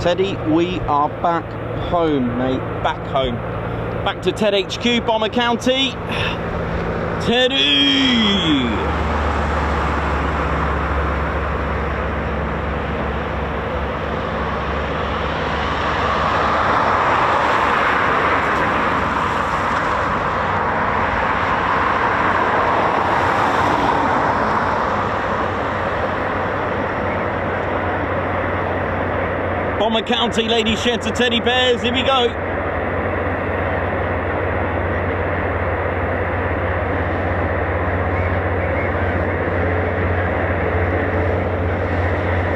Teddy, we are back home, mate. Back home. Back to Ted HQ, Bomber County. Teddy! Bomber County, ladies, gents, and teddy bears, here we go.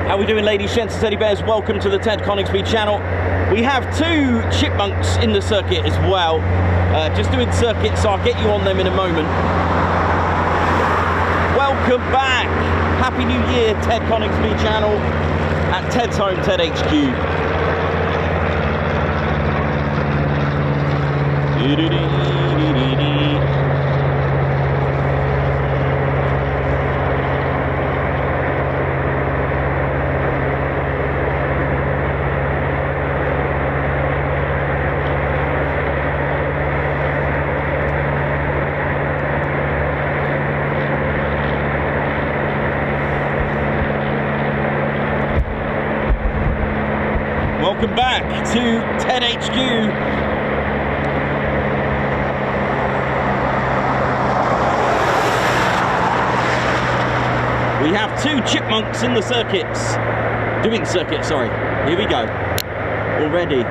How are we doing, ladies, gents, and teddy bears? Welcome to the Ted Coningsby channel. We have two chipmunks in the circuit as well. Just doing circuits, so I'll get you on them in a moment. Welcome back. Happy New Year, Ted Coningsby channel. At Ted's home, Ted HQ. Welcome back to Ted HQ. We have two chipmunks in the circuits. Doing circuits, sorry. Here we go. Already.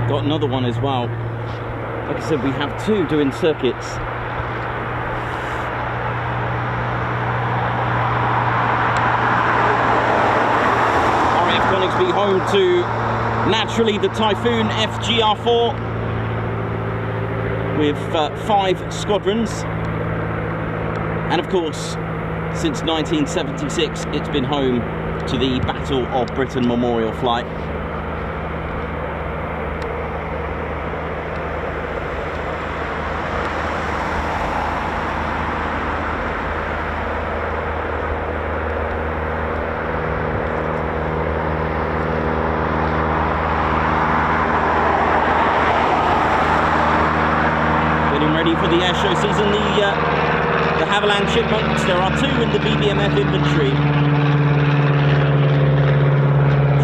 Another one as well. Like I said, we have two doing circuits. RAF Coningsby home to, naturally, the Typhoon FGR4 with 5 squadrons. And of course, since 1976, it's been home to the Battle of Britain Memorial Flight. For the airshow season, the Havilland chipmunks. There are 2 in the BBMF inventory,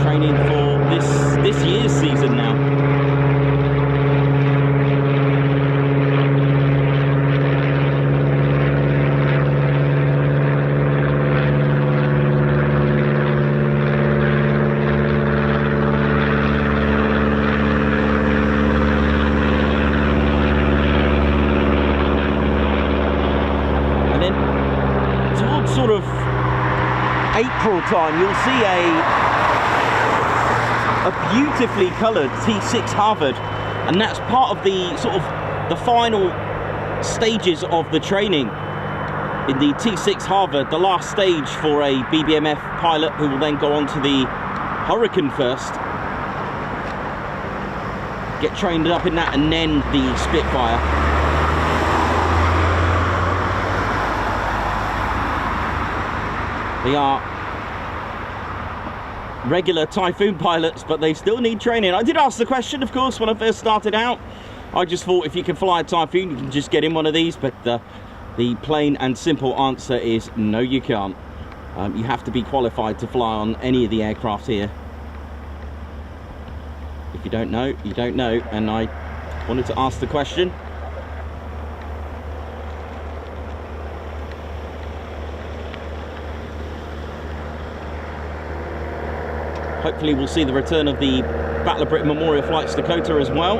training for this year's season now. Sort of April time, you'll see a beautifully coloured T6 Harvard, and that's part of the sort of the final stages of the training in the T6 Harvard, the last stage for a BBMF pilot who will then go on to the Hurricane first, get trained up in that, and then the Spitfire. They are regular Typhoon pilots, but they still need training. I did ask the question, of course, when I first started out. I just thought if you can fly a Typhoon, you can just get in one of these, but the plain and simple answer is no, you can't. You have to be qualified to fly on any of the aircraft here. If you don't know, you don't know, and I wanted to ask the question. Hopefully we'll see the return of the Battle of Britain Memorial Flights Dakota as well.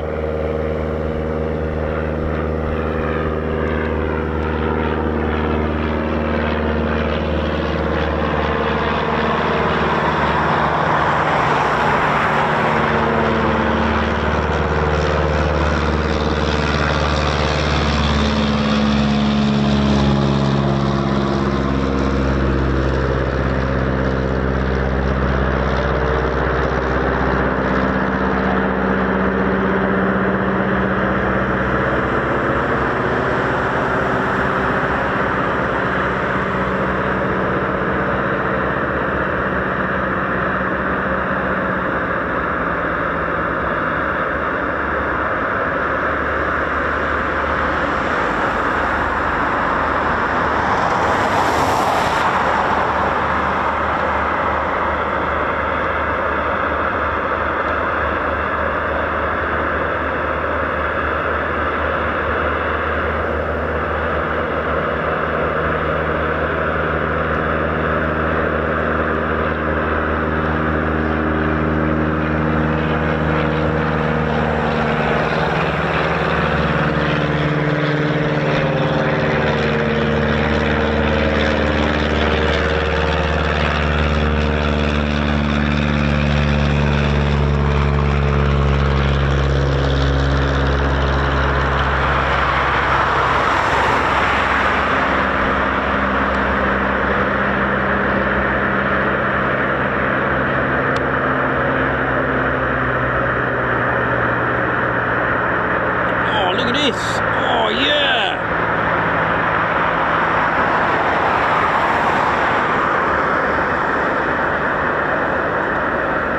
Oh yeah!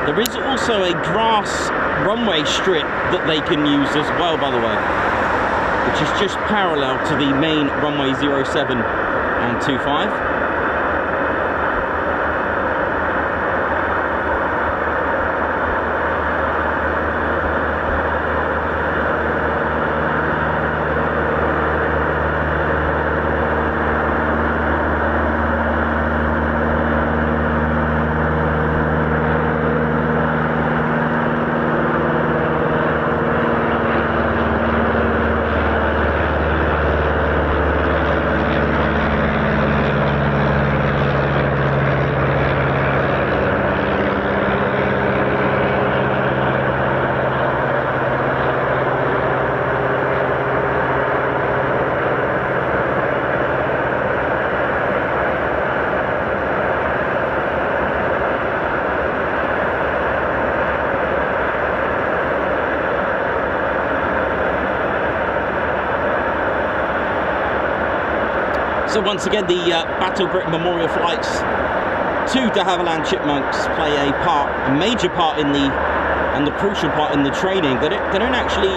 There is also a grass runway strip that they can use as well, by the way, which is just parallel to the main runway 07 and 25. So once again, the Battle of Britain Memorial Flights to de Havilland Chipmunks play a major part in the crucial part in the training. They don't actually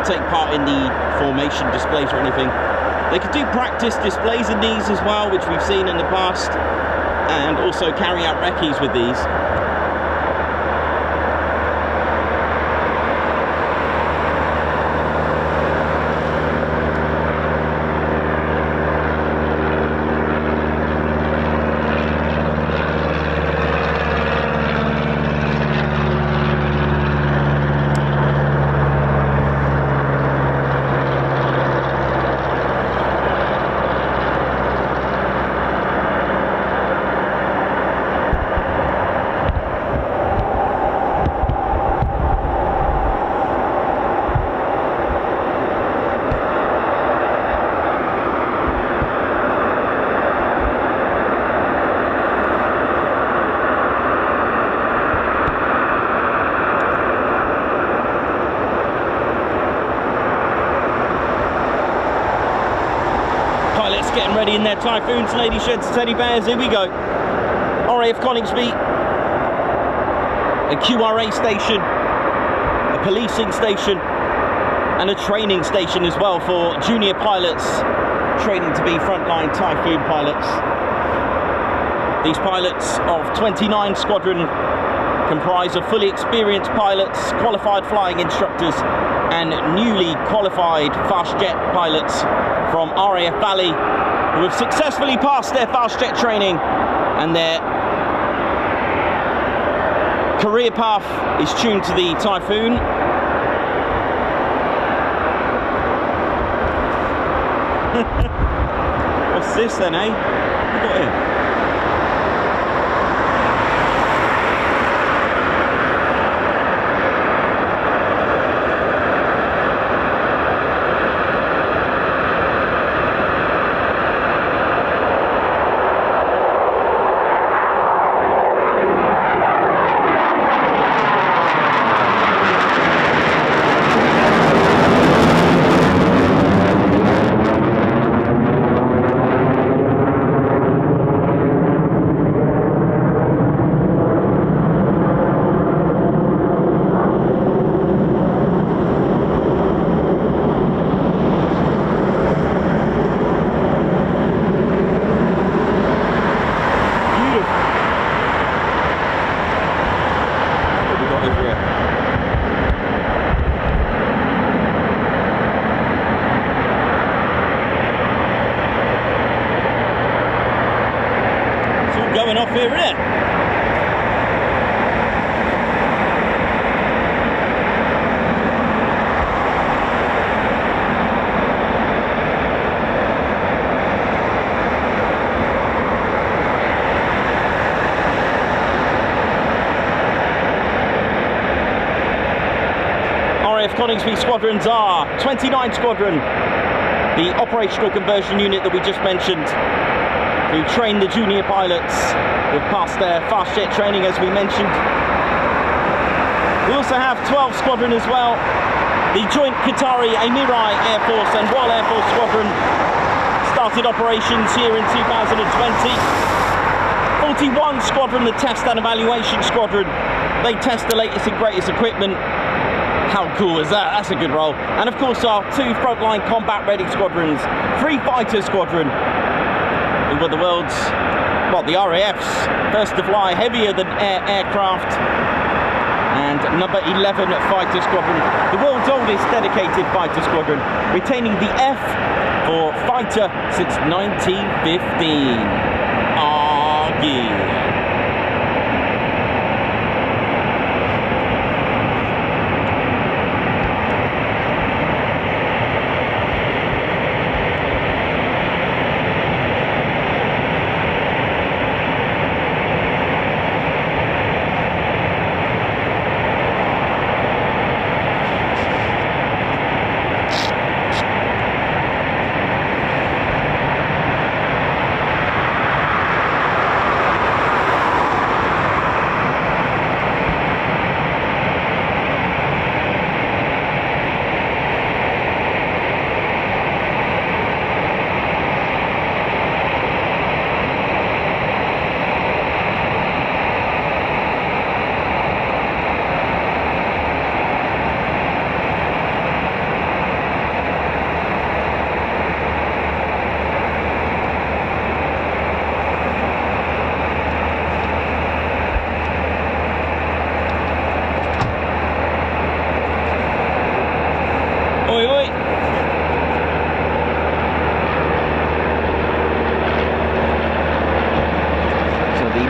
take part in the formation displays or anything. They could do practice displays in these as well, which we've seen in the past, and also carry out recce's with these. Getting ready in their Typhoons, lady sheds, teddy bears, here we go. RAF Coningsby, a QRA station, a policing station, and a training station as well for junior pilots training to be frontline Typhoon pilots. These pilots of 29 Squadron comprise of fully experienced pilots, qualified flying instructors, and newly qualified fast jet pilots from RAF Valley who have successfully passed their fast jet training, and their career path is tuned to the Typhoon. What's this then, eh? What have we got here? Going off here, isn't it? RAF Coningsby squadrons are 29 Squadron, the operational conversion unit that we just mentioned, who train the junior pilots who have passed their fast jet training, as we mentioned. We also have 12 Squadron as well, the joint Qatari Emirai Air Force and Royal Air Force Squadron started operations here in 2020. 41 Squadron, the Test and Evaluation Squadron, they test the latest and greatest equipment. How cool is that? That's a good role. And of course our 2 frontline combat ready squadrons, 3 Fighter Squadron, who were the world's, well, the RAF's first to fly heavier than air aircraft, and number 11 Fighter Squadron, the world's oldest dedicated fighter squadron, retaining the F for fighter since 1915. Ah, yeah.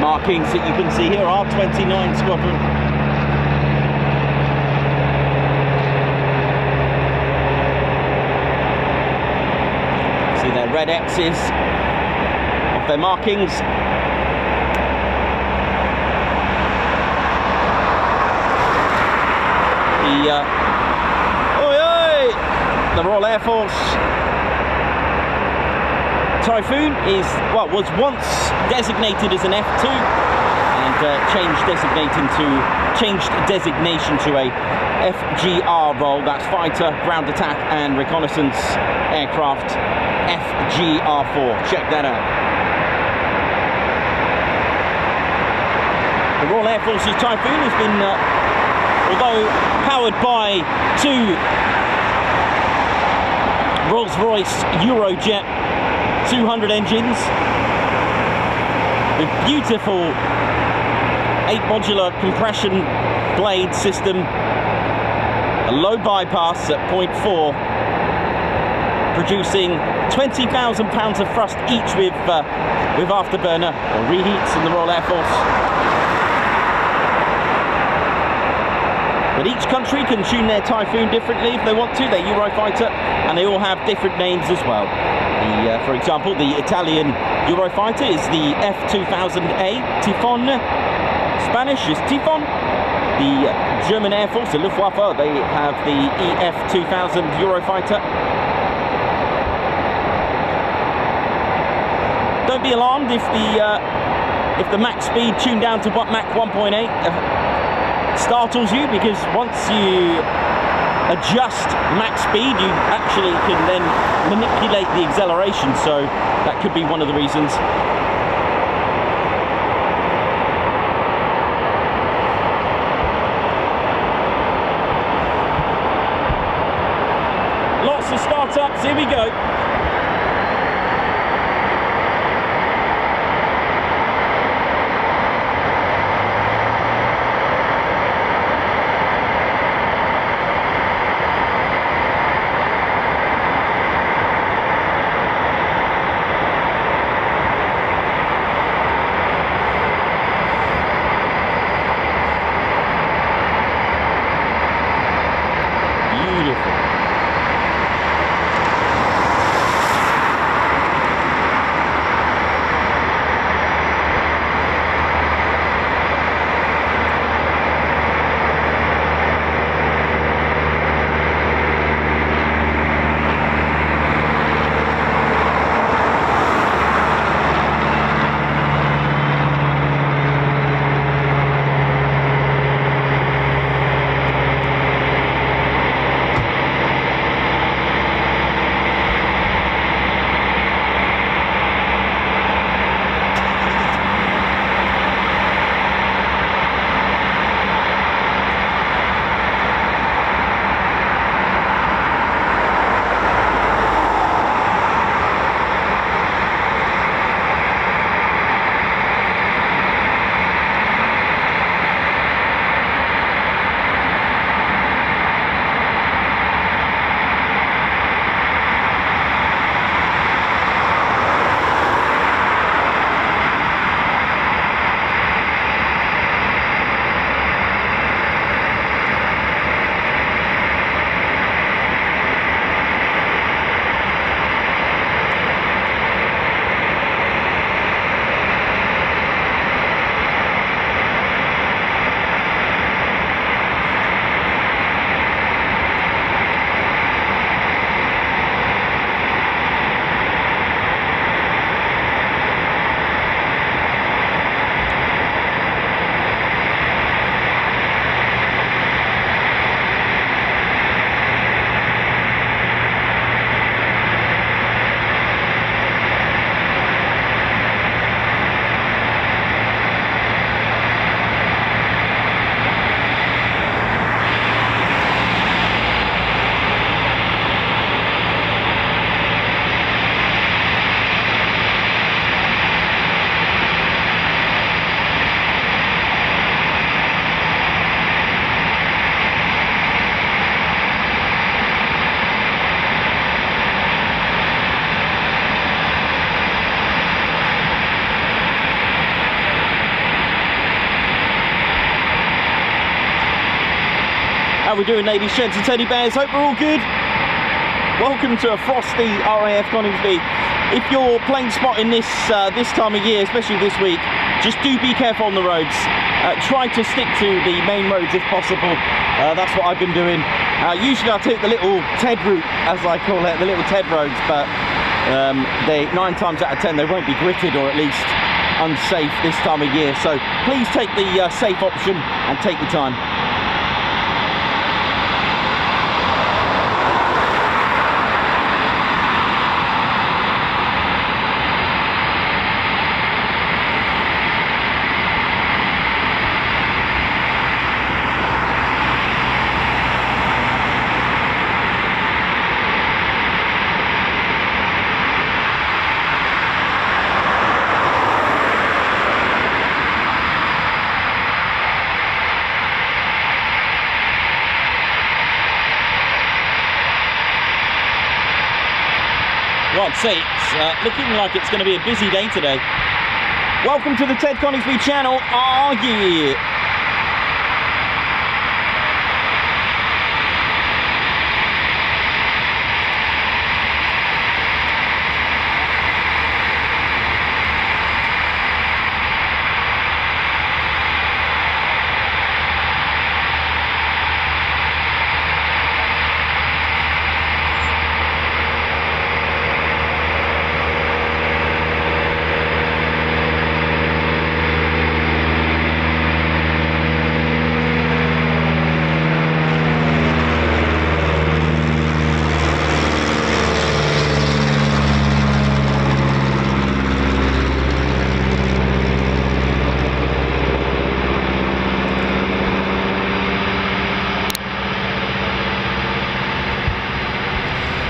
Markings that you can see here are 29 Squadron. See their red X's of their markings. The Royal Air Force Typhoon was once designated as an F2 and changed designation to a FGR role. That's Fighter, Ground Attack and Reconnaissance Aircraft, FGR4. Check that out. The Royal Air Force's Typhoon has been, although powered by two Rolls-Royce Eurojet 200 engines with beautiful 8-modular compression blade system, a low bypass at 0.4, producing 20,000 pounds of thrust each with afterburner or reheats in the Royal Air Force. But each country can tune their Typhoon differently if they want to, their Eurofighter, and they all have different names as well. For example, the Italian Eurofighter is the F2000A Typhoon. Spanish is Typhoon. The German Air Force, the Luftwaffe, they have the EF2000 Eurofighter. Don't be alarmed if the max speed tuned down to Mach 1.8 startles you, because once you adjust max speed, you actually can then manipulate the acceleration, so that could be one of the reasons. Lots of startups, here we go. How we doing, ladies, gents and teddy bears? Hope we're all good. Welcome to a frosty RAF Coningsby. If you're plane spotting this this time of year, especially this week, just do be careful on the roads. Try to stick to the main roads if possible. That's what I've been doing. Usually I take the little TED route, as I call it, the little TED roads, but they 9 times out of 10 they won't be gritted, or at least unsafe this time of year. So please take the safe option and take your time. Well, I'd say it's looking like it's going to be a busy day today. Welcome to the Ted Coningsby channel. Oh yeah.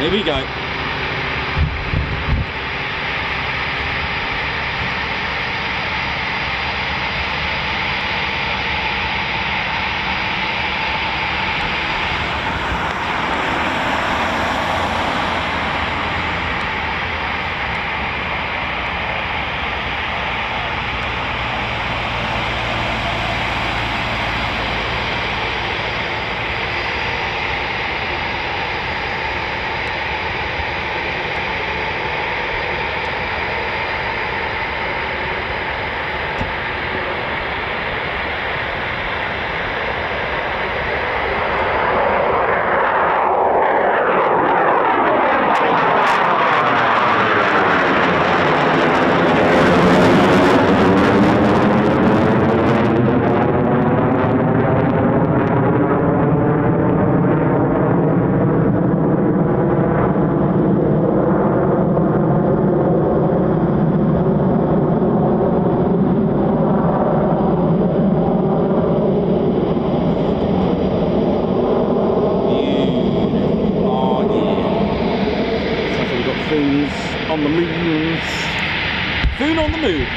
Here we go. On the move. Foon on the move.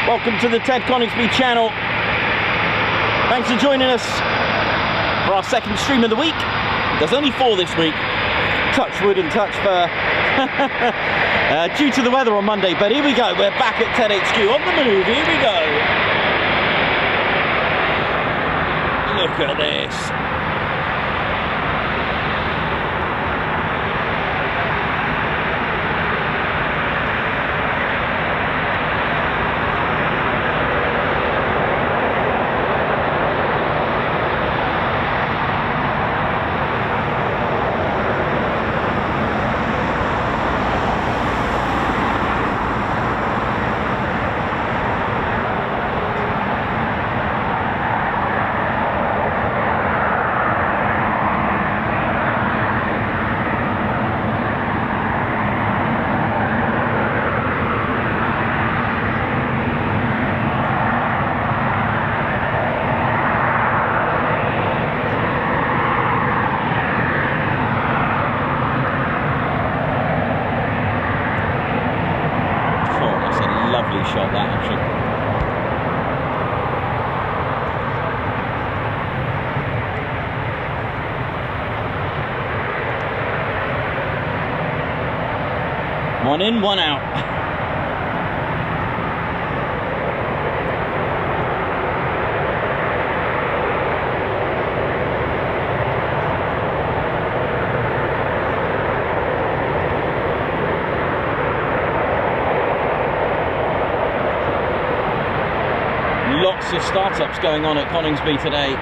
Welcome to the Ted Coningsby channel. Thanks for joining us for our second stream of the week. There's only 4 this week. Touch wood and touch fur. Due to the weather on Monday, but here we go. We're back at Ted HQ on the move. Here we go. Look at this. Shot that actually. One in, one out. Lots of startups going on at Coningsby today.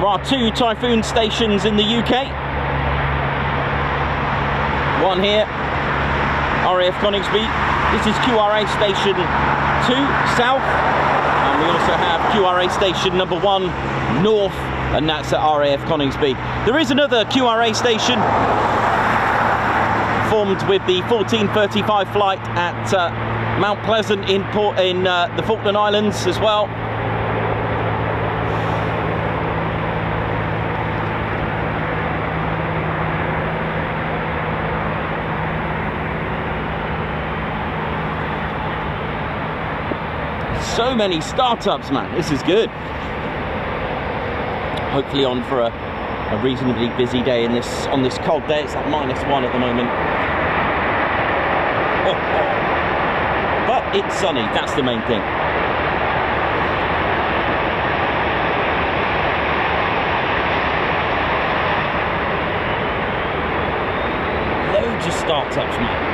There are 2 Typhoon stations in the UK. One here, RAF Coningsby. This is QRA Station 2 South, and we also have QRA Station number 1 North, and that's at RAF Coningsby. There is another QRA station formed with the 1435 flight at Mount Pleasant in the Falkland Islands as well. So many startups, man. This is good. Hopefully on for a reasonably busy day on this cold day. It's like -1 at the moment. But it's sunny. That's the main thing. Loads of startups, man.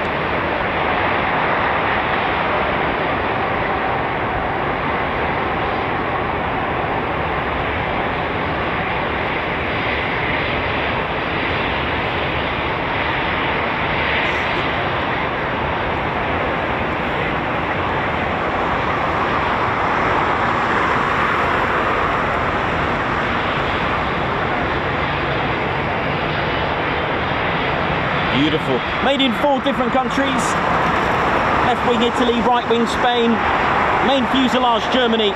Beautiful. Made in 4 different countries. Left wing Italy, right wing Spain, main fuselage Germany.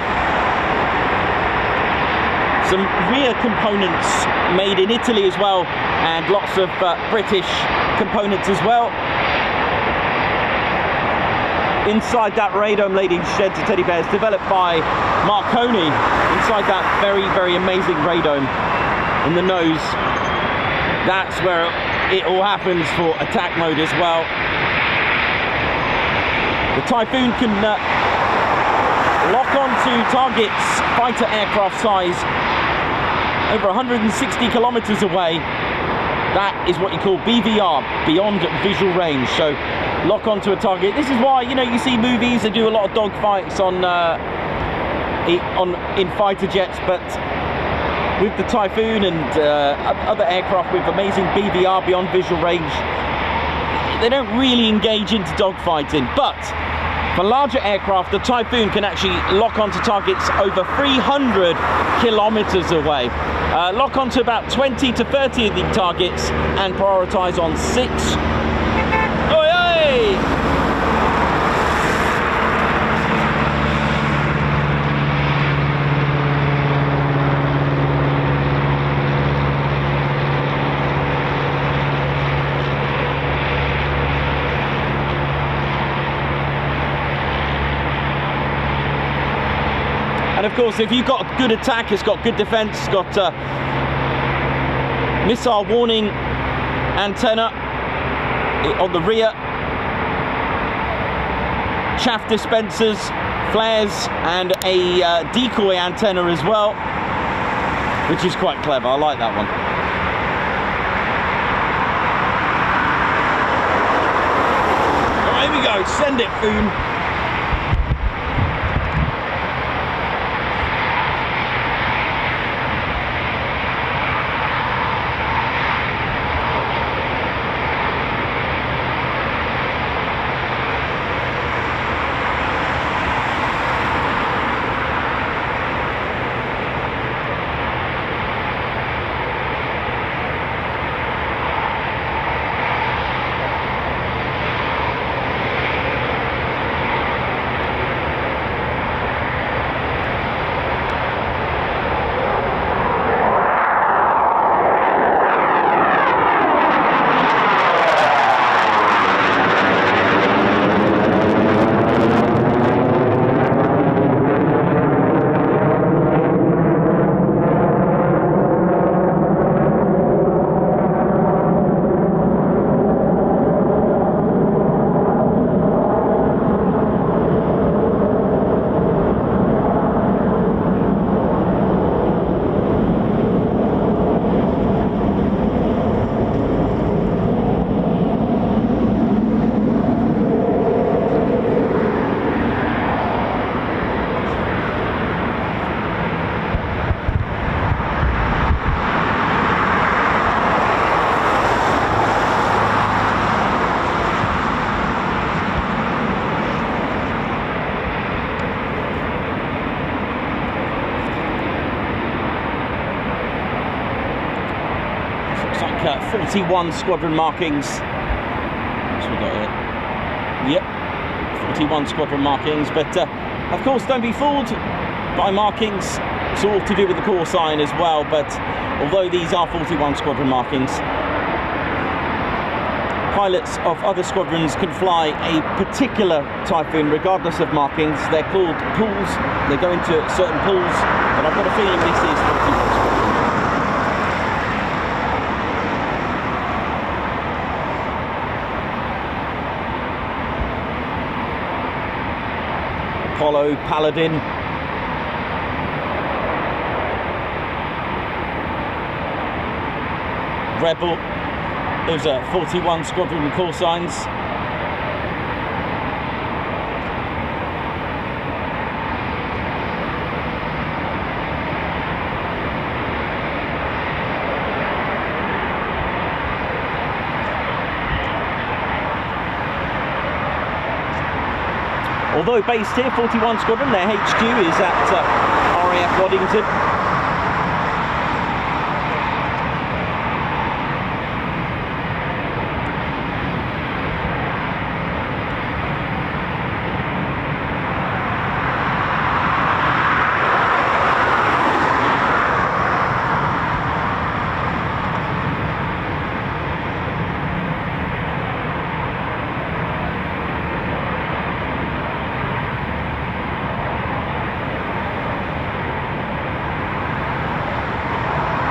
Some rear components made in Italy as well, and lots of British components as well. Inside that radome, ladies and gents and teddy bears, developed by Marconi. Inside that very, very amazing radome in the nose. That's where it all happens for attack mode as well. The Typhoon can lock onto targets, fighter aircraft size, over 160 kilometers away. That is what you call BVR, beyond visual range. So lock onto a target. This is why, you know, you see movies, they do a lot of dogfights in fighter jets, but with the Typhoon and other aircraft with amazing BVR, beyond visual range, they don't really engage into dogfighting. But for larger aircraft, the Typhoon can actually lock onto targets over 300 kilometers away. Lock onto about 20 to 30 of the targets and prioritize on 6. Oi, oi! And of course, if you've got a good attack, it's got good defense, it's got missile warning antenna on the rear, chaff dispensers, flares, and a decoy antenna as well, which is quite clever. I like that one. All right, here we go. Send it, Foon. 41 squadron markings. So we got it. Yep, 41 squadron markings. But of course, don't be fooled by markings. It's all to do with the call sign as well. But although these are 41 squadron markings, pilots of other squadrons can fly a particular Typhoon regardless of markings. They're called pools. They go into certain pools, but I've got a feeling this is 41 squadron. Apollo, Paladin. Rebel. Those are 41 squadron call signs. Although based here, 41 Squadron, their HQ is at RAF Waddington.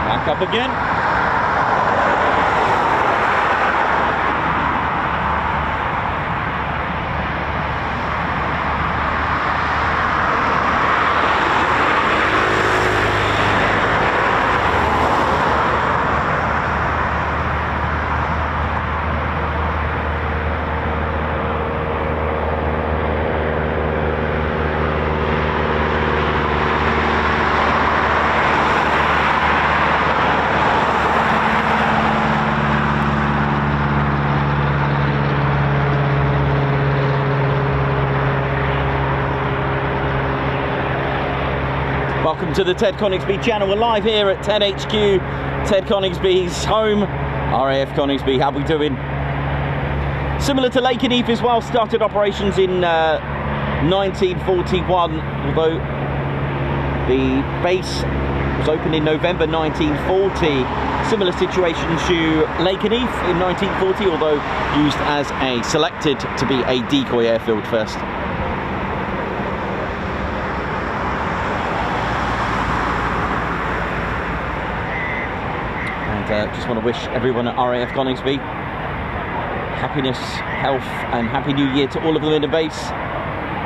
Back up again. Welcome to the Ted Coningsby channel. We're live here at Ted HQ, Ted Coningsby's home, RAF Coningsby. How we doing? Similar to Lincolnshire as well, started operations in 1941, although the base was opened in November 1940. Similar situation to Lincolnshire in 1940, although used as a selected to be a decoy airfield first. Just want to wish everyone at RAF Coningsby happiness, health and happy new year to all of them in the base.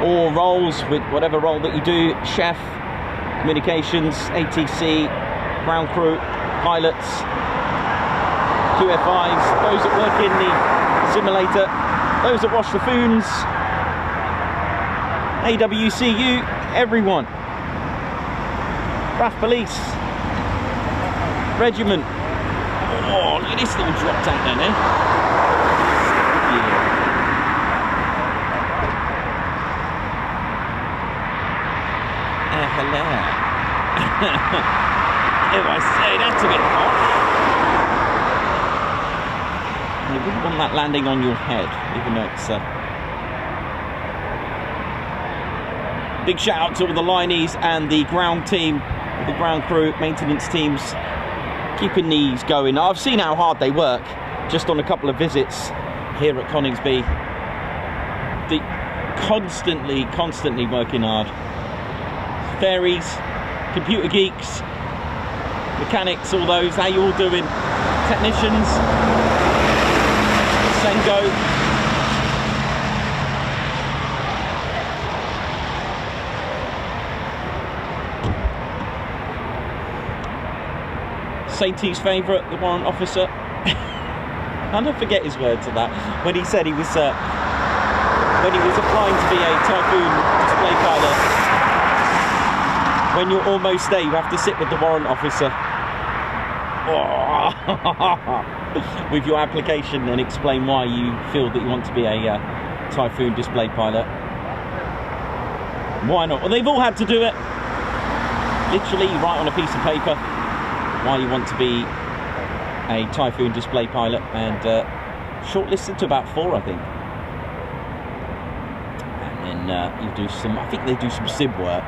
All roles, with whatever role that you do, chef, communications, ATC, ground crew, pilots, QFIs, those that work in the simulator, those that wash the foons, AWCU, everyone. RAF Police, Regiment. Oh, look at this little drop tank down there. Yeah. Hello. Oh, I say, that's a bit hot. You wouldn't want that landing on your head, even though it's big shout out to all the lineys and the ground team, the ground crew, maintenance teams, keeping these going. I've seen how hard they work just on a couple of visits here at Coningsby. Constantly working hard. Fairies, computer geeks, mechanics, all those. How you all doing? Technicians, Sengo. Satie's favourite, the warrant officer. I'll never forget his words of that. When he said he was applying to be a Typhoon display pilot, when you're almost there, you have to sit with the warrant officer with your application and explain why you feel that you want to be a Typhoon display pilot. Why not? Well, they've all had to do it. Literally, you write on a piece of paper why you want to be a Typhoon display pilot, and shortlisted to about 4, I think. And then you do some, I think they do some sim work,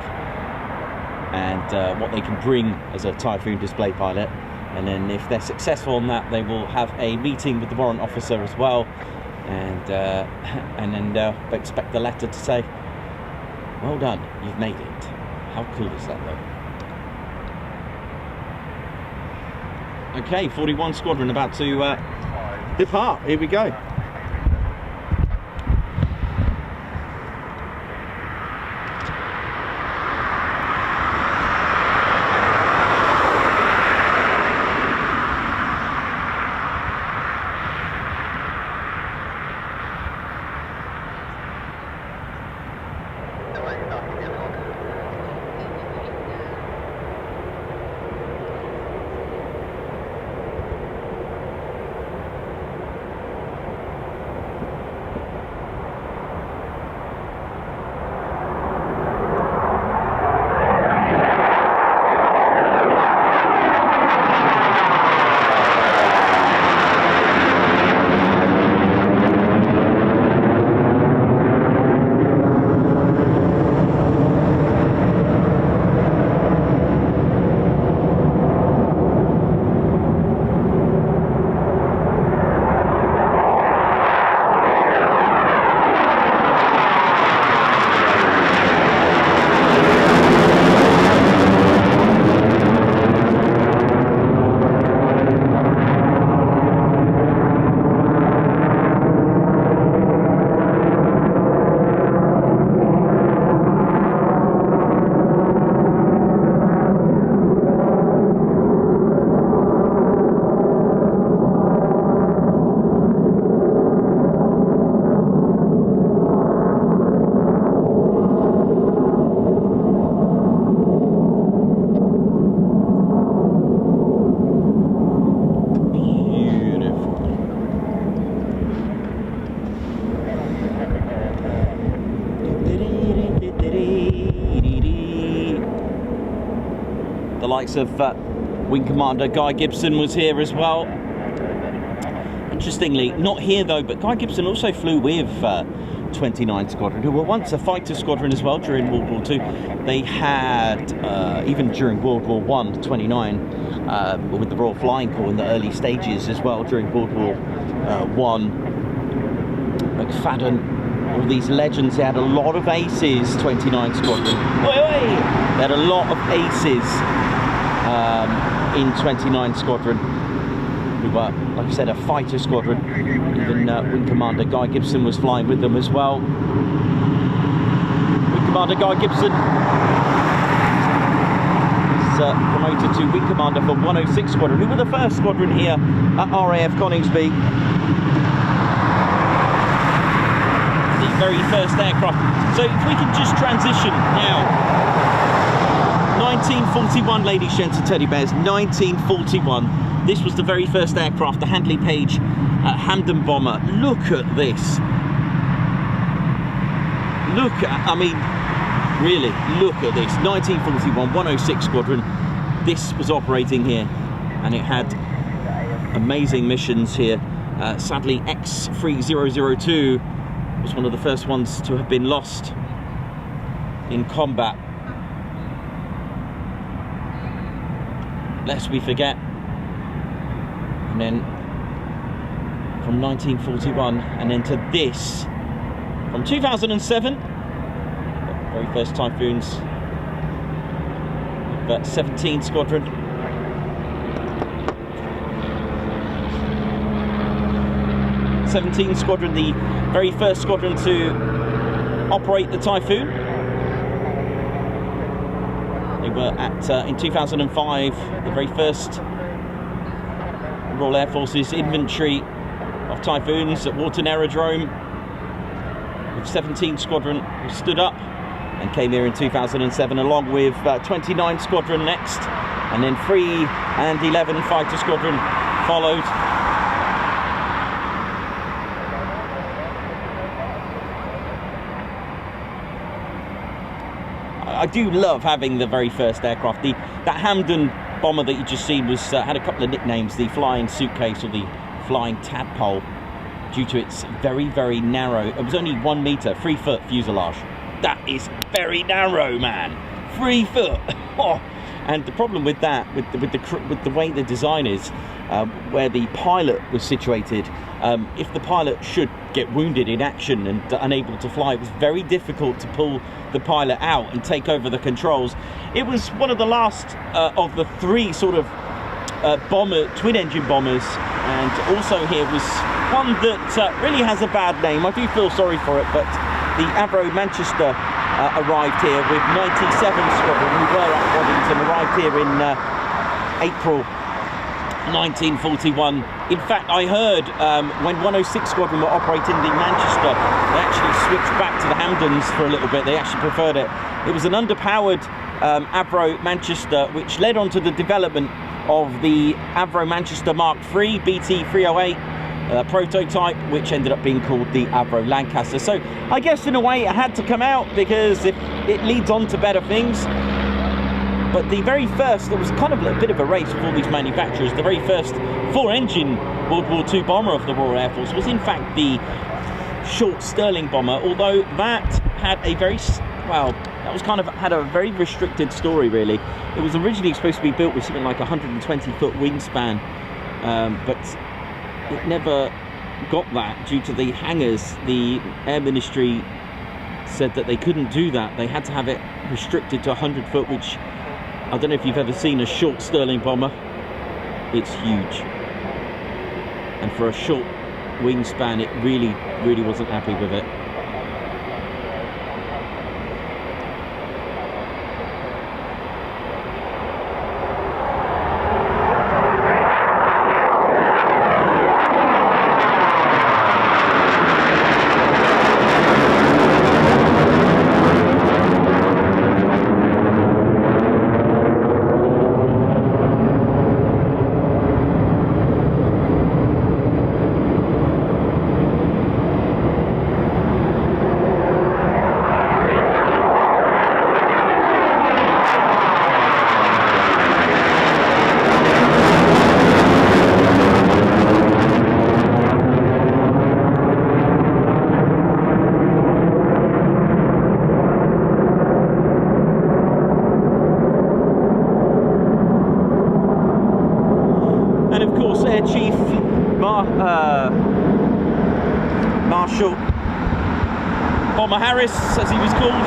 and what they can bring as a Typhoon display pilot. And then if they're successful on that, they will have a meeting with the warrant officer as well, and then they'll expect the letter to say, well done, you've made it. How cool is that though? Okay, 41 Squadron about to depart. Here we go. The likes of Wing Commander Guy Gibson was here as well. Interestingly, not here though, but Guy Gibson also flew with 29 Squadron, who were once a fighter squadron as well during World War II. They had, even during World War I, 29, with the Royal Flying Corps in the early stages as well during World War I. McFadden, all these legends. They had a lot of aces, 29 Squadron. They had a lot of aces in 29 Squadron, who were, like I said, a fighter squadron. Even Wing Commander Guy Gibson was flying with them as well. Wing Commander Guy Gibson is promoted to Wing Commander for 106 Squadron, who were the first squadron here at RAF Coningsby. The very first aircraft. So if we can just transition now. 1941, ladies, gents and teddy bears, 1941. This was the very first aircraft, the Handley Page Hampden bomber. Look at this. Look at, I mean, really, look at this. 1941, 106 Squadron. This was operating here, and it had amazing missions here. Sadly, X3002 was one of the first ones to have been lost in combat. Lest we forget. And then from 1941 and then to this from 2007, the very first Typhoons, but 17 Squadron. The very first squadron to operate the Typhoon. They were at, in 2005, the very first Royal Air Force's inventory of Typhoons at Morton Aerodrome, with 17 Squadron, who stood up and came here in 2007, along with 29 Squadron next, and then 3 and 11 Fighter Squadron followed. I do love having the very first aircraft. That Hampden bomber that you just seen was had a couple of nicknames: the flying suitcase or the flying tadpole, due to its very, very narrow. It was only 1 meter, 3 foot fuselage. That is very narrow, man. 3 foot. Oh. And the problem with that, with the way the design is, where the pilot was situated, if the pilot should get wounded in action and unable to fly, it was very difficult to pull the pilot out and take over the controls. It was one of the last of the 3 sort of twin-engine bombers, and also here was one that really has a bad name. I do feel sorry for it, but the Avro Manchester arrived here with 97 Squadron, who were at Waddington, arrived here in April 1941. In fact, I heard when 106 Squadron were operating in Manchester, they actually switched back to the Hampdens for a little bit. They actually preferred it. It was an underpowered Avro Manchester, which led on to the development of the Avro Manchester Mark III BT 308 prototype, which ended up being called the Avro Lancaster. So I guess in a way it had to come out because it leads on to better things. But the very first, there was kind of a bit of a race with all these manufacturers. The very first 4-engine World War II bomber of the Royal Air Force was in fact the short Stirling bomber, although that had a very, well, that was kind of had a very restricted story really. It was originally supposed to be built with something like 120-foot wingspan, but it never got that due to the hangars. The Air Ministry said that they couldn't do that. They had to have it restricted to 100 foot, which I don't know if you've ever seen a short Stirling bomber. It's huge. And for a short wingspan, it really wasn't happy with it. Marshal Bomber Harris, as he was called,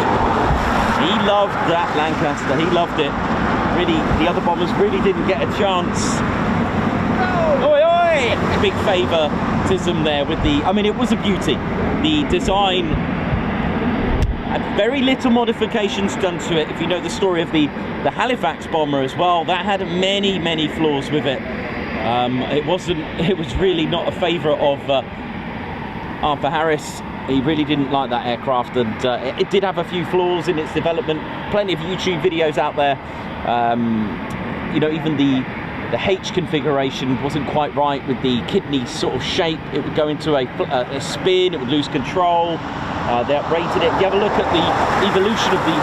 he loved that Lancaster. He loved it. Really, the other bombers really didn't get a chance. Oi, oi! Big favoritism there with the. I mean, it was a beauty. The design had very little modifications done to it. If you know the story of the Halifax bomber as well, that had many flaws with it. It was really not a favourite of Arthur Harris. He really didn't like that aircraft, and it did have a few flaws in its development. Plenty of YouTube videos out there. You know, even the H configuration wasn't quite right with the kidney sort of shape. It would go into a spin, it would lose control. They uprated it. If you have a look at the evolution of the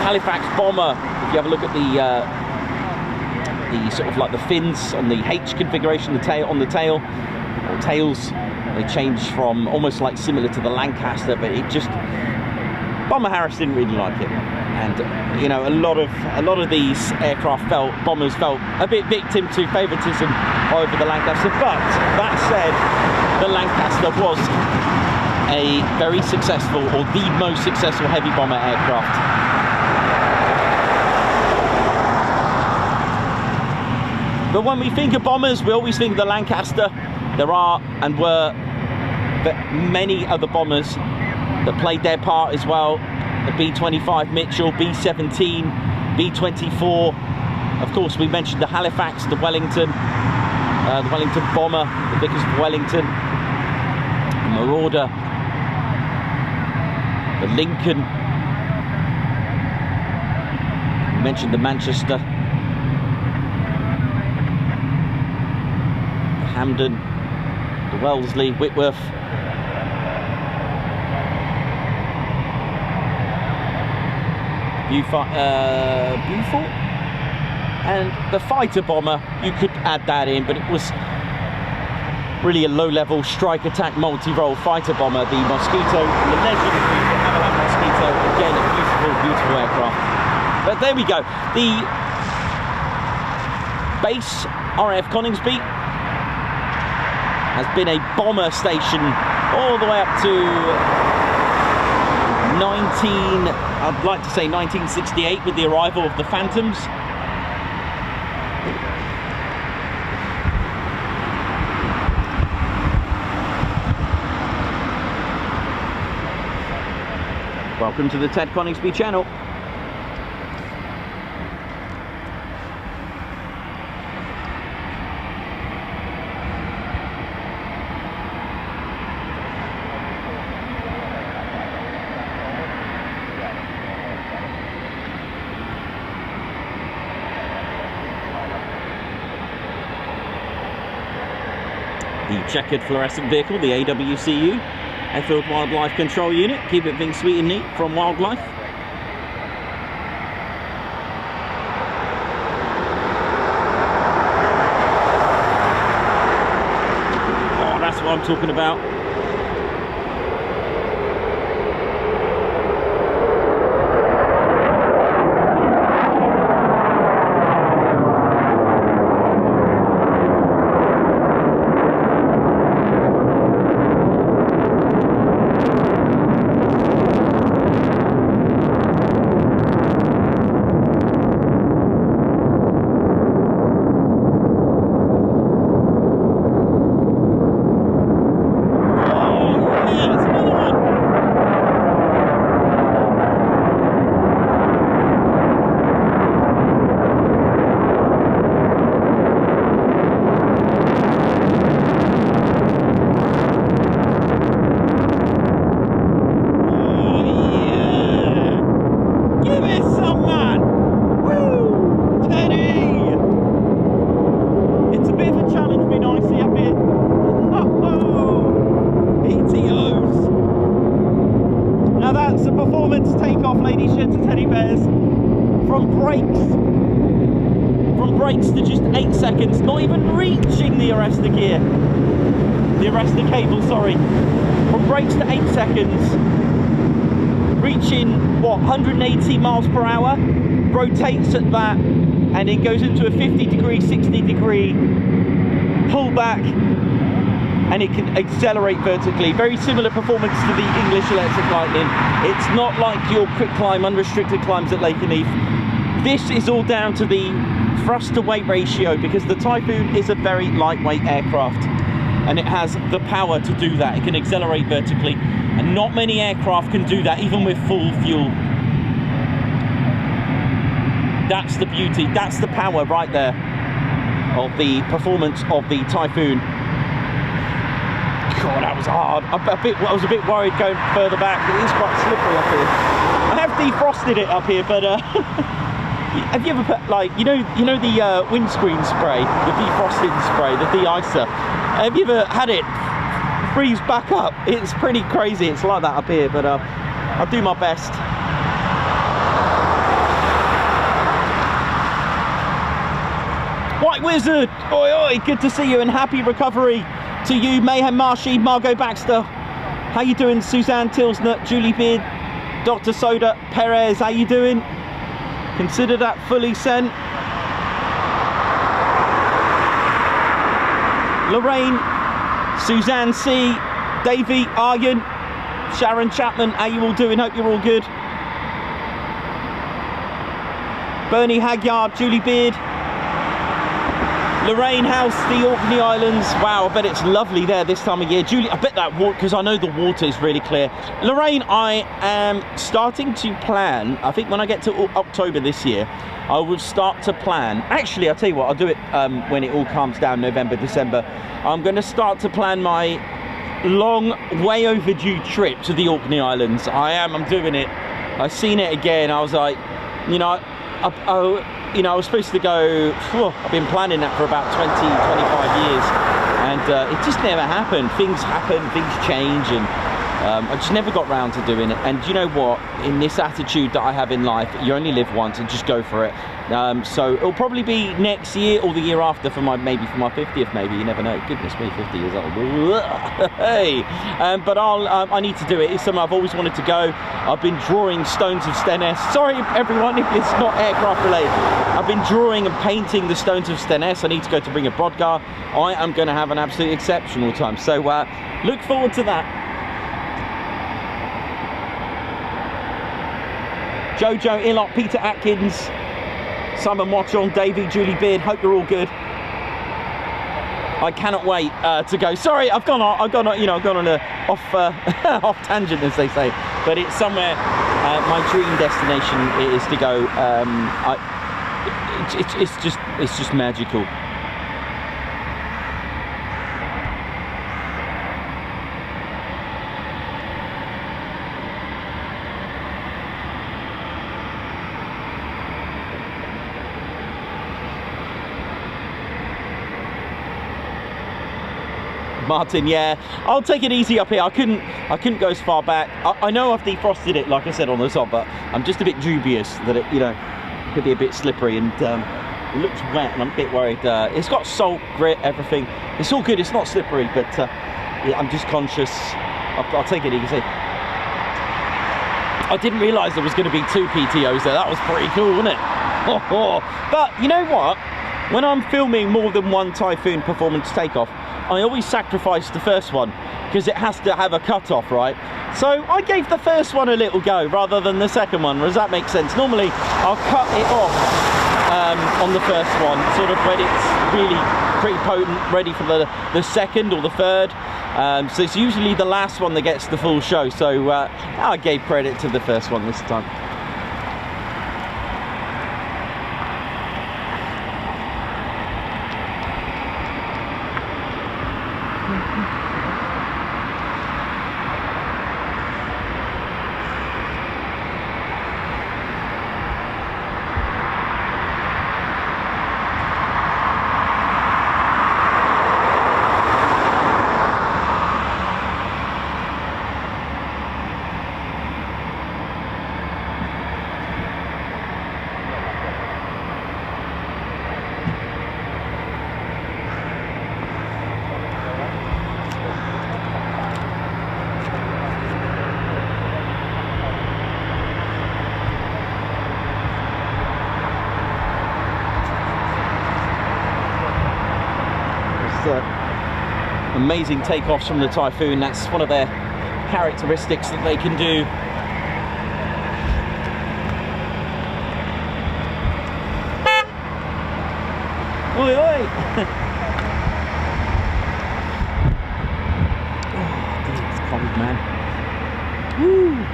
Halifax bomber, if you have a look at the sort of like the fins on the H configuration, the tail on the tail, or tails, they changed from almost like similar to the Lancaster, but it just, Bomber Harris didn't really like it. And you know, a lot of these bombers felt a bit victim to favoritism over the Lancaster. But that said, the Lancaster was a very successful, or the most successful heavy bomber aircraft. But when we think of bombers, we always think of the Lancaster. There are and were many other bombers that played their part as well. The B-25 Mitchell, B-17, B-24. Of course, we mentioned the Halifax, the Wellington bomber, the Vickers of Wellington, the Marauder, the Lincoln. We mentioned the Manchester, the Hampden, the Wellesley, Whitworth. Beaufort, and the fighter bomber, you could add that in, but it was really a low-level strike attack multi-role fighter bomber, the Mosquito, the legendary Hampden Mosquito. Again, a beautiful, beautiful aircraft. But there we go. The base RAF Coningsby has been a bomber station all the way up to I'd like to say 1968 with the arrival of the Phantoms. Welcome to the Ted Coningsby channel. The checkered fluorescent vehicle, the AWCU, Airfield Wildlife Control Unit. Keep it being sweet and neat from wildlife. Oh, that's what I'm talking about. Brakes to just 8 seconds, not even reaching the arrestor gear. The arrestor cable, sorry. From brakes to 8 seconds, reaching, what, 180 miles per hour, rotates at that, and it goes into a 50 degree, 60 degree pull back, and it can accelerate vertically. Very similar performance to the English Electric Lightning. It's not like your quick climb, unrestricted climbs at Lincolnshire. This is all down to the thrust to weight ratio, because the Typhoon is a very lightweight aircraft and it has the power to do that. It can accelerate vertically, and not many aircraft can do that even with full fuel. That's the beauty, that's the power right there of the performance of the Typhoon. God, that was hard. I was a bit worried going further back. It is quite slippery up here. I have defrosted it up here, but have you ever put, like, you know the windscreen spray, the defrosting spray, the de-icer? Have you ever had it freeze back up? It's pretty crazy. It's like that up here, but I'll do my best. White Wizard, oi oi, good to see you, and happy recovery to you, Mayhem Marshy, Margot Baxter. How you doing, Suzanne Tilsnut, Julie Beard, Dr. Soda, Perez, how you doing? Consider that fully sent. Lorraine, Suzanne C, Davey, Aryan, Sharon Chapman, how you all doing? Hope you're all good. Bernie Hagyard, Julie Beard, Lorraine House, the Orkney Islands. Wow, I bet it's lovely there this time of year. Julie, I bet that water, because I know the water is really clear. Lorraine, I am starting to plan, I think when I get to October this year, I will start to plan. Actually, I'll tell you what, I'll do it when it all calms down, November, December. I'm going to start to plan my long, way overdue trip to the Orkney Islands. I'm doing it. I've seen it again. I was like, you know, I was supposed to go, I've been planning that for about 20, 25 years, and it just never happened. Things happen, things change, and I just never got round to doing it. And you know what, in this attitude that I have in life, you only live once, and just go for it. So it'll probably be next year or the year after for maybe for my 50th, maybe, you never know. Goodness me, 50 years old. Hey, but I need to do it. It's something I've always wanted to go. I've been drawing stones of Stennes. Sorry everyone if it's not aircraft related. I've been drawing and painting the stones of Stennes. I need to go to bring a Brodgar. I am going to have an absolutely exceptional time. So look forward to that. Jojo, Ilot, Peter Atkins, Simon Watchon, Davey, Julie Beard, hope you're all good. I cannot wait to go. Sorry, I've gone on a off tangent, as they say, but it's somewhere. My dream destination is to go. It's just magical. Martin, yeah, I'll take it easy up here. I couldn't go as far back. I know I've defrosted it, like I said, on the top, but I'm just a bit dubious that it, could be a bit slippery, and it looks wet, and I'm a bit worried. It's got salt, grit, everything. It's all good. It's not slippery, but yeah, I'm just conscious. I'll take it easy. I didn't realise there was going to be 2 PTOs there. That was pretty cool, wasn't it? But you know what? When I'm filming more than one Typhoon performance takeoff, I always sacrifice the first one because it has to have a cut-off, right? So I gave the first one a little go rather than the second one. Does that make sense? Normally I'll cut it off on the first one, sort of when it's really pretty potent, ready for the second or the third. So it's usually the last one that gets the full show. So I gave credit to the first one this time. Amazing takeoffs from the Typhoon. That's one of their characteristics that they can do. Oi, oi! Oh, it's cold, man. Woo!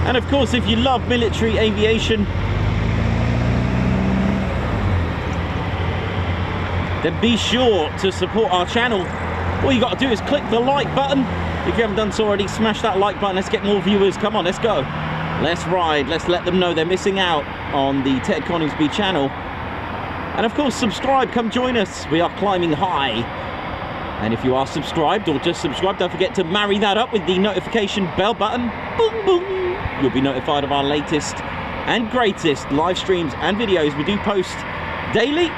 And of course, if you love military aviation, then be sure to support our channel. All you got to do is click the like button. If you haven't done so already, smash that like button. Let's get more viewers. Come on, let's go. Let's ride. Let's let them know they're missing out on the Ted Coningsby channel. And of course, subscribe. Come join us. We are climbing high. And if you are subscribed or just subscribed, don't forget to marry that up with the notification bell button. Boom, boom. You'll be notified of our latest and greatest live streams and videos. We do post daily,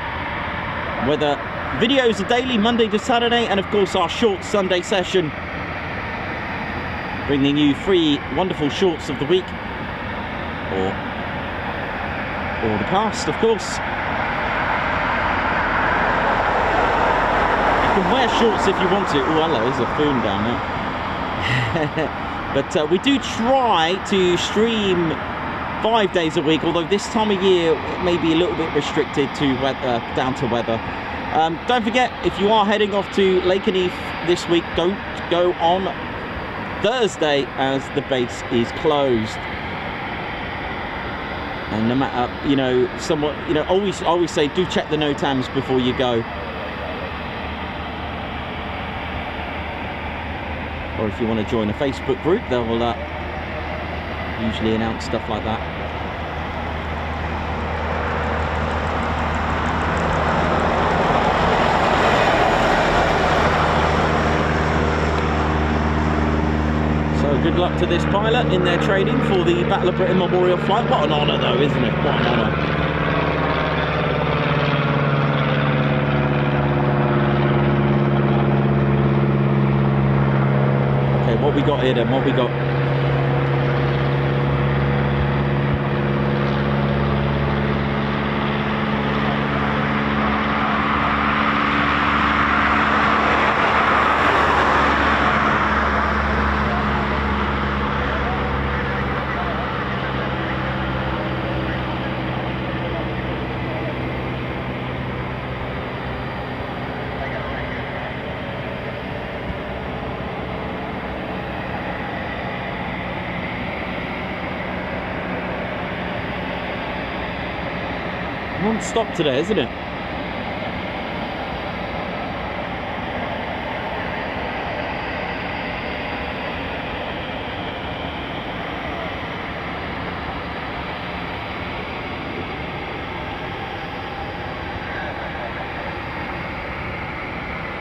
whether videos are daily, Monday to Saturday, and of course our short Sunday session, bringing you 3 wonderful shorts of the week, or the past, of course. You can wear shorts if you want to. Oh, hello, there's a phone down there. But we do try to stream 5 days a week, although this time of year it may be a little bit restricted to weather, down to weather. Don't forget, if you are heading off to Lincolnshire this week, don't go on Thursday as the base is closed. And no matter, you know, somewhat, you know, always say, do check the NOTAMs before you go. Or if you want to join a Facebook group, they will usually announce stuff like that. So good luck to this pilot in their training for the Battle of Britain Memorial Flight. What an honour though, isn't it? What an honour. What we got here then? What we got? Non-stop today, isn't it?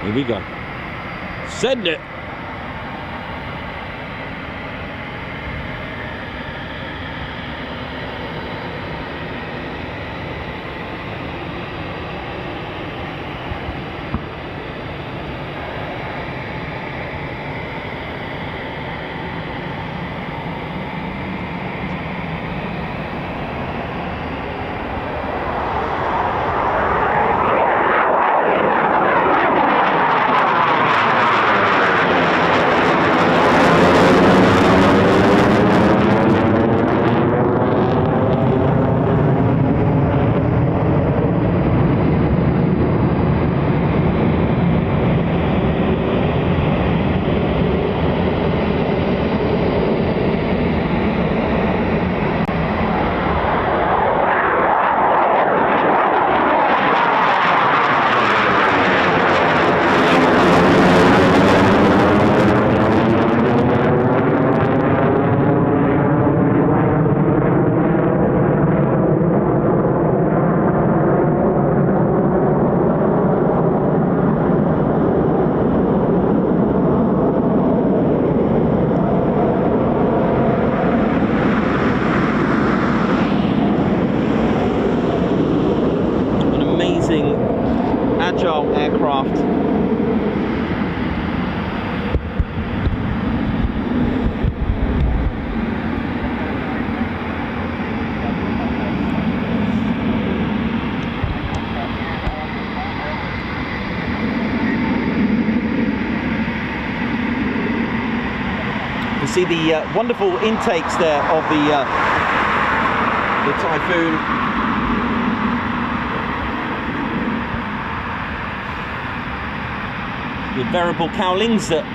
Here we go. Send it. Agile aircraft. You see the wonderful intakes there of the Typhoon. With variable cowlings that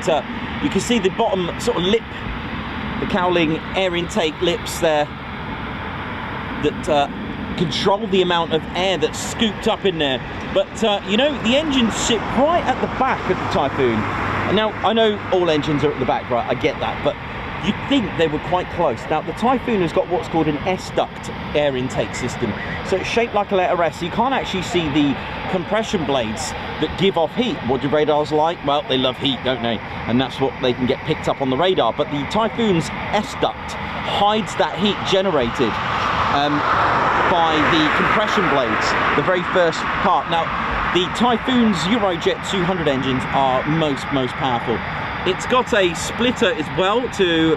you can see the bottom sort of lip, the cowling air intake lips there that control the amount of air that's scooped up in there. But you know, the engines sit right at the back of the Typhoon. And now I know all engines are at the back, right? I get that, but you'd think they were quite close. Now the Typhoon has got what's called an S-duct air intake system, so it's shaped like a letter S, so you can't actually see the compression blades that give off heat. What do radars like? Well, they love heat, don't they? And that's what they can get picked up on the radar. But the Typhoon's S-duct hides that heat generated by the compression blades, the very first part. Now the Typhoon's Eurojet 200 engines are most powerful. It's got a splitter as well to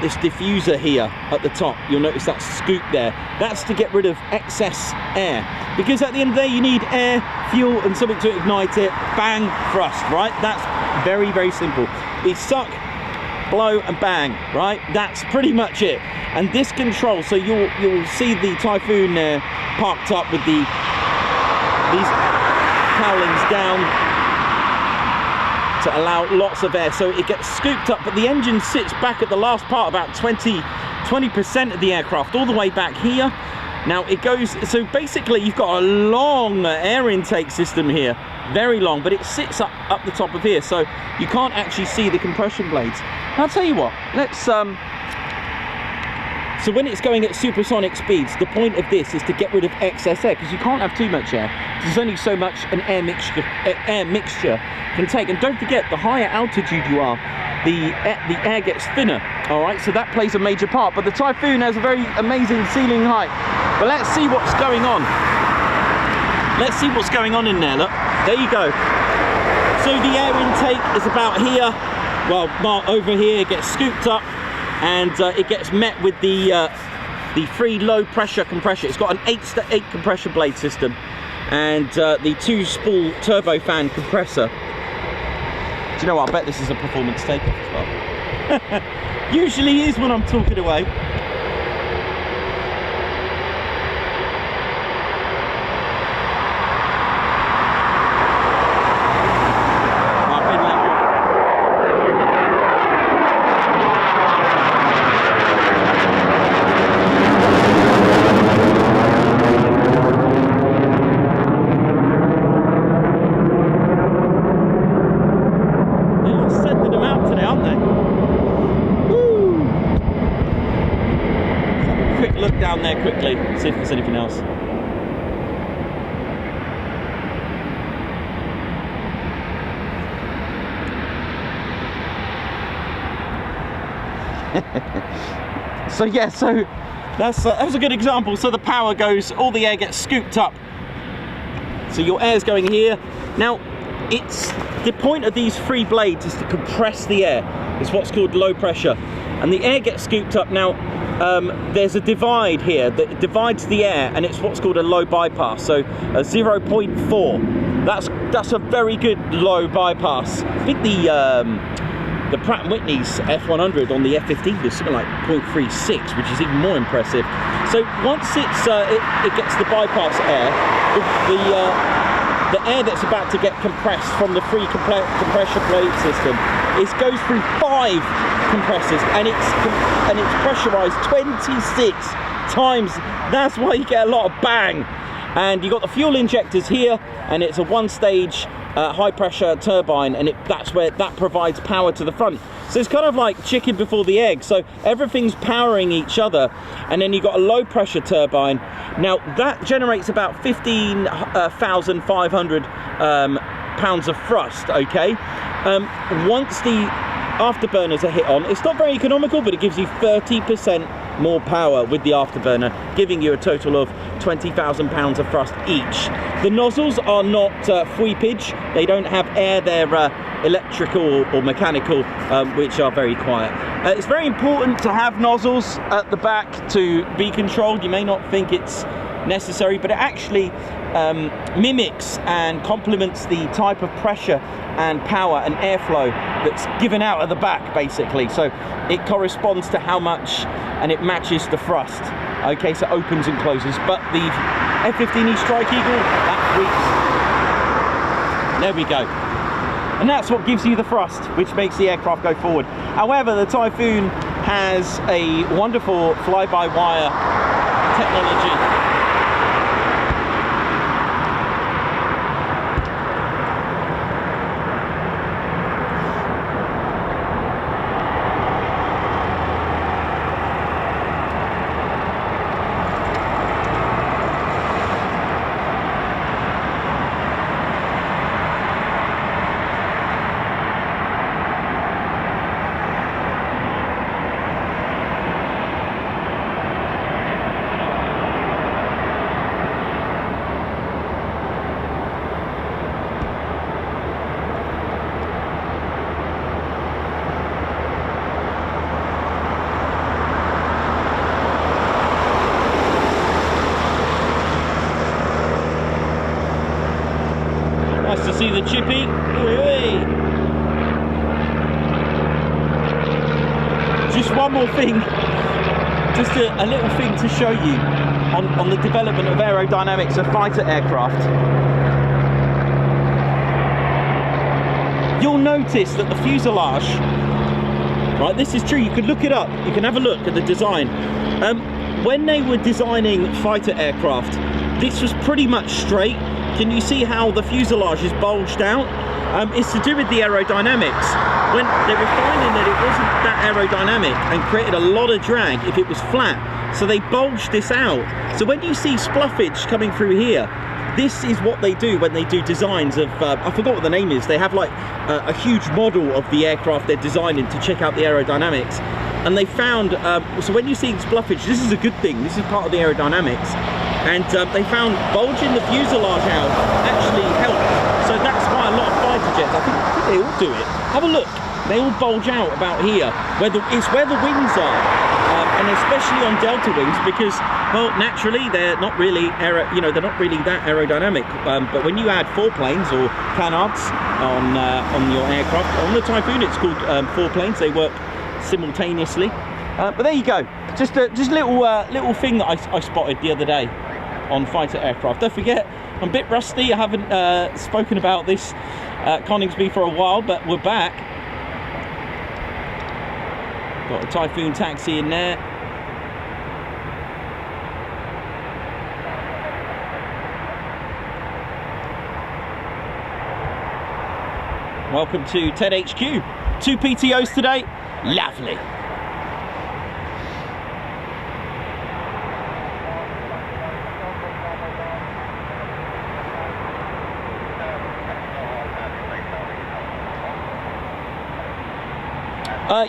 this diffuser here at the top. You'll notice that scoop there. That's to get rid of excess air, because at the end of the day you need air, fuel and something to ignite it. Bang, thrust, right? That's very simple. It's suck, blow and bang, right? That's pretty much it. And this control, so you'll see the Typhoon there parked up with these cowlings down to allow lots of air, so it gets scooped up, but the engine sits back at the last part about 20 20% of the aircraft all the way back here. Now it goes, so basically you've got a long air intake system here, very long, but it sits up the top of here, so you can't actually see the compression blades. I'll tell you what, let's so when it's going at supersonic speeds, the point of this is to get rid of excess air, because you can't have too much air. There's only so much an air mixture can take. And don't forget, the higher altitude you are, the air gets thinner. All right, so that plays a major part. But the Typhoon has a very amazing ceiling height. But let's see what's going on. Let's see what's going on in there. Look, there you go. So the air intake is about here. Well, over here, it gets scooped up, and it gets met with the free low pressure compressor. It's got an 8 compression blade system, and the 2-spool turbofan compressor. Do you know what? I bet this is a performance takeoff as well. Usually is when I'm talking away. Down there quickly, see if there's anything else. So yeah, so that was a good example. So the power goes, all the air gets scooped up. So your air's going here. Now, it's the point of these free blades is to compress the air. It's what's called low pressure, and the air gets scooped up. Now, there's a divide here that divides the air, and it's what's called a low bypass. So a 0.4. That's a very good low bypass. I think the Pratt & Whitney's F100 on the F15 was something like 0.36, which is even more impressive. So once it gets the bypass air, the air that's about to get compressed from the free compression blade system, it goes through 5 compressors, and it's pressurized 26 times. That's why you get a lot of bang. And you got the fuel injectors here, and it's a 1-stage high pressure turbine, and that's where that provides power to the front. So it's kind of like chicken before the egg. So everything's powering each other, and then you've got a low pressure turbine. Now that generates about 15,500 pounds of thrust. Okay, once the afterburners are hit on, it's not very economical, but it gives you 30% more power with the afterburner, giving you a total of 20,000 pounds of thrust each. The nozzles are not fweepage, they don't have air, they're electrical or mechanical, which are very quiet. It's very important to have nozzles at the back to be controlled. You may not think it's necessary, but it actually mimics and complements the type of pressure and power and airflow that's given out at the back, basically. So it corresponds to how much, and it matches the thrust. Okay, so it opens and closes. But the F-15E Strike Eagle, that sweeps. There we go. And that's what gives you the thrust, which makes the aircraft go forward. However, the Typhoon has a wonderful fly-by-wire technology. Nice to see the chippy. Whee-wee. Just one more thing, just a little thing to show you on the development of aerodynamics of fighter aircraft. You'll notice that the fuselage Right, this is true. You can look it up. You can have a look at the design. When they were designing fighter aircraft, this was pretty much straight. Can you see how the fuselage is bulged out? It's to do with the aerodynamics. When they were finding that it wasn't that aerodynamic and created a lot of drag if it was flat, so they bulged this out. So when you see spluffage coming through here, this is what they do when they do designs of, I forgot what the name is, they have like a huge model of the aircraft they're designing to check out the aerodynamics. And they found, so when you see spluffage, this is a good thing, this is part of the aerodynamics. And they found bulging the fuselage out actually helped. So that's why a lot of fighter jets, I think they all do it. Have a look, they all bulge out about here, it's where the wings are. And especially on delta wings, because, well, naturally they're not really they're not really that aerodynamic. But when you add foreplanes or canards on your aircraft, on the Typhoon it's called foreplanes. They work simultaneously. But there you go. Just a little thing that I spotted the other day on fighter aircraft. Don't forget, I'm a bit rusty. I haven't spoken about this Coningsby for a while, but we're back. Got a Typhoon taxi in there. Welcome to TED HQ. 2 PTOs today. Lovely.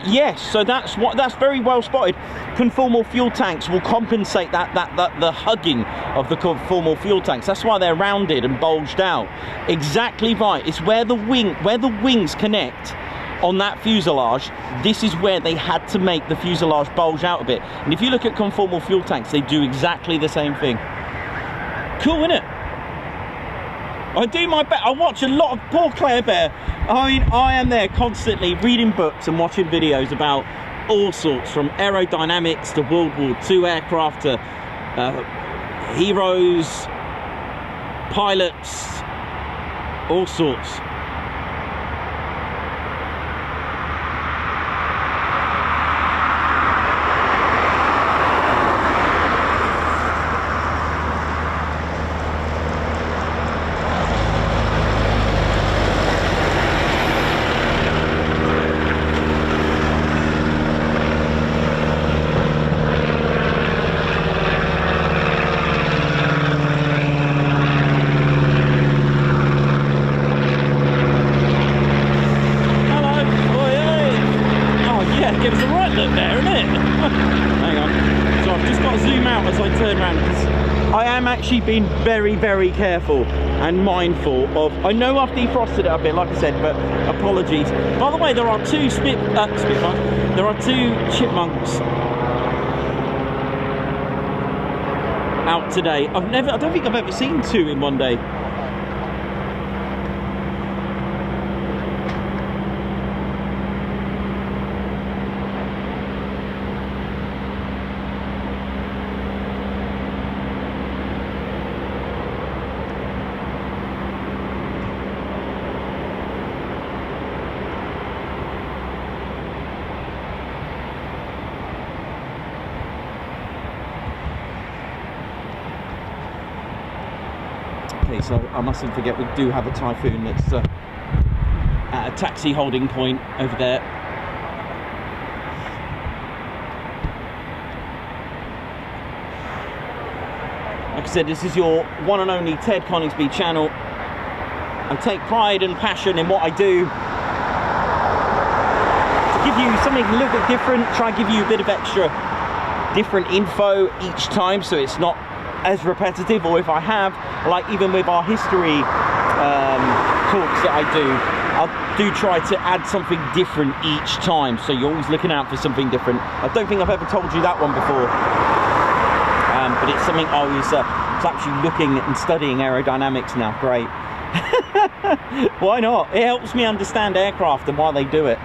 Yes, so that's very well spotted. Conformal fuel tanks will compensate the hugging of the conformal fuel tanks. That's why they're rounded and bulged out. Exactly right. It's where the wings connect on that fuselage. This is where they had to make the fuselage bulge out a bit. And if you look at conformal fuel tanks, they do exactly the same thing. Cool, isn't it? I do my best. I watch a lot of poor Claire Bear. I mean, I am there constantly reading books and watching videos about all sorts, from aerodynamics to World War II aircraft to heroes, pilots, all sorts. Been very, very careful and mindful of, I know I've defrosted it a bit, like I said, but apologies. By the way, there are two Spitfires, there are 2 Chipmunks out today. I don't think I've ever seen 2 in one day. So I mustn't forget, we do have a Typhoon that's at a taxi holding point over there. Like I said, this is your one and only Ted Coningsby channel. I take pride and passion in what I do to give you something a little bit different, try and give you a bit of extra different info each time, so it's not as repetitive. Or if I have, like even with our history talks that I do try to add something different each time, so you're always looking out for something different. I don't think I've ever told you that one before, but it's something I was actually looking and studying aerodynamics now. Great. Why not? It helps me understand aircraft and why they do it.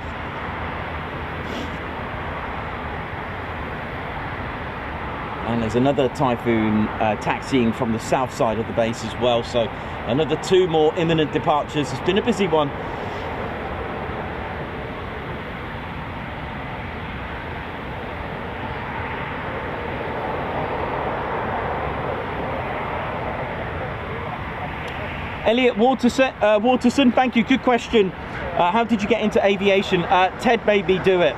And there's another Typhoon taxiing from the south side of the base as well, so another 2 more imminent departures. It's been a busy one. Elliot Waterson, thank you. Good question. How did you get into aviation? Ted made me do it.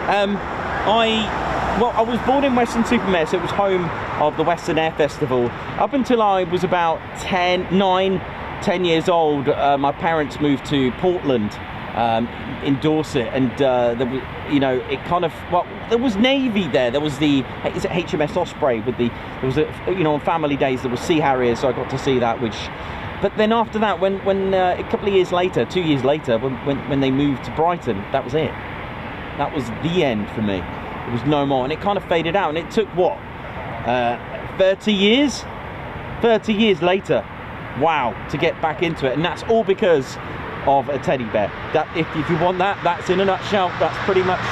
I was born in Weston-super-Mare, so it was home of the Western Air Festival. Up until I was about 10 years old, my parents moved to Portland in Dorset, and there was, you know, it kind of, well, there was Navy there. There was the, is it HMS Osprey with the, there was a, you know, on family days there was Sea Harriers, so I got to see that, which, but then after that, when a couple of years later, 2 years later, when they moved to Brighton, that was it. That was the end for me. There was no more, and it kind of faded out, and it took what, 30 years? 30 years later, wow, to get back into it, and that's all because of a teddy bear. That, if you want that, that's in a nutshell. That's pretty much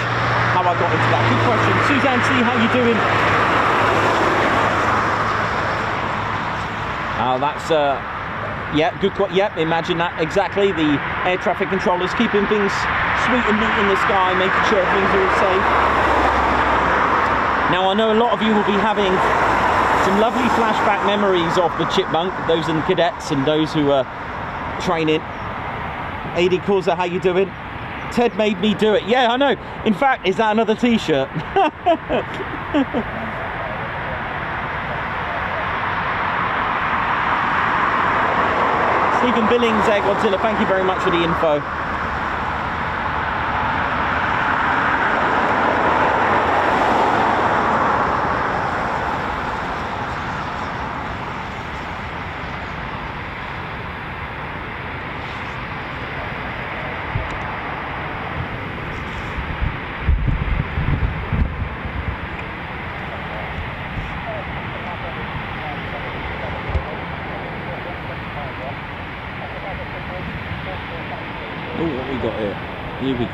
how I got into that. Good question, Suzanne C. How you doing? That's yeah, good. Yep, imagine that exactly. The air traffic controllers keeping things sweet and neat in the sky, making sure things are all safe. Now I know a lot of you will be having some lovely flashback memories of the Chipmunk, those in cadets and those who are training. AD Causa, how you doing? Ted made me do it. Yeah, I know. In fact, is that another t-shirt? Stephen Billings, Godzilla, thank you very much for the info.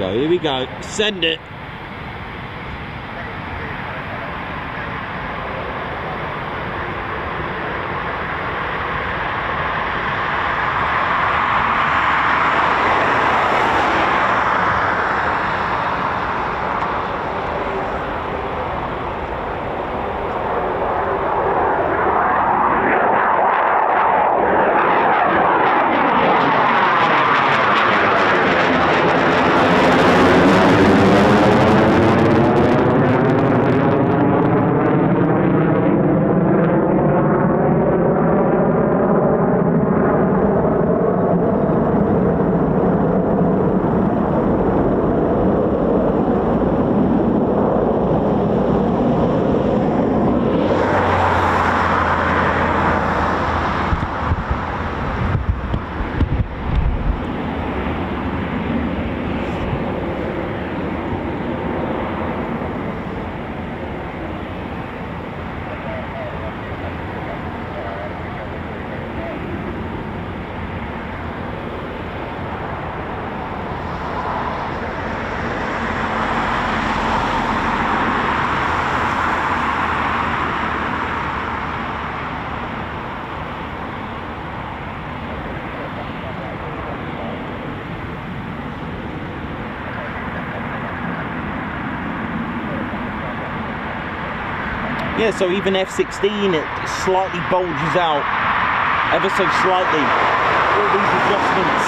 Here we go, send it. Yeah, so even F-16, it slightly bulges out, ever so slightly. All these adjustments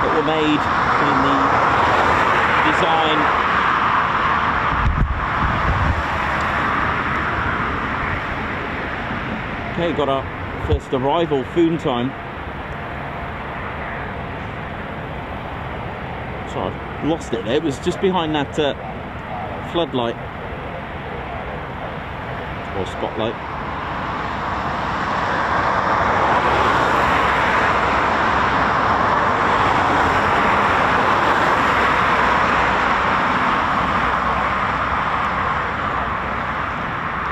that were made in the design. Okay, got our first arrival, Foon time. Sorry, I lost it there. It was just behind that floodlight. Or spotlight.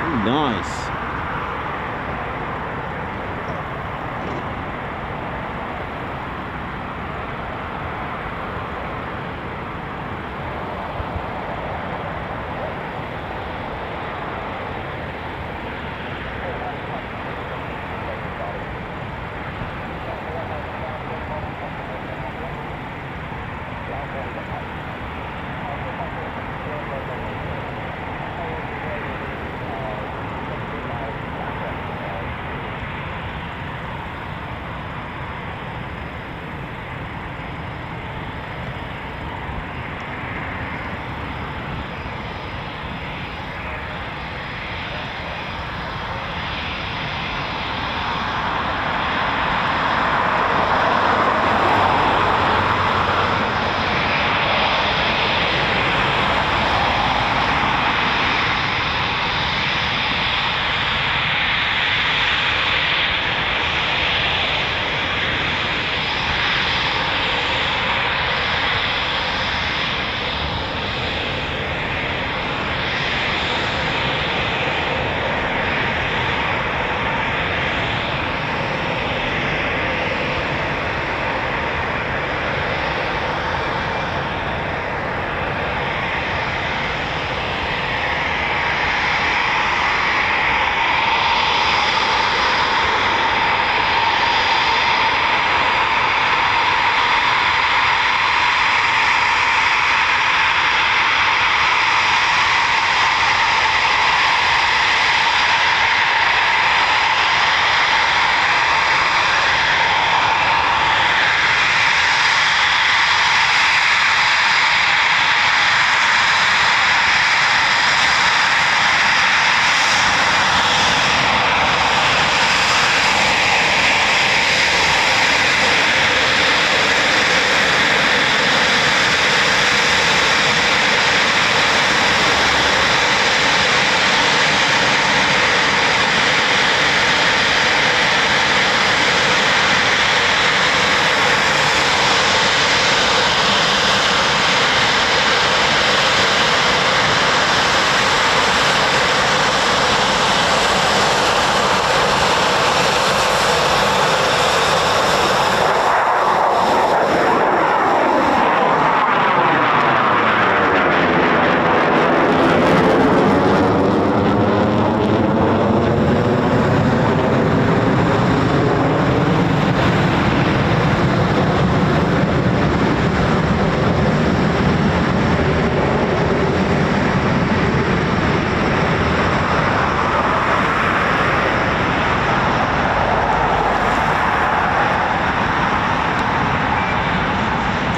Ooh, nice.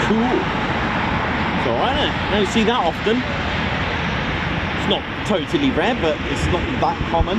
Cool. So I don't see that often. It's not totally rare, but it's not that common.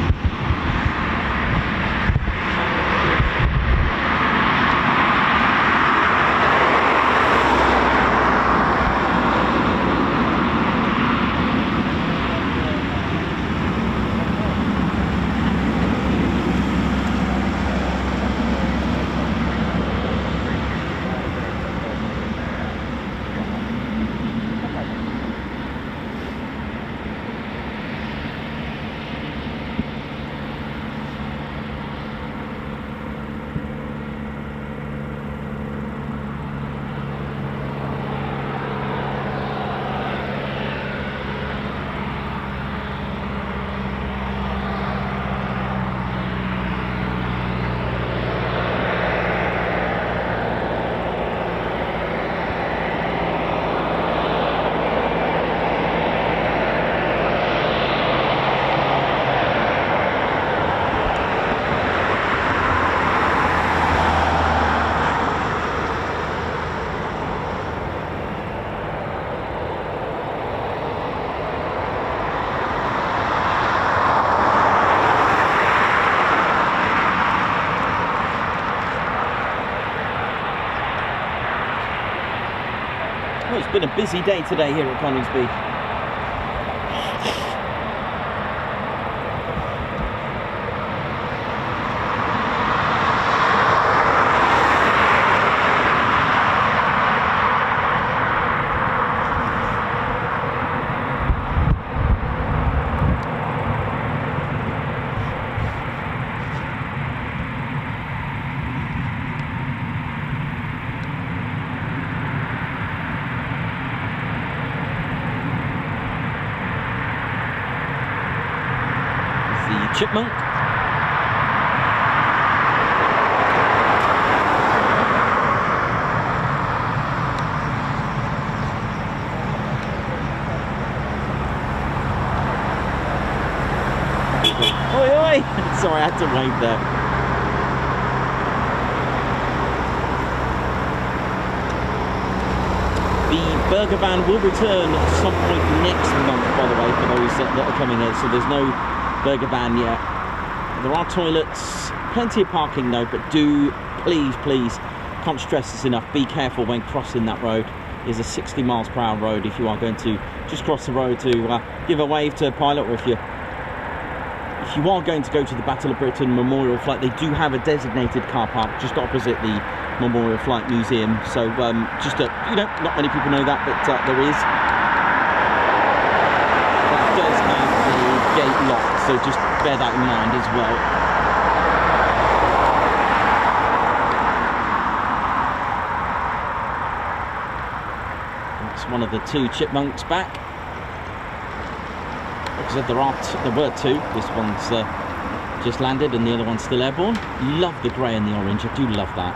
Well, it's been a busy day today here at Coningsby. Chipmunk. Oi, oi! Sorry, I had to wave there. The burger van will return at some point next month, by the way, for those that are coming in. So there's no burger van yet. There are toilets, plenty of parking though, but do please, can't stress this enough, be careful when crossing that road. It's a 60 miles per hour road if you are going to just cross the road to give a wave to a pilot, or if you are going to go to the Battle of Britain Memorial Flight, they do have a designated car park just opposite the Memorial Flight Museum. So just to, not many people know that, but there is. That does have the gate locked, so just bear that in mind as well. That's one of the two chipmunks back. Like I said, there were two. This one's just landed and the other one's still airborne. Love the grey and the orange, I do love that.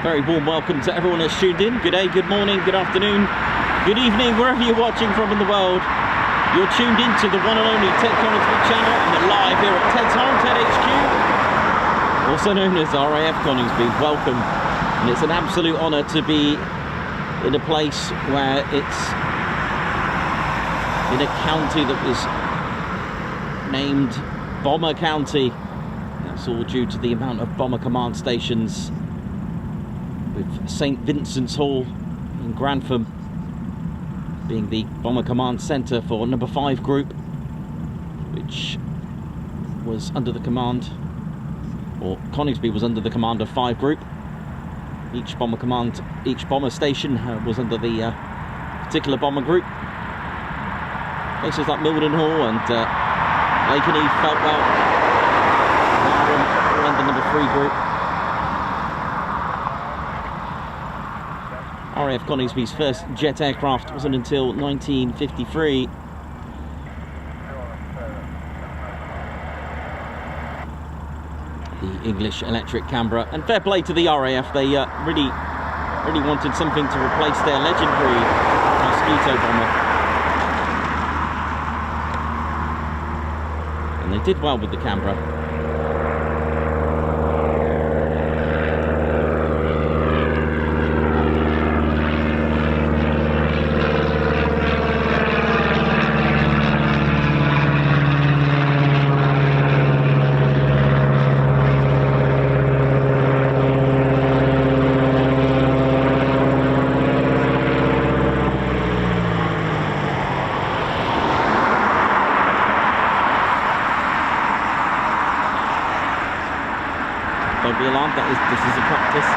Very warm welcome to everyone that's tuned in. Good day, good morning, good afternoon, good evening, wherever you're watching from in the world. You're tuned in to the one and only Ted Coningsby channel, and we're live here at Ted's home, Ted HQ, also known as RAF Coningsby. Welcome, and it's an absolute honour to be in a place where it's in a county that was named Bomber County. That's all due to the amount of bomber command stations, with St Vincent's Hall in Grantham being the Bomber Command Centre for number 5 Group, which was under the command, or Coningsby was under the command of 5 Group. Each bomber station was under the particular bomber group. Places like Mildenhall and Lincolnshire, Feltwell, all under number 3 Group. RAF Coningsby's first jet aircraft wasn't until 1953. The English electric Canberra, and fair play to the RAF. They really wanted something to replace their legendary Mosquito bomber, and they did well with the Canberra. Don't be alarmed, this is a practice.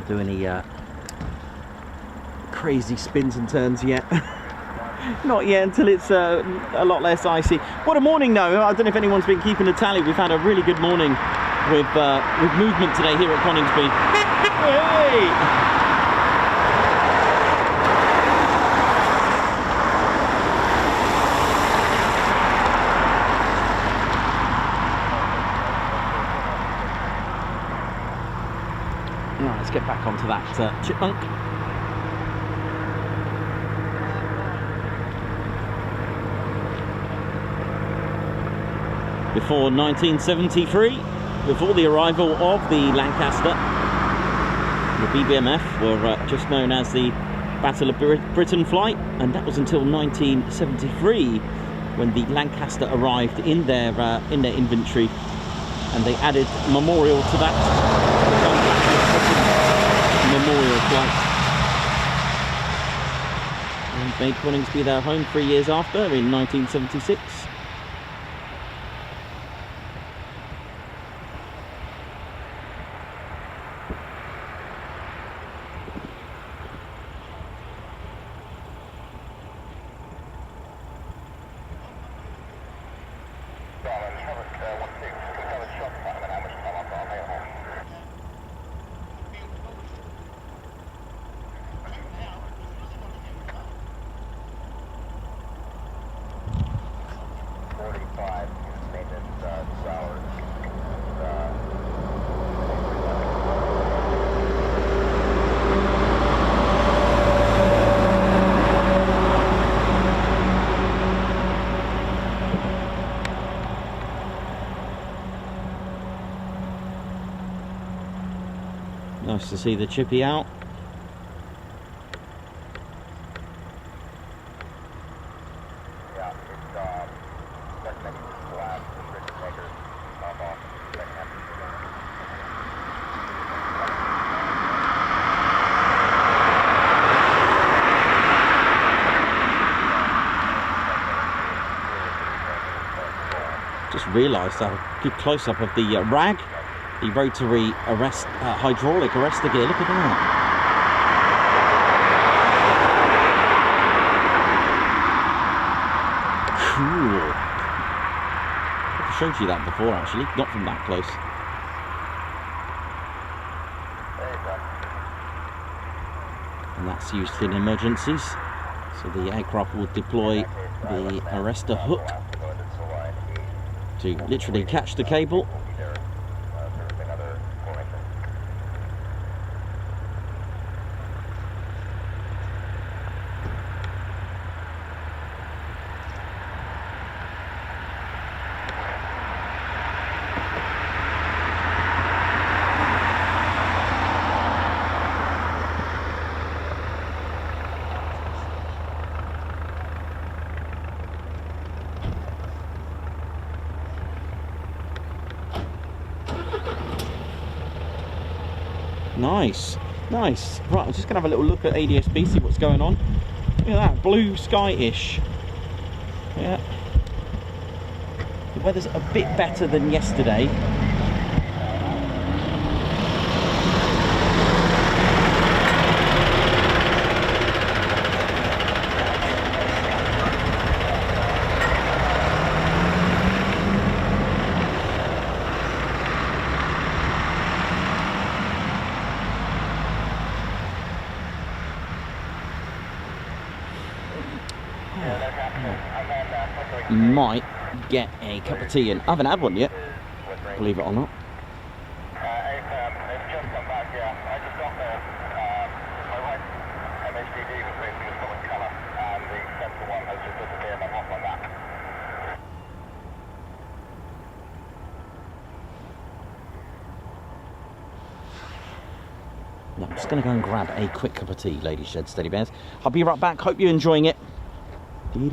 Do any crazy spins and turns yet. Not yet, until it's a lot less icy. What a morning though. I don't know if anyone's been keeping a tally. We've had a really good morning with movement today here at Coningsby. Hey! Right, let's get back onto that chipmunk. Before 1973, before the arrival of the Lancaster, the BBMF were just known as the Battle of Britain Flight, and that was until 1973 when the Lancaster arrived in their inventory, and they added memorial to that. Memorial flight, and made Coningsby their home 3 years after, in 1976. Nice to see the chippy out. Just realised a good close-up of the RAG, the rotary arrest, hydraulic arrestor gear. Look at that. Cool. I've showed you that before, actually, not from that close. And that's used in emergencies. So the aircraft will deploy the arrestor hook to literally catch the cable. Nice, nice. Right, I'm just going to have a little look at ADSB, see what's going on. Look at that, blue sky-ish. Yeah. The weather's a bit better than yesterday. Might get a cup of tea, and I haven't had one yet, believe it or not. No, I'm just going to go and grab a quick cup of tea, ladies, shed, steady bears. I'll be right back. Hope you're enjoying it. Mr.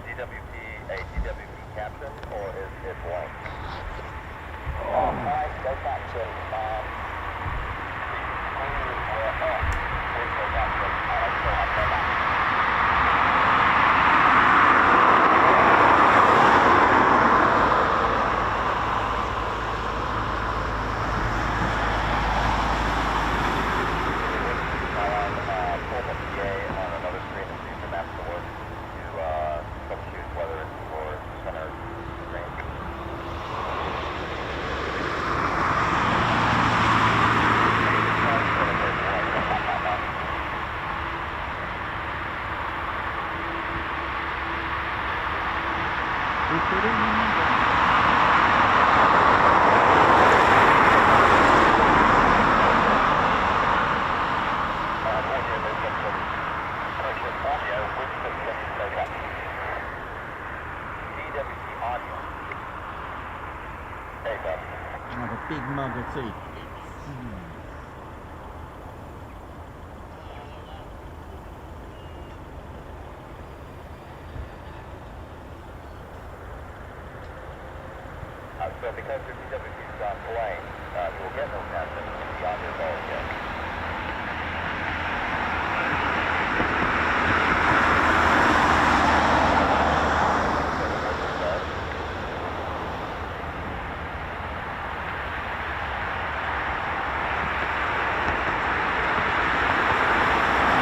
DWP, a DWP captain, or is it blank? Go back to Have a big mug of tea. So because the DWP's gone blank, you will get no captain beyond your goal again.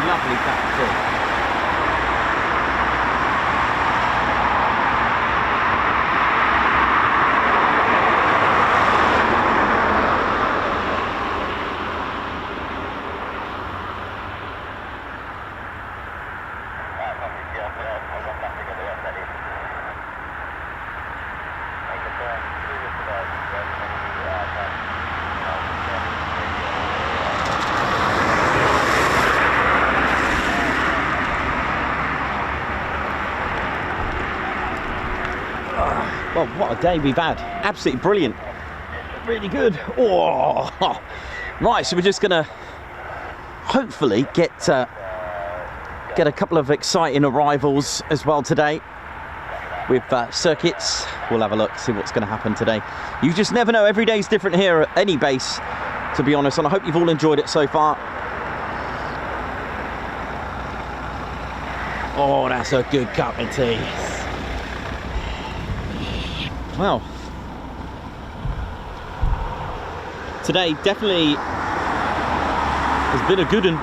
Lovely cup of tea. Well, what a day we've had. Absolutely brilliant. Really good. Oh, right, so we're just gonna hopefully get a couple of exciting arrivals as well today with circuits. We'll have a look, see what's going to happen today. You just never know. Every day's different here at any base, to be honest, and I hope you've all enjoyed it so far. Oh, that's a good cup of tea. Wow. Today definitely has been a good one.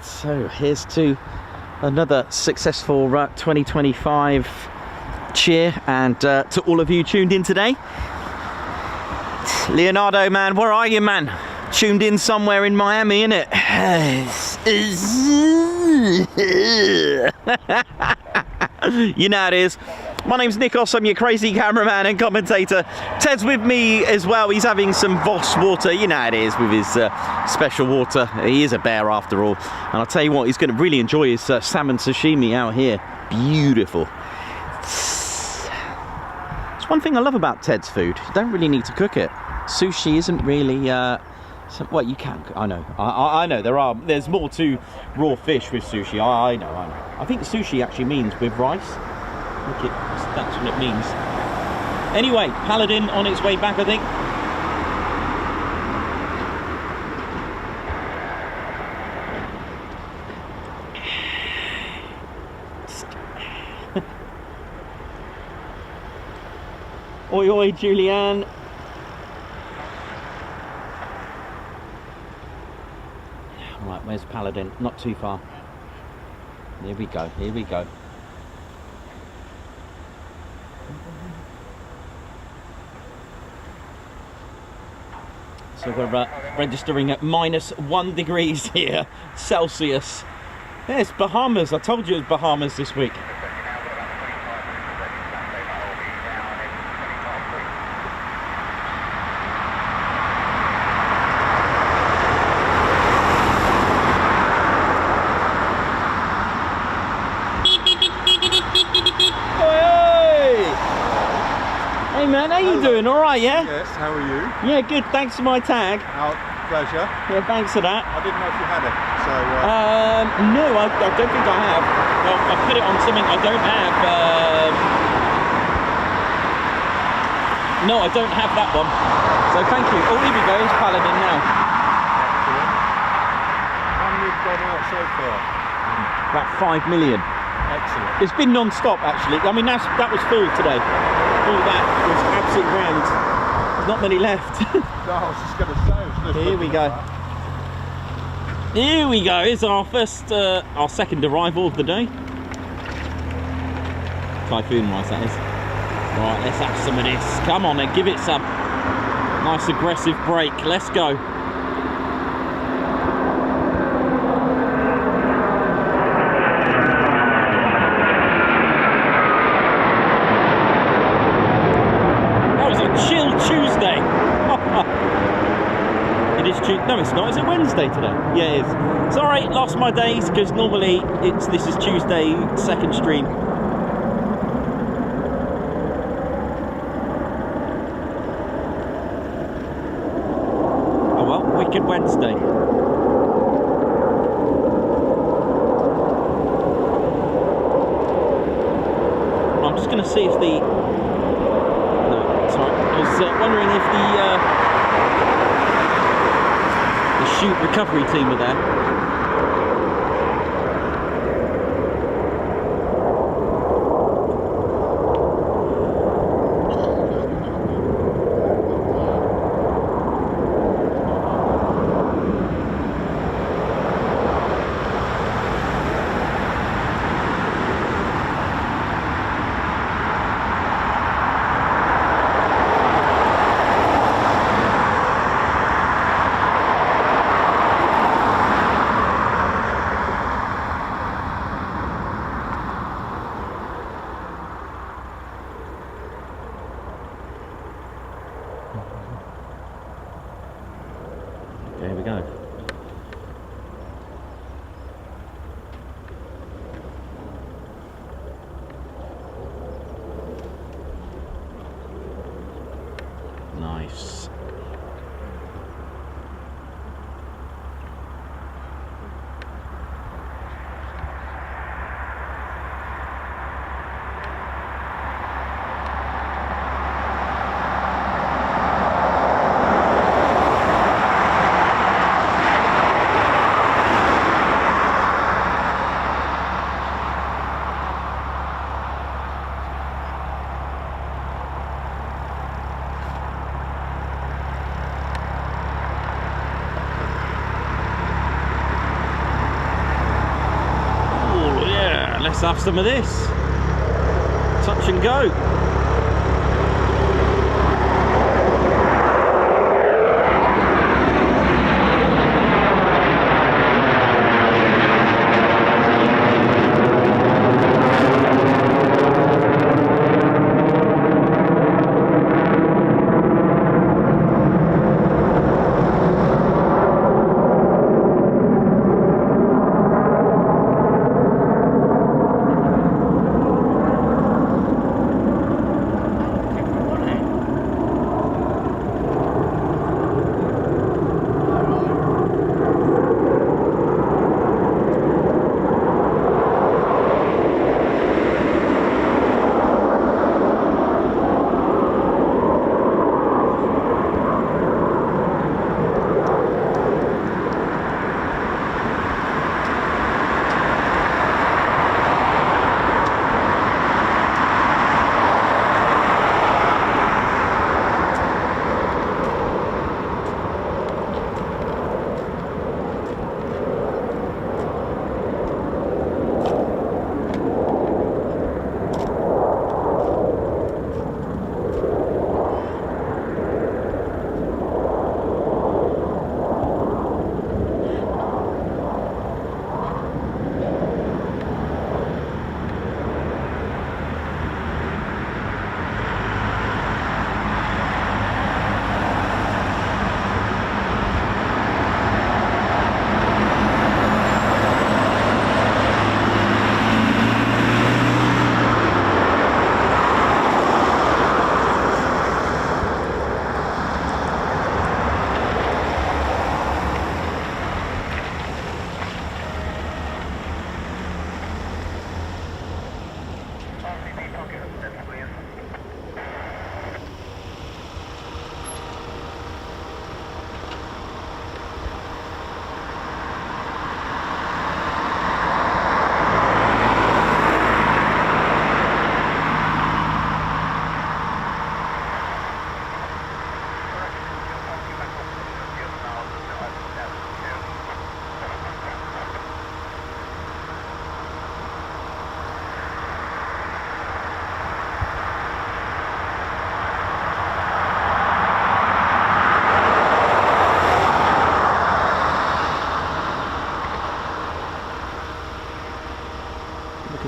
So here's to another successful 2025 cheer, and to all of you tuned in today. Leonardo, man, where are you, man? Tuned in somewhere in Miami, innit? You know how it is. My name's Nikos, I'm your crazy cameraman and commentator. Ted's with me as well. He's having some Voss water. You know how it is with his special water. He is a bear after all. And I'll tell you what, he's going to really enjoy his salmon sashimi out here. Beautiful. It's one thing I love about Ted's food. You don't really need to cook it. Sushi isn't really... well, you can. I know. I know. There's more to raw fish with sushi. I know. I think sushi actually means with rice. That's what it means. Anyway, Paladin on its way back, I think. Oi, oi, Julianne. Right, where's Paladin? Not too far. Here we go, here we go. So we're registering at -1 degrees here, Celsius. Yeah, it's Bahamas. I told you it was Bahamas this week. Hey man, how you doing? All right, yeah? Yes, how are you? Yeah, good. Thanks for my tag. Our pleasure. Yeah, thanks for that. I didn't know if you had it, so... No, I don't think I have. Well, I put it on something I don't have. No, I don't have that one. So thank you. Oh, here we go. It's Paladin now. Excellent. How many have gone out so far? About 5 million. Excellent. It's been non-stop, actually. I mean, that was full today. All that was absolutely rammed. There's not many left. No, I was just going to say. Here we go. Here we go. It's our second arrival of the day. Typhoon rice, that is. Right, let's have some of this. Come on then, give it some. Nice aggressive break. Let's go. No, it's not. Is it Wednesday today? Yeah, it is. It's alright, lost my days because normally this is Tuesday, second stream. Oh well, wicked Wednesday. I'm just going to see if the... No, sorry. I was wondering if the chute recovery team are there. Let's have some of this. Touch and go.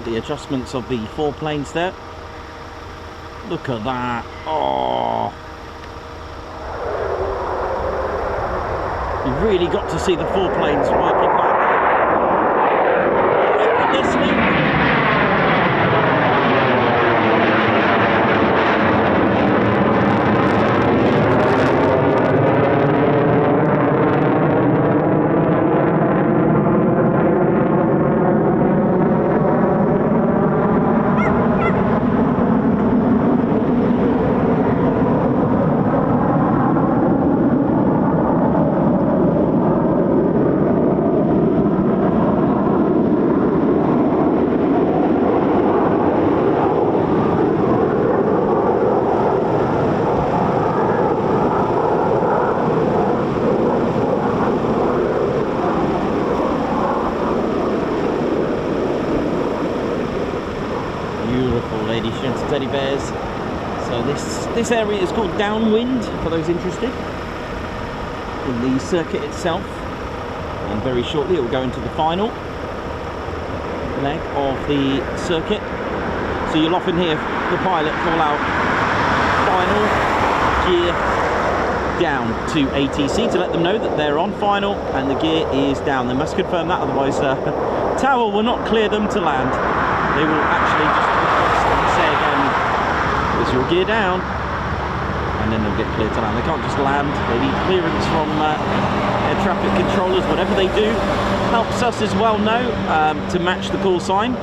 The adjustments of the 4 planes there. Look at that. Oh, you've really got to see the 4 planes working like that effortlessly. Teddy bears. So this area is called downwind for those interested in the circuit itself, and very shortly it will go into the final leg of the circuit. So you'll often hear the pilot call out final gear down to ATC to let them know that they're on final and the gear is down. They must confirm that, otherwise Tower will not clear them to land. They will actually just request and say again, is your gear down? And then they'll get cleared to land. They can't just land, they need clearance from air traffic controllers. Whatever they do helps us as well know to match the call sign.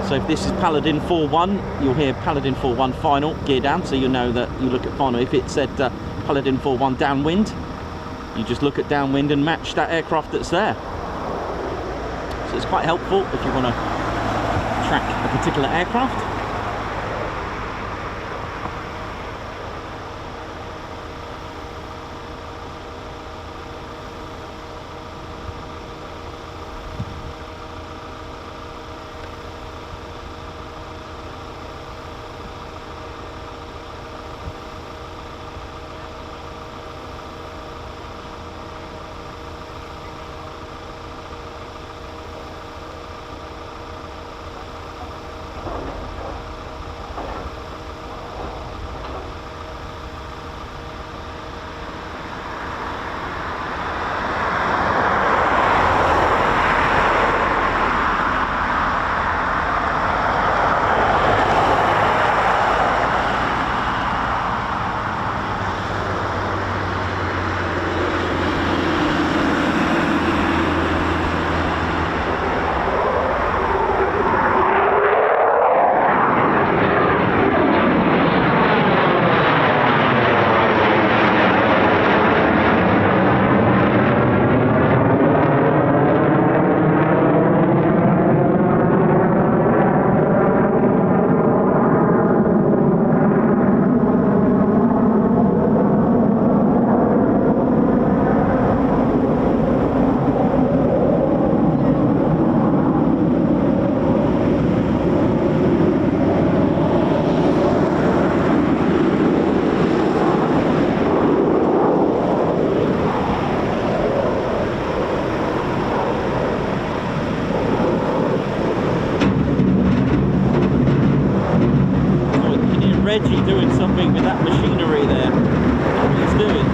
So if this is Paladin 4-1, you'll hear Paladin 4-1 final, gear down, so you'll know that you look at final. If it said Paladin 4-1 downwind, you just look at downwind and match that aircraft that's there. So it's quite helpful if you want to track a particular aircraft. actually doing something with that machinery there. What he's doing.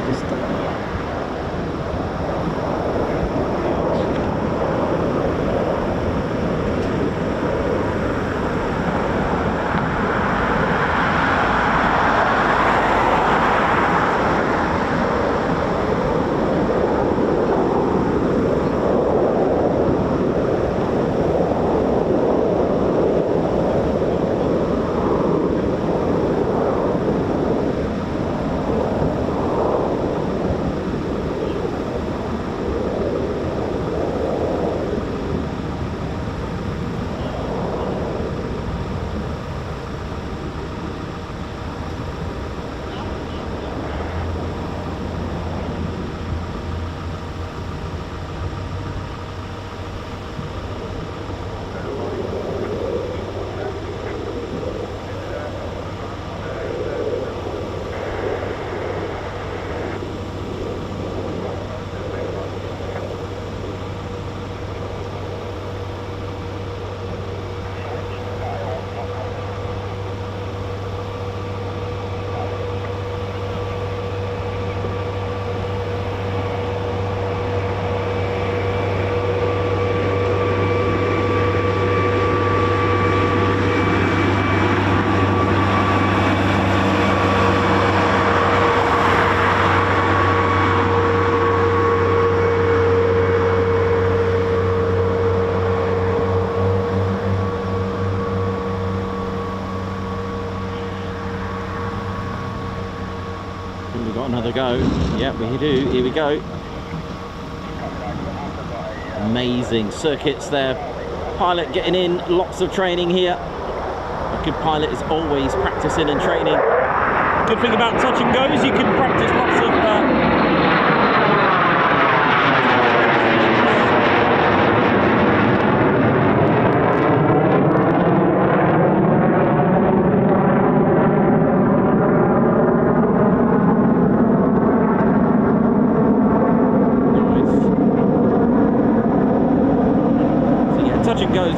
Just, we got another go. Yep, we do. Here we go. Amazing circuits there. Pilot getting in, lots of training here. A good pilot is always practicing and training. Good thing about touch and goes, you can practice lots of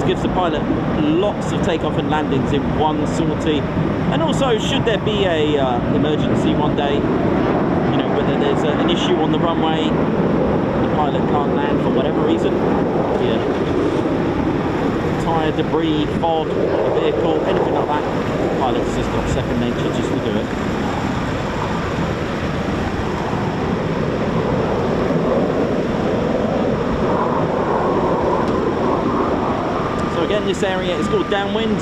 gives the pilot lots of takeoff and landings in one sortie, and also should there be a emergency one day, you know, whether there's an issue on the runway, the pilot can't land for whatever reason, tyre debris, fog, a vehicle, anything like that, the pilot's just got second nature just to do it. Again, this area is called downwind.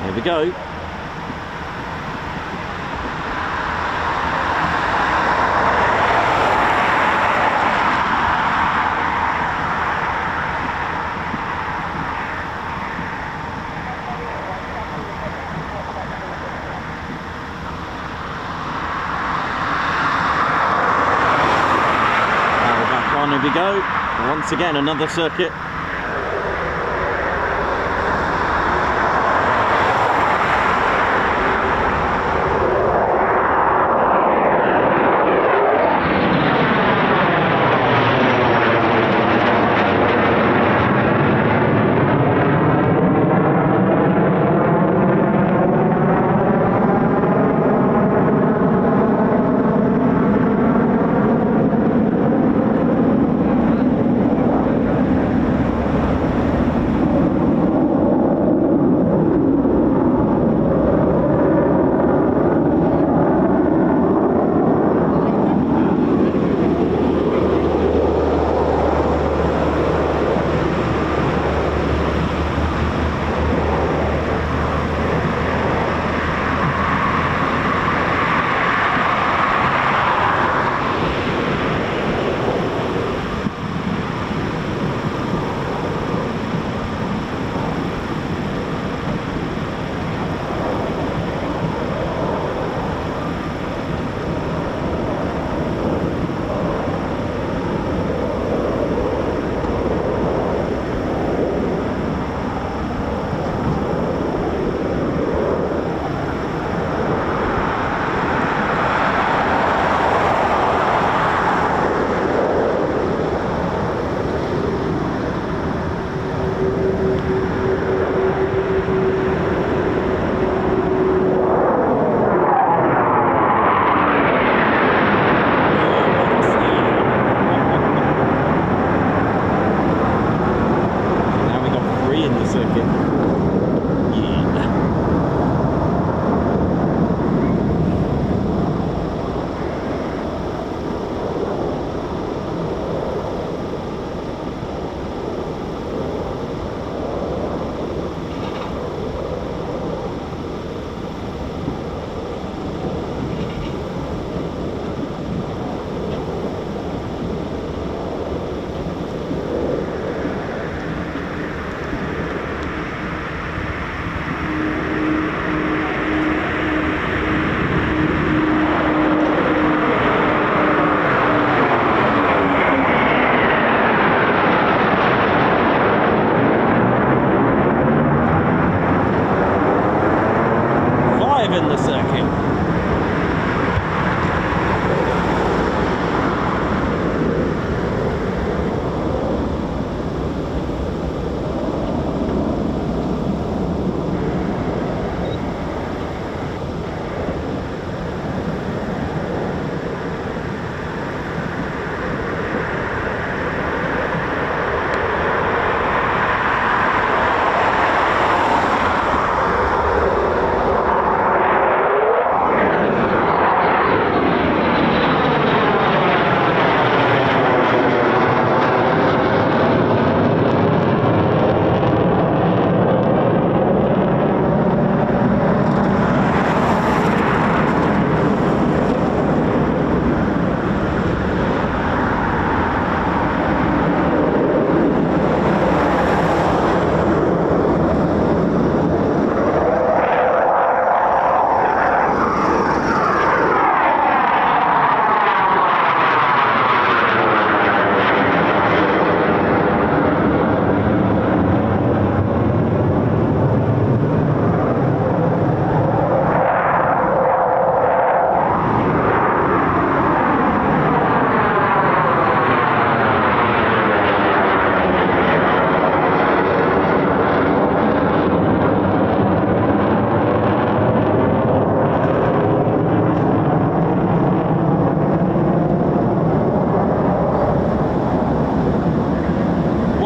Here we go. Here we go, once again another circuit.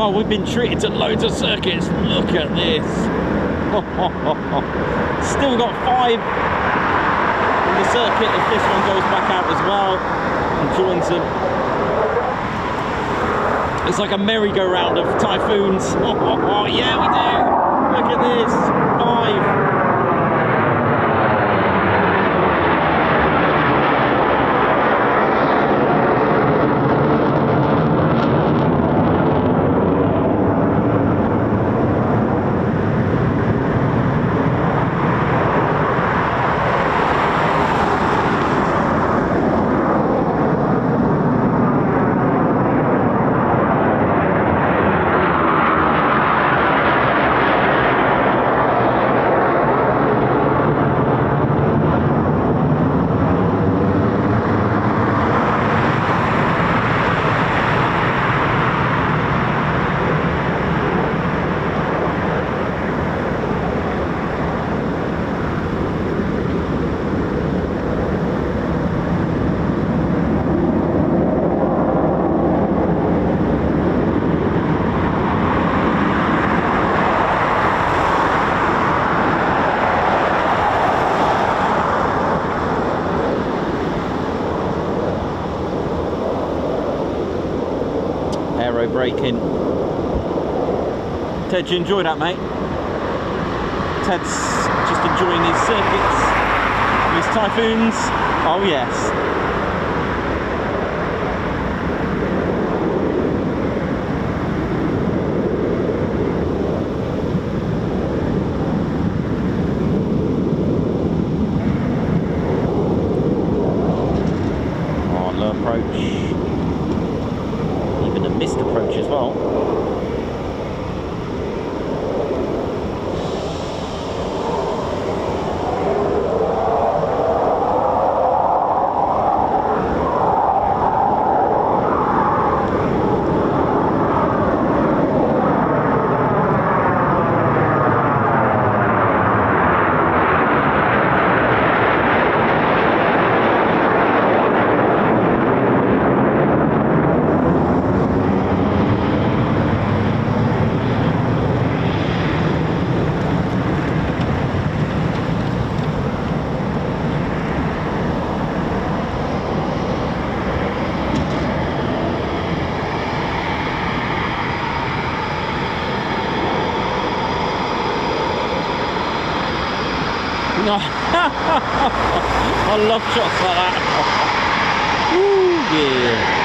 Well, we've been treated to loads of circuits. Look at this. Still got 5 in the circuit if this one goes back out as well and joins them. It's like a merry-go-round of Typhoons. Oh, yeah, we do. Look at this. 5. braking. Ted, you enjoy that, mate? Ted's just enjoying his circuits, his Typhoons. Oh yes. Oh, low approach. Even a missed approach as well. I love shots like that. Ooh, yeah.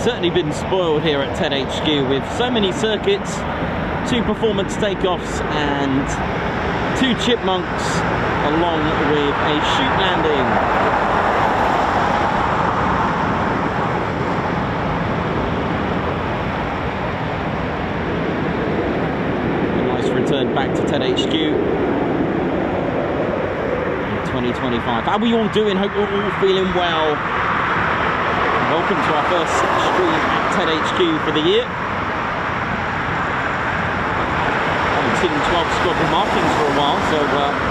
Certainly been spoiled here at TED HQ with so many circuits, 2 performance takeoffs and 2 chipmunks along with a chute landing. A nice return back to TED HQ in 2025. How are we all doing? Hope you're all feeling well. Welcome to our first stream at TED HQ for the year. Haven't seen 12 squadron markings for a while, so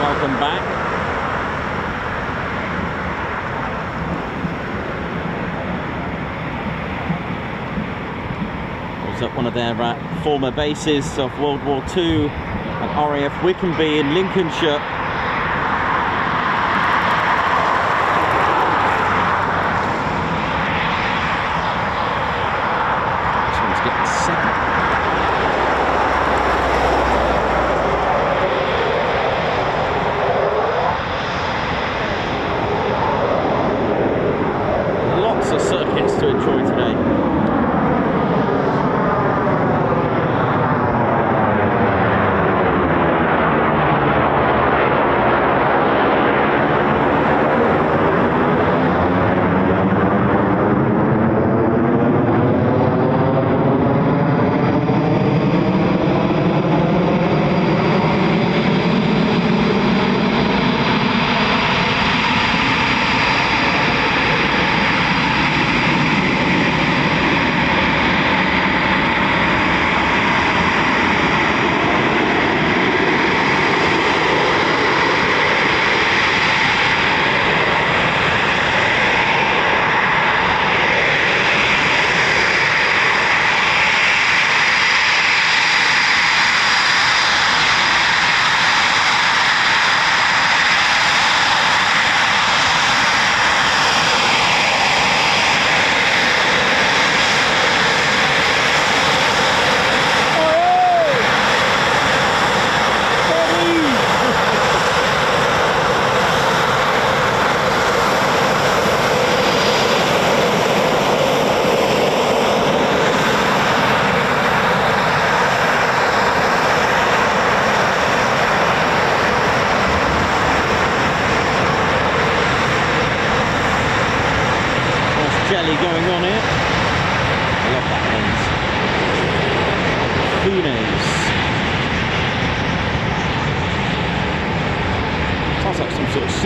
welcome back. I was at one of their former bases of World War II at RAF Coningsby in Lincolnshire.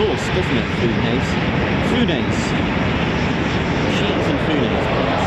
sauce, doesn't it? Funes. Funes. Cheese and funes, please.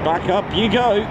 Back up you go.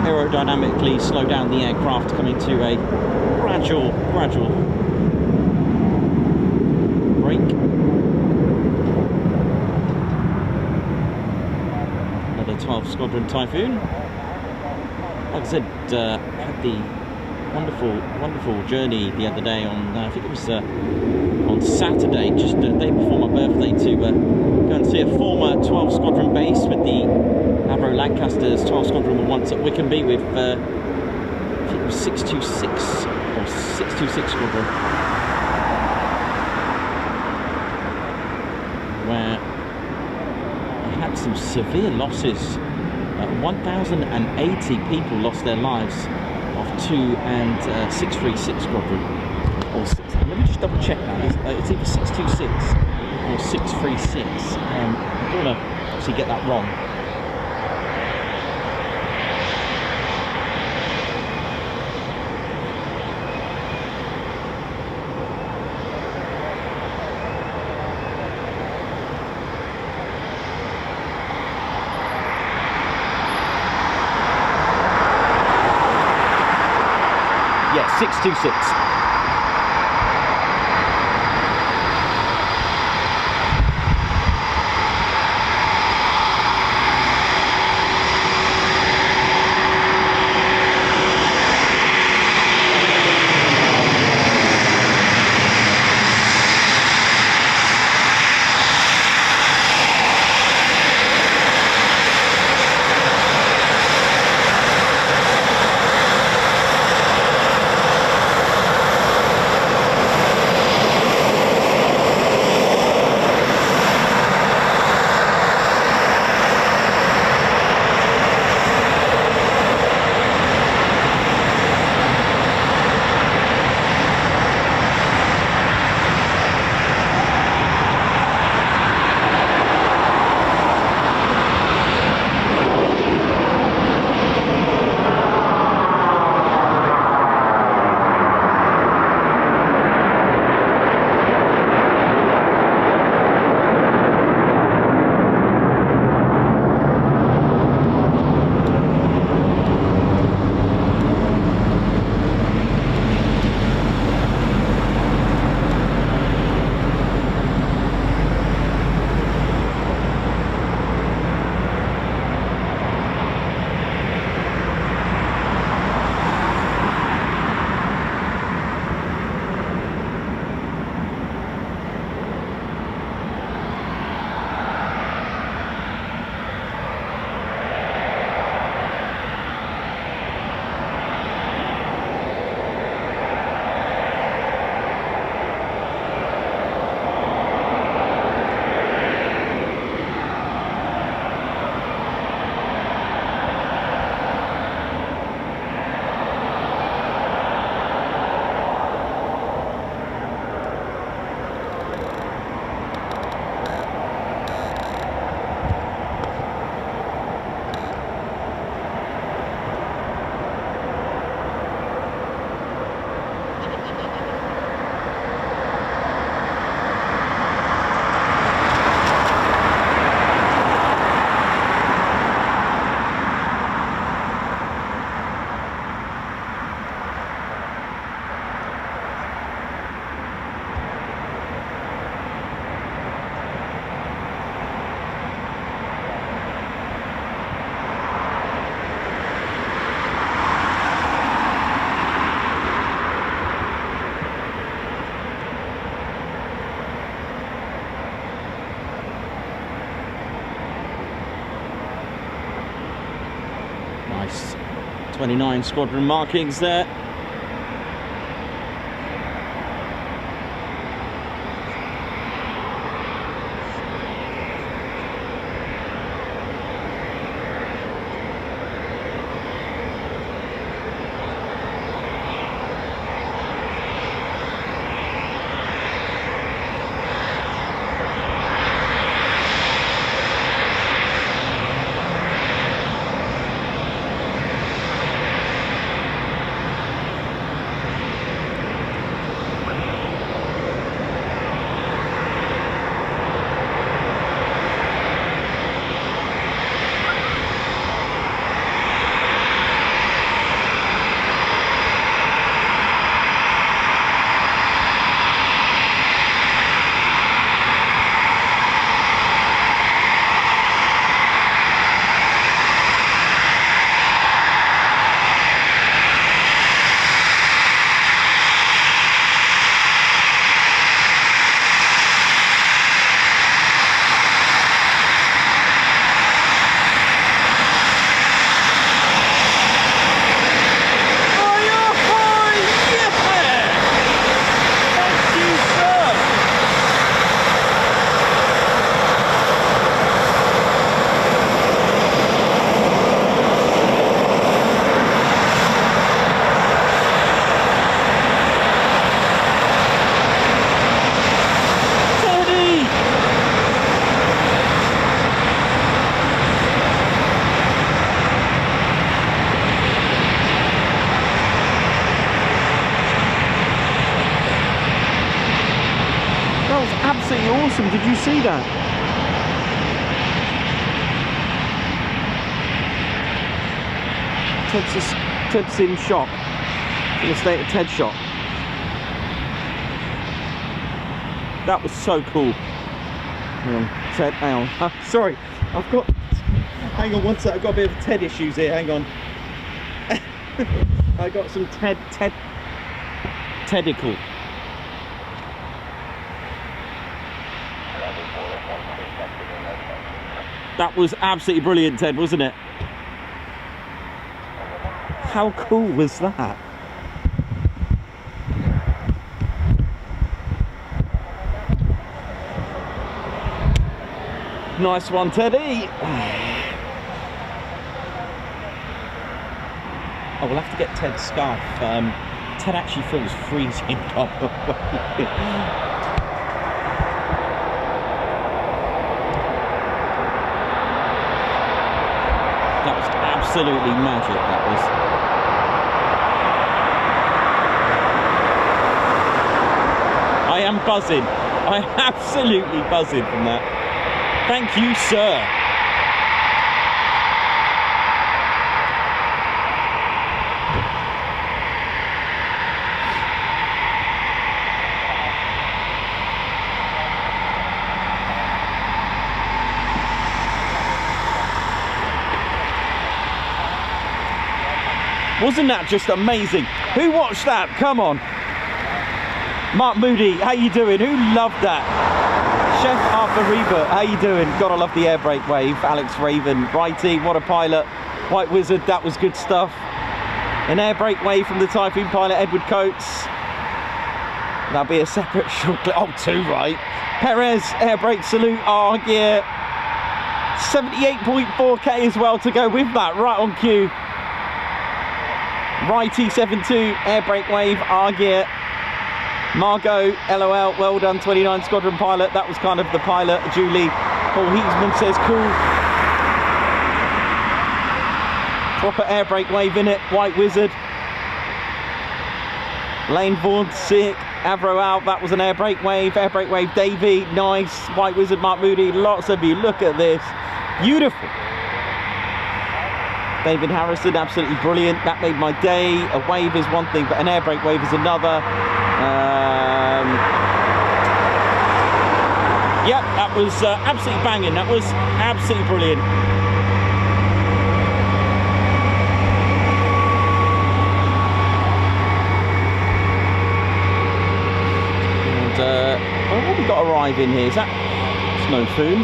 Aerodynamically slow down the aircraft, coming to a gradual brake. Another 12 Squadron Typhoon. Like I said, had the wonderful journey the other day on, I think it was on Saturday, just the day before my birthday, to go and see a former 12 Squadron base with the Avro Lancasters. 12 Squadron were once at Wickenby with, I think it was 626 or 626 Squadron, where I had some severe losses. 1,080 people lost their lives off 2 and 636 Squadron. Or let me just double check that. It's either 626 or 636. I don't want to obviously get that wrong. Yeah, 626. 29 squadron markings there. Absolutely awesome. Did you see that? Ted's in shock. In a state of Ted shock. That was so cool. Hang on, Ted, hang on. Sorry, I've got. Hang on one sec. I've got a bit of Ted issues here. Hang on. I got some Tedical. That was absolutely brilliant, Ted, wasn't it? How cool was that? Nice one, Teddy. Oh, we'll have to get Ted's scarf. Ted actually feels freezing. That was absolutely magic, that was. I am buzzing. I am absolutely buzzing from that. Thank you, sir. Wasn't that just amazing? Who watched that? Come on. Mark Moody, how you doing? Who loved that? Chef Arthur Reber, how you doing? Gotta love the air brake wave. Alex Raven, Righty, what a pilot. White Wizard, that was good stuff. An air brake wave from the Typhoon pilot, Edward Coates. That'll be a separate short clip. Oh, two, right. Perez, air brake salute, gear. 78.4k as well to go with that, right on cue. Righty 7-2, air brake wave, gear. Margot, LOL, well done, 29 Squadron pilot. That was kind of the pilot. Julie, Paul Heatsman says cool. Proper air brake wave in it. White Wizard. Lane Vaughan, sick. Avro out, that was an air brake wave. Air brake wave, Davey, nice. White Wizard, Mark Moody, lots of you. Look at this. Beautiful. David Harrison, absolutely brilliant. That made my day. A wave is one thing, but an air brake wave is another. Yep, that was absolutely banging. That was absolutely brilliant. And what have we got arriving here? Is that Snow Foon?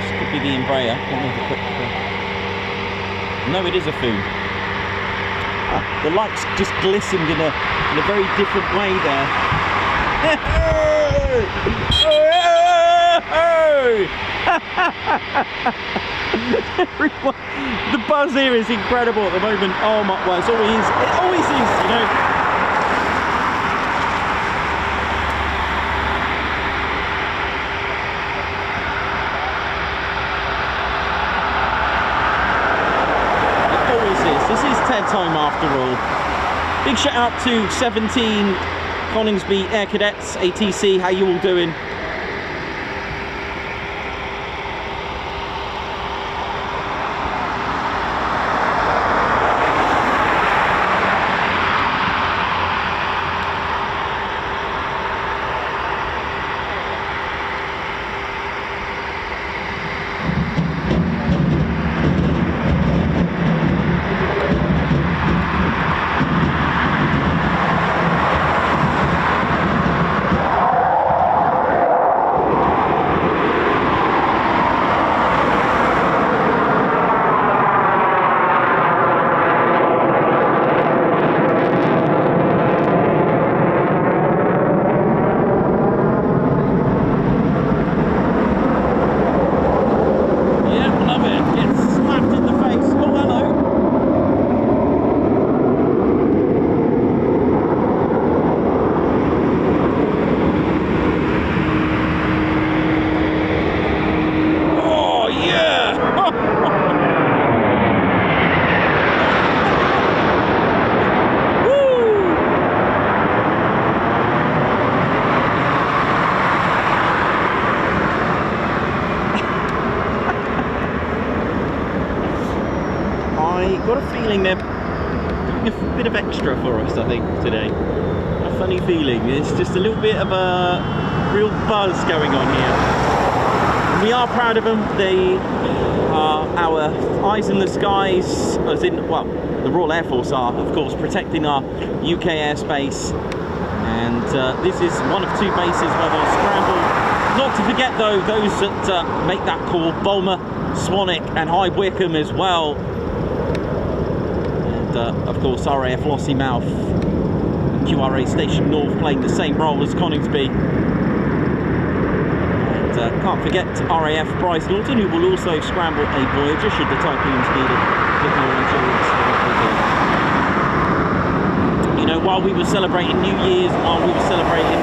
This could be the Embraer. Let me have a quick. No, it is a foon. The lights just glistened in a very different way there. Everyone, the buzz here is incredible at the moment. Oh my, well, it always is, you know. This is TED time after all. Big shout out to 17 Coningsby Air Cadets, ATC, how you all doing? Got a feeling they're doing a bit of extra for us, I think, today. A funny feeling. It's just a little bit of a real buzz going on here. We are proud of them. They are our eyes in the skies, as in, well, the Royal Air Force are, of course, protecting our UK airspace. And this is one of two bases where they'll scramble. Not to forget, though, those that make that call, Bulmer, Swanwick and High Wycombe as well. Of course, RAF Lossiemouth, QRA Station North playing the same role as Coningsby. And can't forget RAF Bryce Norton, who will also scramble a Voyager should the Typhoons need a bit more endurance for what they do. You know, while we were celebrating New Year's, while we were celebrating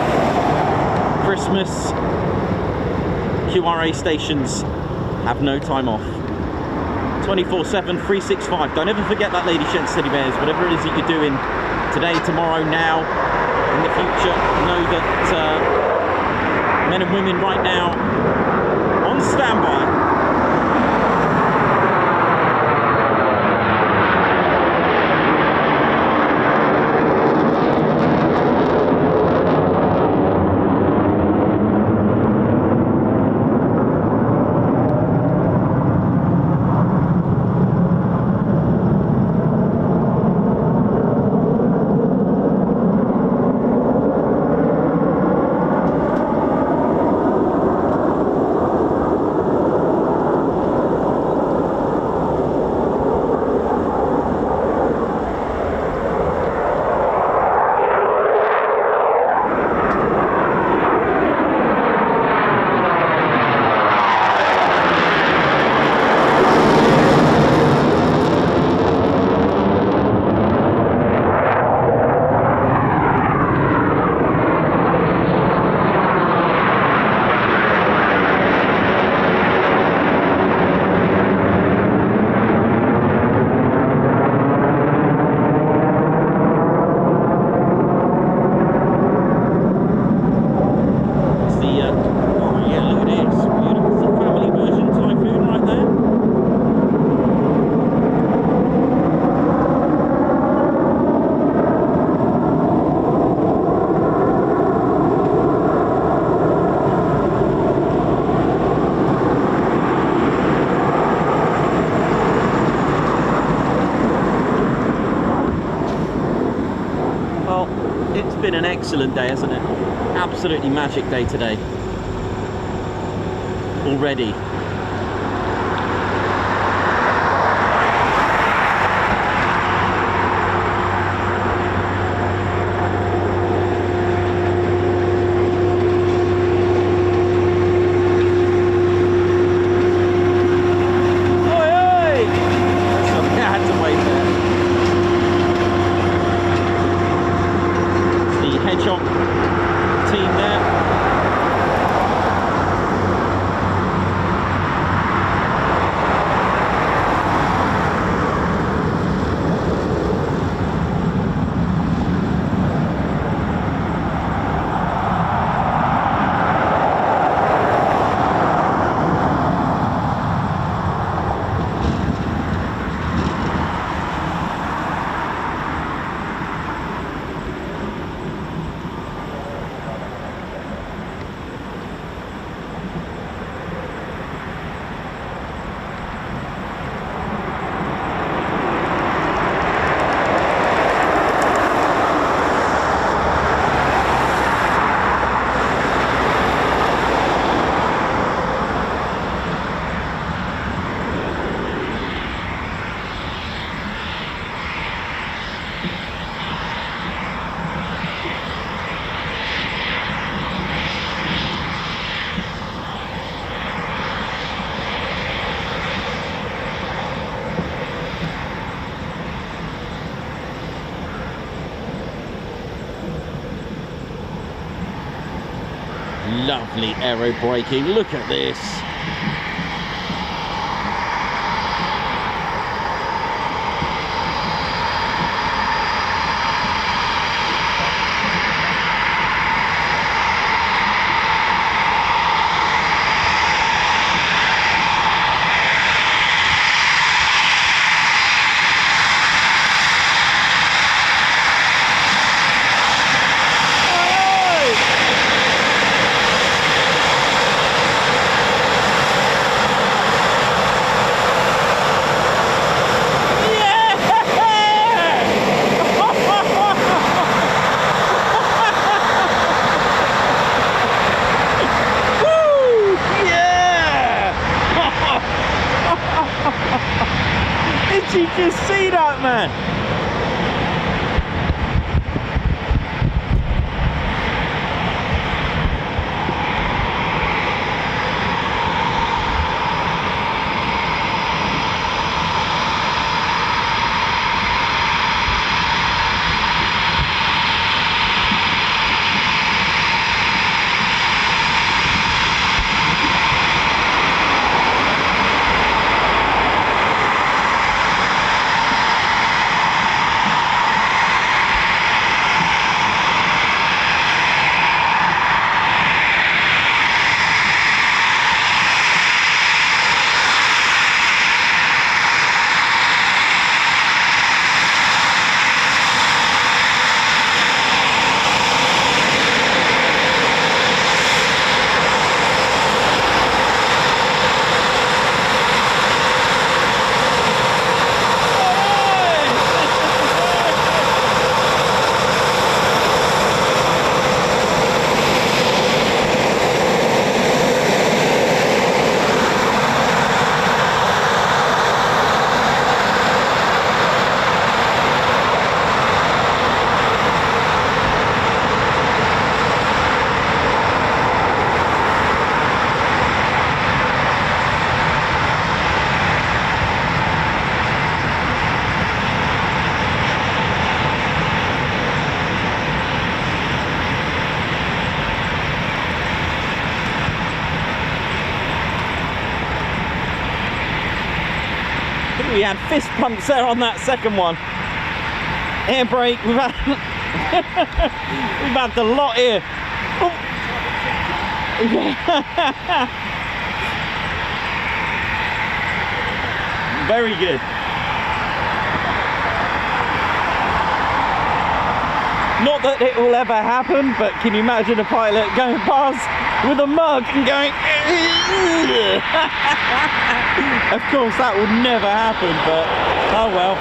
Christmas, QRA stations have no time off. 24/7, 365. Don't ever forget that, ladies, gents, teddy bears. Whatever it is that you're doing today, tomorrow, now, in the future, know that men and women right now on standby. Been an excellent day, hasn't it? Absolutely magic day today. Already. Lovely aero braking. Look at this. Did you just see that, man? We had fist pumps there on that second one. Air brake, we've had we've had the lot here. Oh. Very good. Not that it will ever happen, but can you imagine a pilot going past with a mug and going of course that would never happen, but oh well.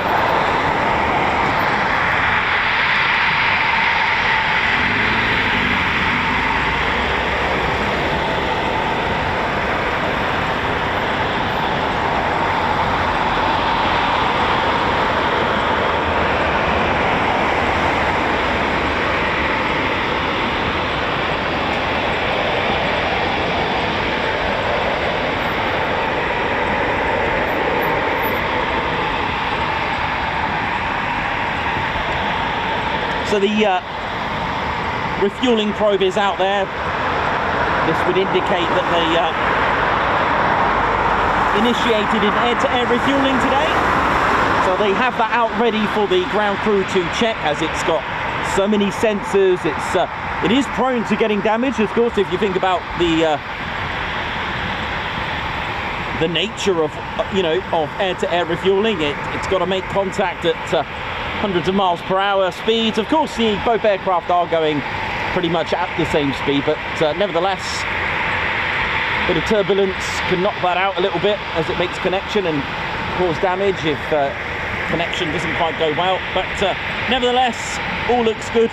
So the refueling probe is out there. This would indicate that they initiated an air-to-air refueling today. So they have that out ready for the ground crew to check, as it's got so many sensors. It is prone to getting damaged, of course, if you think about the nature of of air-to-air refueling. It's got to make contact at hundreds of miles per hour speeds. Of course, both aircraft are going pretty much at the same speed, but nevertheless, a bit of turbulence can knock that out a little bit as it makes connection and cause damage if connection doesn't quite go well. But nevertheless, all looks good.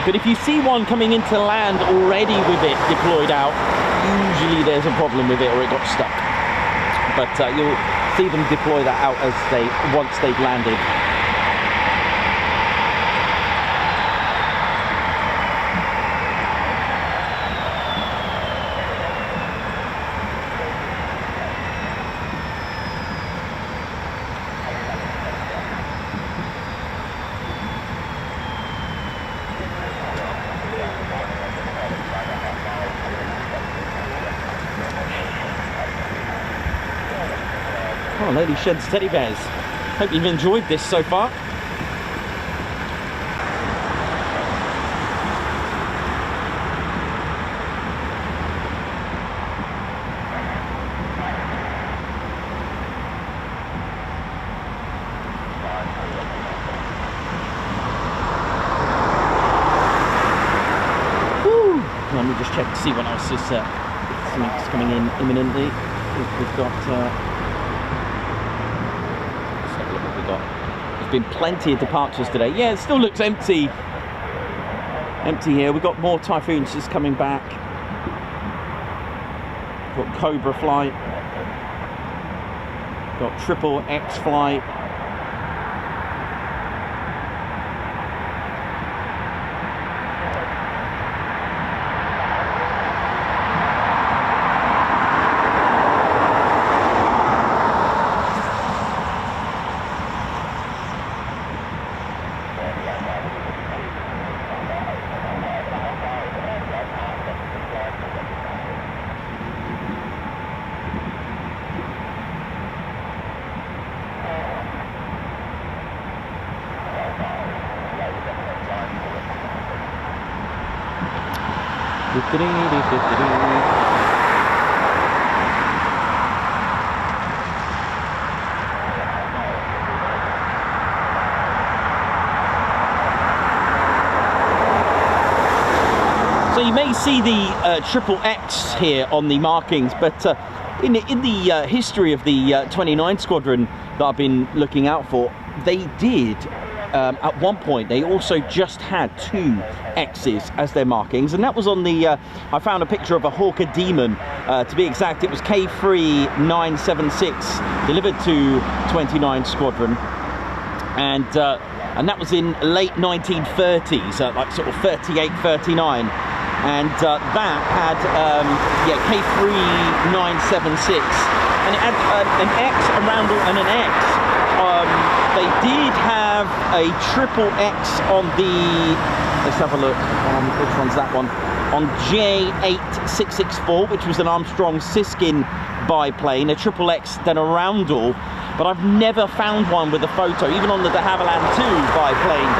But if you see one coming into land already with it deployed out, usually there's a problem with it or it got stuck. But you'll see them deploy that out as once they've landed. Oh, Lady Shed's teddy bears. Hope you've enjoyed this so far. Woo. Let me just check to see what else is something's coming in imminently. We've got let's have a look what we've got. There's been plenty of departures today. Yeah, it still looks empty here. We've got more Typhoons just coming back. Got Cobra flight, got Triple X flight. So you may see the Triple X here on the markings, but in the history of the 29 Squadron that I've been looking out for, they did at one point, they also just had 2 X's as their markings, and that was on the I found a picture of a Hawker Demon, to be exact. It was K3 976 delivered to 29 Squadron, and that was in late 1930s, like sort of 38, 39. And that had K3 976, and it had an X, a roundel, and an X. They did have a Triple X on the, let's have a look, which one's that one? On J8664, which was an Armstrong Siskin biplane, a Triple X, then a roundel. But I've never found one with a photo, even on the de Havilland 2 biplane.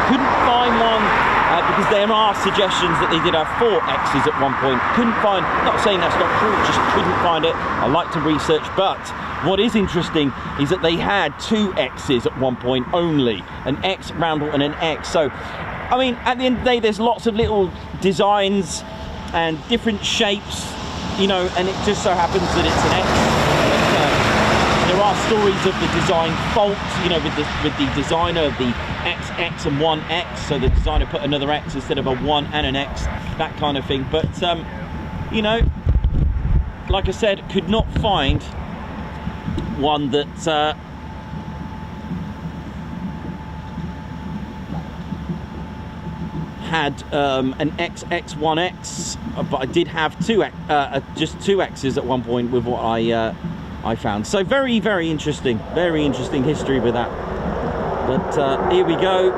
Couldn't find one. Because there are suggestions that they did have 4 X's at one point. Couldn't find, not saying that's not true, just couldn't find it. I like to research, but what is interesting is that they had 2 X's at one point only. An X roundel and an X. So, I mean, at the end of the day, there's lots of little designs and different shapes, you know, and it just so happens that it's an X. There are stories of the design fault, you know, with the designer of the XX and 1X, so the designer put another X instead of a 1 and an X, that kind of thing. But you know, like I said, could not find one that had an XX1X, but I did have just 2 X's at one point with what I found. So very, very interesting history with that. But here we go.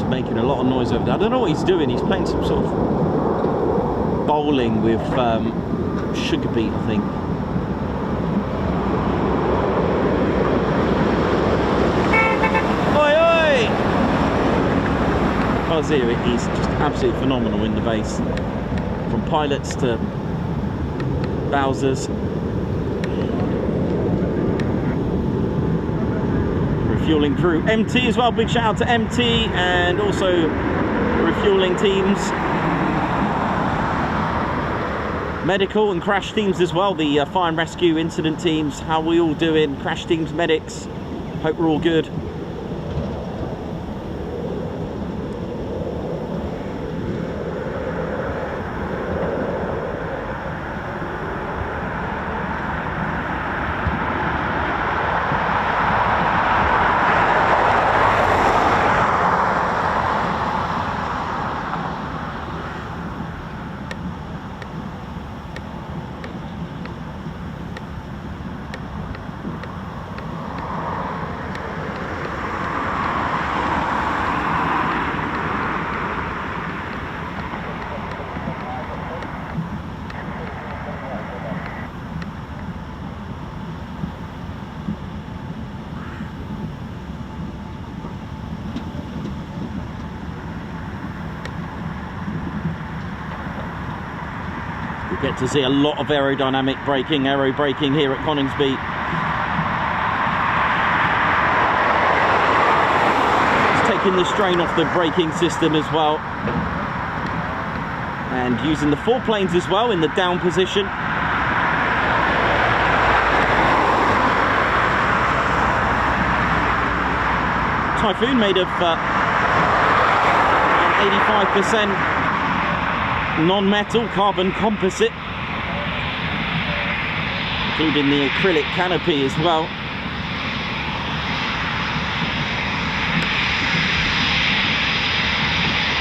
Making a lot of noise over there. I don't know what he's doing. He's playing some sort of bowling with sugar beet, I think. Oi, oi! Oh, Zero, he's just absolutely phenomenal in the base. From pilots to Bowsers. Refueling crew. MT as well, big shout out to MT, and also refueling teams. medical and crash teams as well, the fire and rescue incident teams. How are we all doing? Crash teams, medics, hope we're all good. Get to see a lot of aerodynamic braking, aero braking here at Coningsby. It's taking the strain off the braking system as well. And using the foreplanes as well in the down position. Typhoon made of 85% non-metal carbon composite, including the acrylic canopy as well.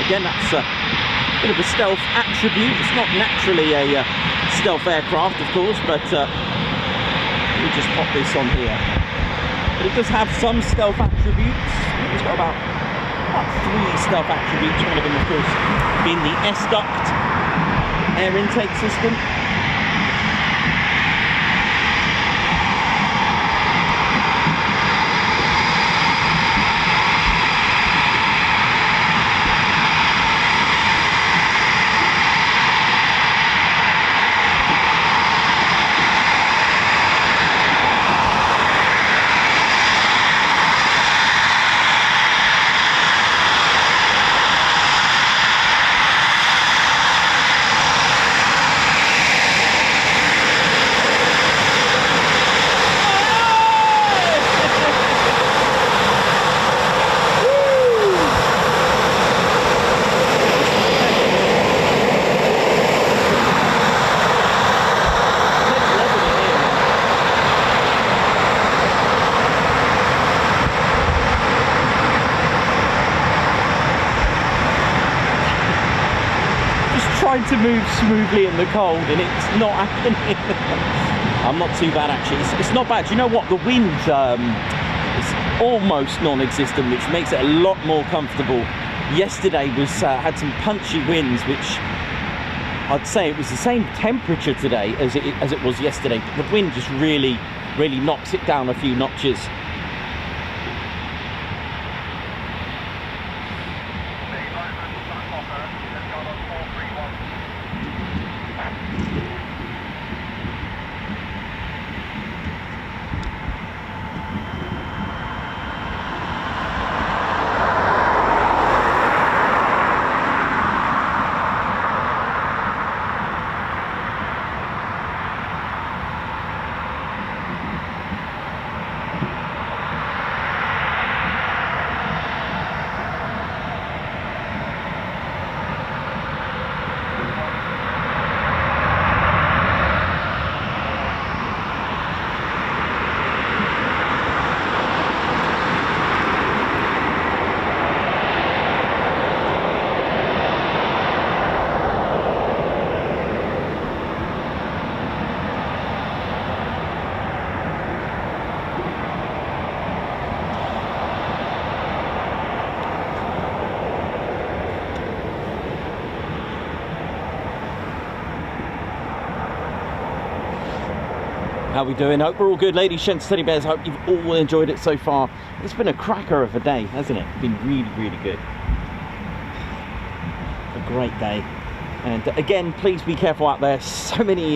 Again, that's a bit of a stealth attribute. It's not naturally a stealth aircraft, of course, but let me just pop this on here. But it does have some stealth attributes. It's got about 3 stealth attributes, one of them, of course, being the S-duct air intake system. To move smoothly in the cold, and it's not happening. I'm not too bad actually. It's not bad. You know what? The wind is almost non-existent, which makes it a lot more comfortable. Yesterday was had some punchy winds, which I'd say it was the same temperature today as it was yesterday. But the wind just really knocks it down a few notches. How we doing? Hope we're all good, ladies, gents, teddy bears. Hope you've all enjoyed it so far. It's been a cracker of a day, hasn't it? It's been really good. A great day. And again, please be careful out there. So many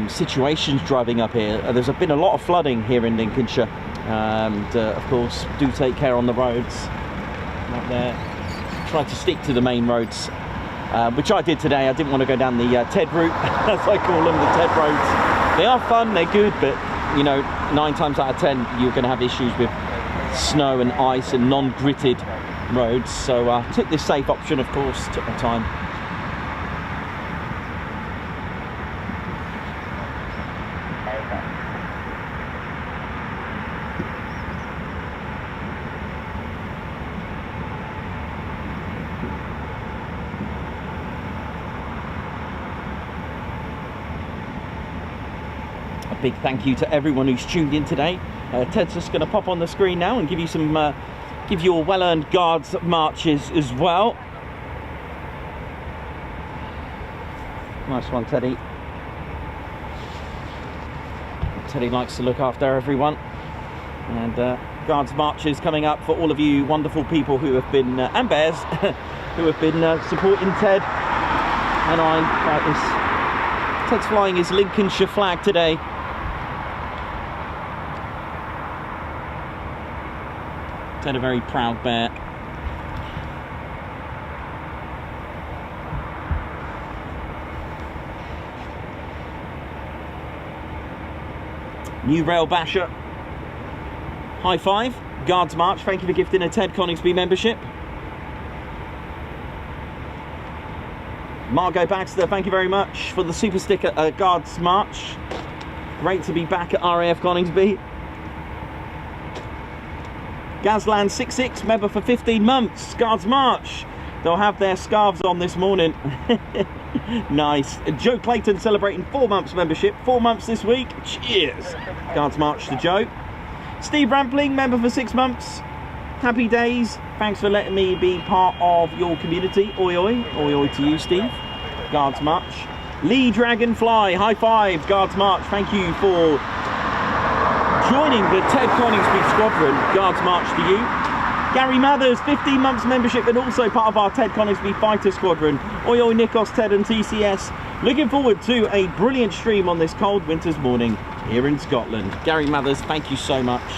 situations driving up here. There's been a lot of flooding here in Lincolnshire, and of course, do take care on the roads out there. Try to stick to the main roads which I did today. I didn't want to go down the TED route, as I call them, the TED roads. They are fun, they're good, but you know, 9 times out of 10 you're going to have issues with snow and ice and non-gritted roads. So took this safe option, of course, took my time. Big thank you to everyone who's tuned in today. Ted's just going to pop on the screen now and give you some, give you a well-earned Guards marches as well. Nice one, Teddy. Teddy likes to look after everyone. And Guards marches coming up for all of you wonderful people who have been, and bears, who have been supporting Ted and I throughout this. Ted's flying his Lincolnshire flag today. Ted, a very proud bear. New Rail Basher. High five. Guards March. Thank you for gifting a Ted Coningsby membership. Margot Baxter, thank you very much for the super sticker Guards March. Great to be back at RAF Coningsby. Gazland66, member for 15 months. Guards March. They'll have their scarves on this morning. Nice. Joe Clayton celebrating 4 months membership. 4 months this week. Cheers. Guards March to Joe. Steve Rampling, member for 6 months. Happy days. Thanks for letting me be part of your community. Oi oi. Oi oi to you, Steve. Guards March. Lee Dragonfly, high five. Guards March. Thank you for joining the Ted Coningsby Squadron. Guards March to you. Gary Mathers, 15 months membership and also part of our Ted Coningsby Fighter Squadron. Oi oi Nikos, Ted and TCS. Looking forward to a brilliant stream on this cold winter's morning here in Scotland. Gary Mathers, thank you so much.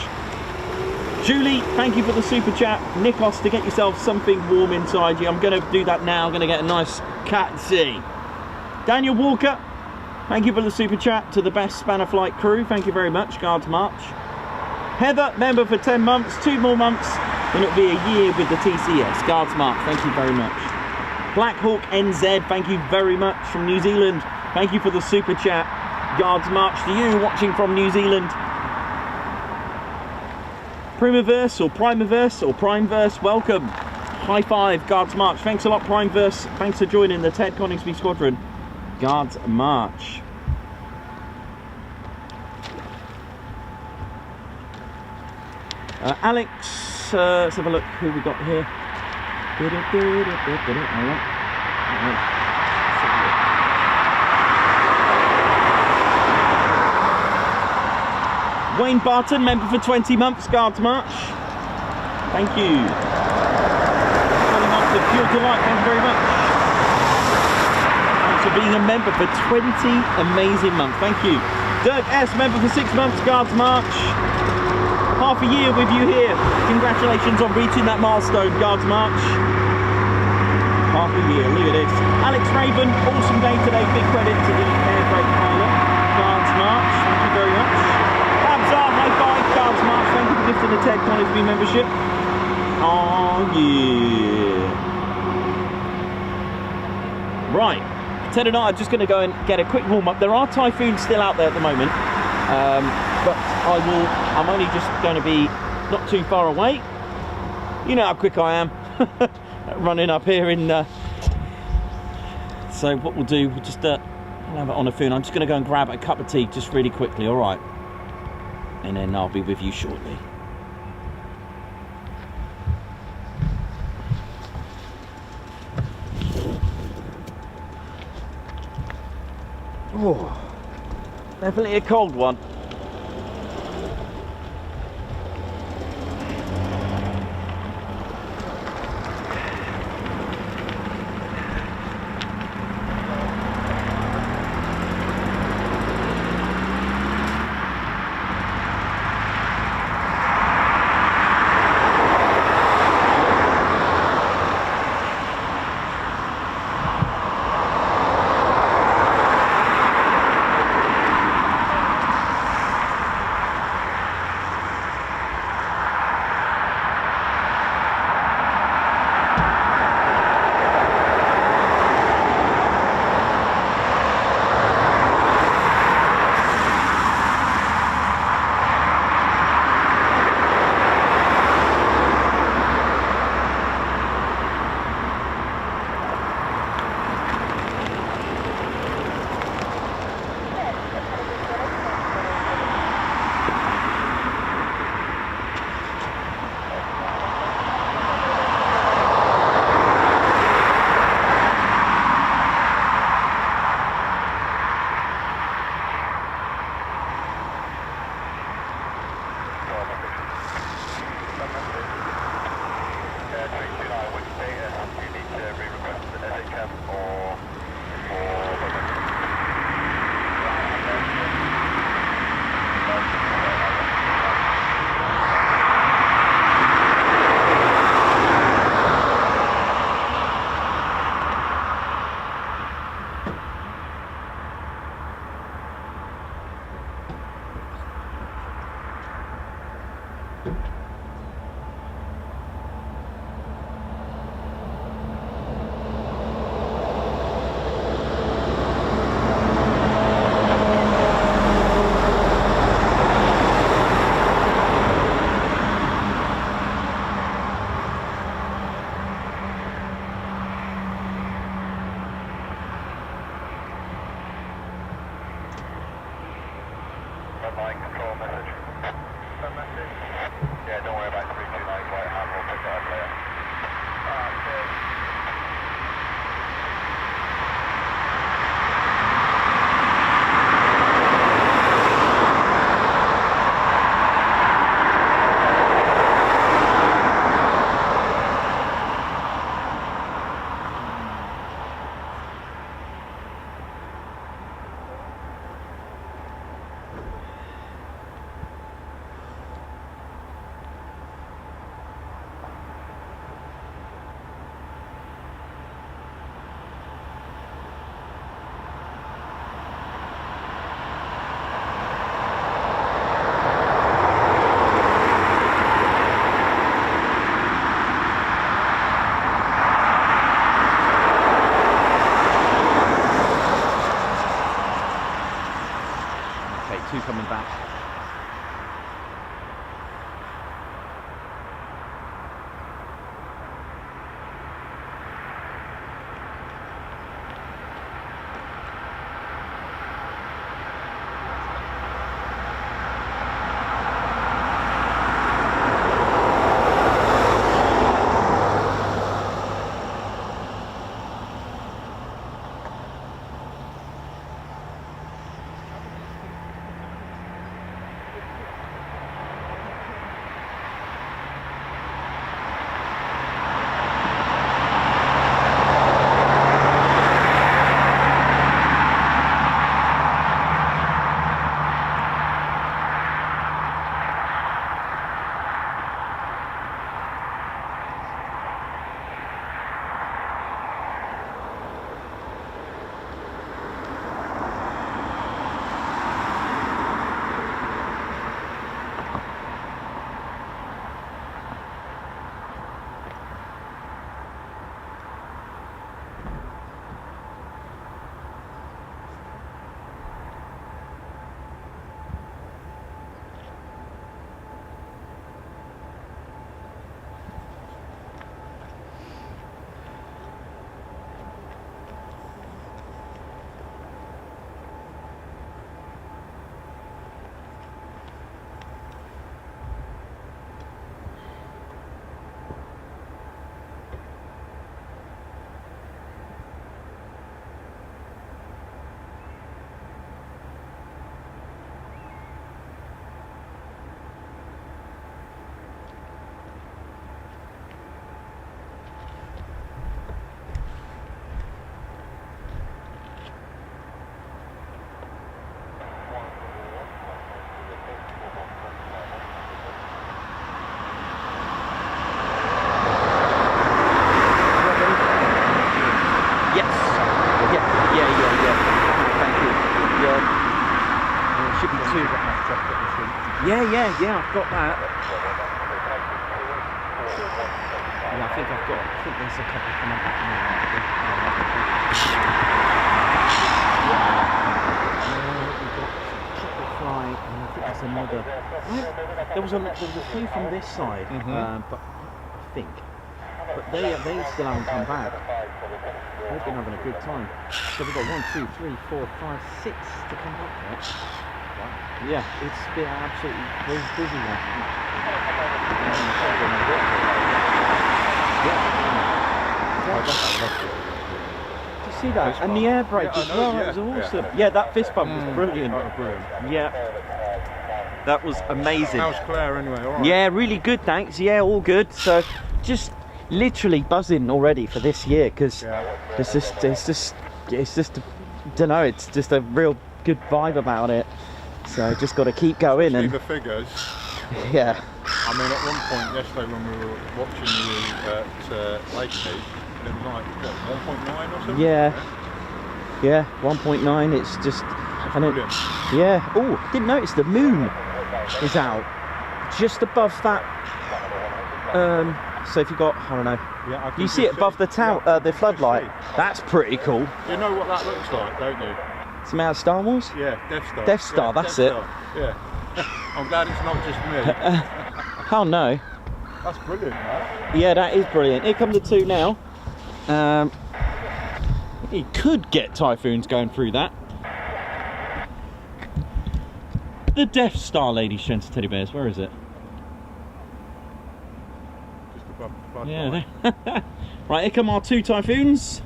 Julie, thank you for the super chat. Nikos, to get yourself something warm inside you. I'm going to do that now. I'm going to get a nice cat tea. Daniel Walker, thank you for the super chat to the best Spanner Flight crew. Thank you very much. Guards March. Heather, member for 10 months. 2 more months and it'll be a year with the TCS. Guards March, thank you very much. Black Hawk NZ, thank you very much from New Zealand. Thank you for the super chat. Guards March to you, watching from New Zealand. Primaverse or Primeverse, welcome. High five, Guards March. Thanks a lot, Primeverse. Thanks for joining the Ted Coningsby Squadron. Guards March. Alex, let's have a look who we got here. Wayne Barton, member for 20 months, Guards March. Thank you. 20 months of pure delight, thank you very much. Thanks for being a member for 20 amazing months, thank you. Dirk S, member for 6 months, Guards March. Half a year with you here. Congratulations on reaching that milestone, Guards March. Half a year, look at this. Alex Raven, awesome day today. Big credit to the air freight pilot. Guards March, thank you very much. Abzar, high five, Guards March. Thank you for gifting the Ted Coningsby membership. Oh yeah. Right, Ted and I are just going to go and get a quick warm up. There are typhoons still out there at the moment. But I'm only just going to be not too far away. You know how quick I am running up here in so what we'll do, we'll just I'll have it on a phone. I'm just going to go and grab a cup of tea just really quickly, all right, and then I'll be with you shortly. Oh, definitely a cold one. frontline control message. Some message? Yeah, don't worry about 329 flight hand, we'll pick that up later. Cheers. Two coming back. Yeah, I've got that. Yeah, I think there's a couple coming back now. We've got triple fly, and I think there's another. There was a few from this side, but I think. But they still haven't come back. They've been having a good time. So we've got 1, 2, 3, 4, 5, 6 to come back yet. Yeah, it's been absolutely very busy now. Did you see that? And the air brake as well, that was awesome. Yeah, that fist bump was brilliant. Yeah. That was amazing. How's Claire anyway? All right. Yeah, really good, thanks. Yeah, all good. So just literally buzzing already for this year because it's just don't know, it's just a real good vibe about it. So just got to keep going. See and the figures. Yeah. I mean, at one point yesterday when we were watching you at Lakeside, it was like what, 1.9 or something. Yeah, 1.9. It's just. That's and brilliant. Yeah. Oh, didn't notice the moon is out just above that. So if you got, I don't know. Yeah, I can you see it above the town, the floodlight. That's pretty cool. You know what that looks like, don't you? Some out of Star Wars? Yeah, Death Star. Death Star, that's it. Yeah. I'm glad it's not just me. Oh no. That's brilliant, man. Yeah, that is brilliant. Here come the two now. You could get Typhoons going through that. the Death Star lady shown to teddy bears? Where is it? Just above the flood Yeah. line. there. Right, here come our 2 Typhoons.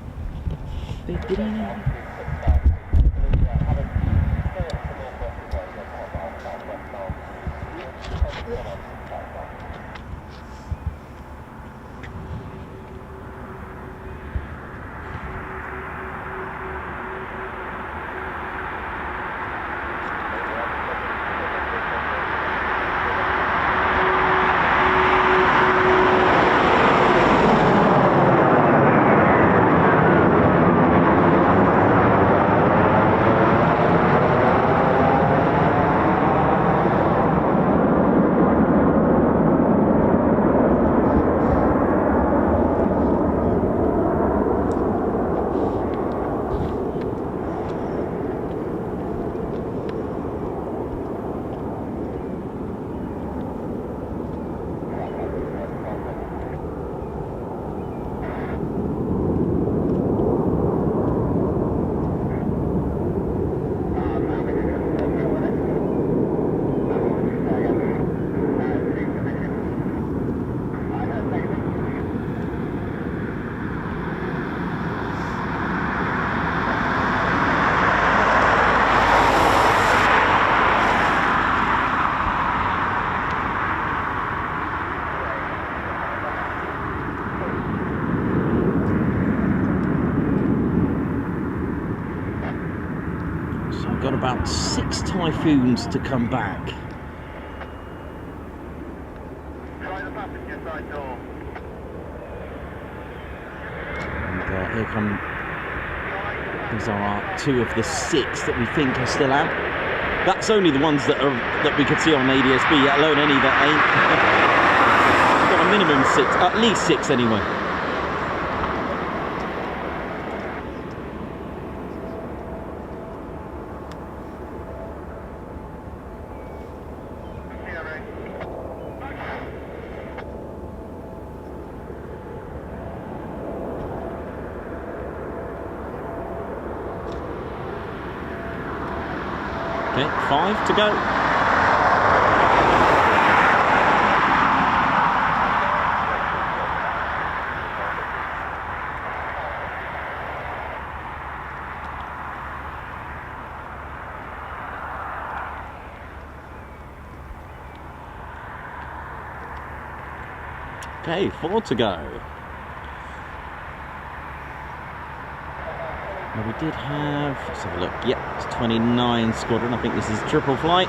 Got about 6 Typhoons to come back. Try the passenger side door. And here come, these are our 2 of the 6 that we think are still out. That's only the ones that we could see on ADSB, let alone any that ain't. We've got a minimum 6, at least 6 anyway. Okay, 5 to go. Okay, 4 to go. Well, we did have, let's have a look, yep, it's 29 Squadron, I think this is triple flight.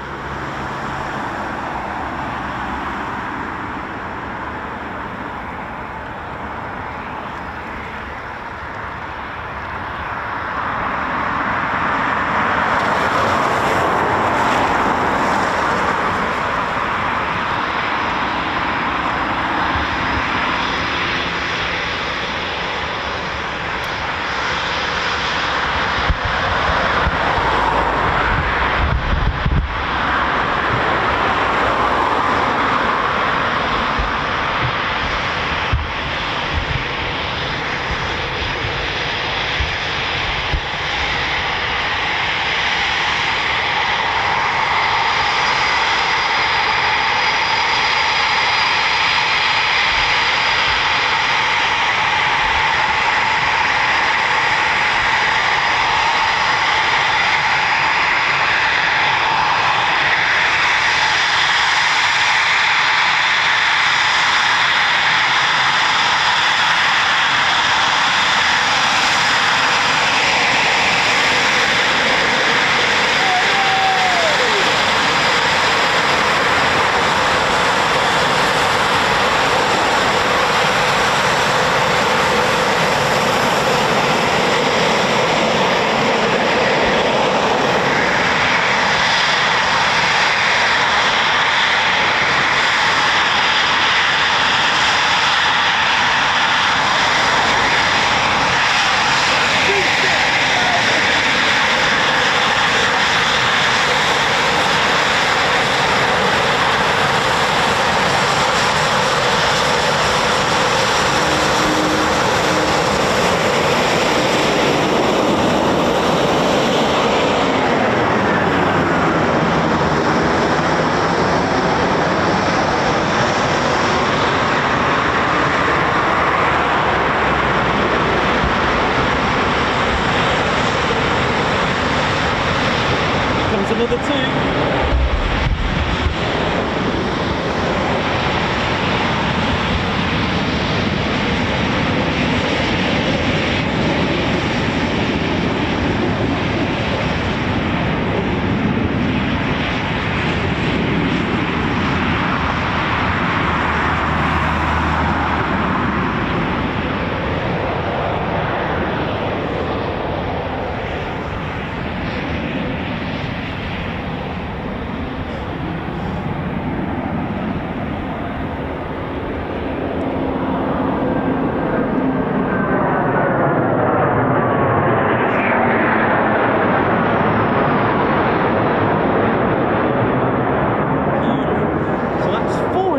the two.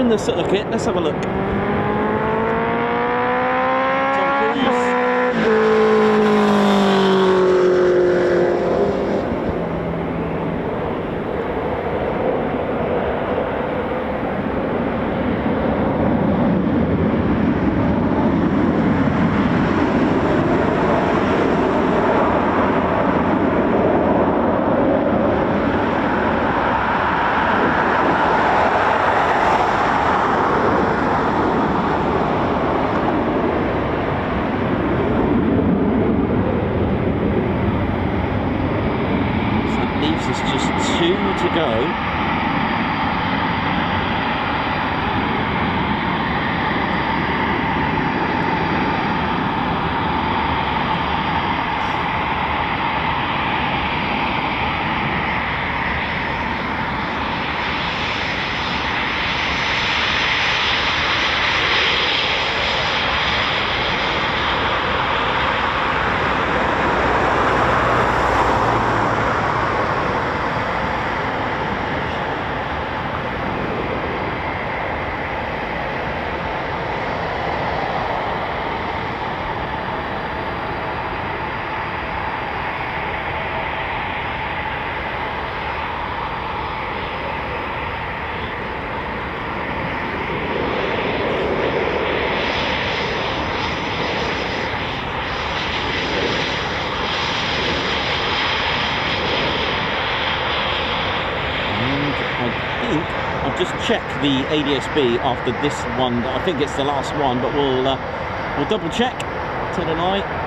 The circuit, let's have a look. Tom Cruise. Just check the ADSB after this one. I think it's the last one, but we'll double check. Tell a lie.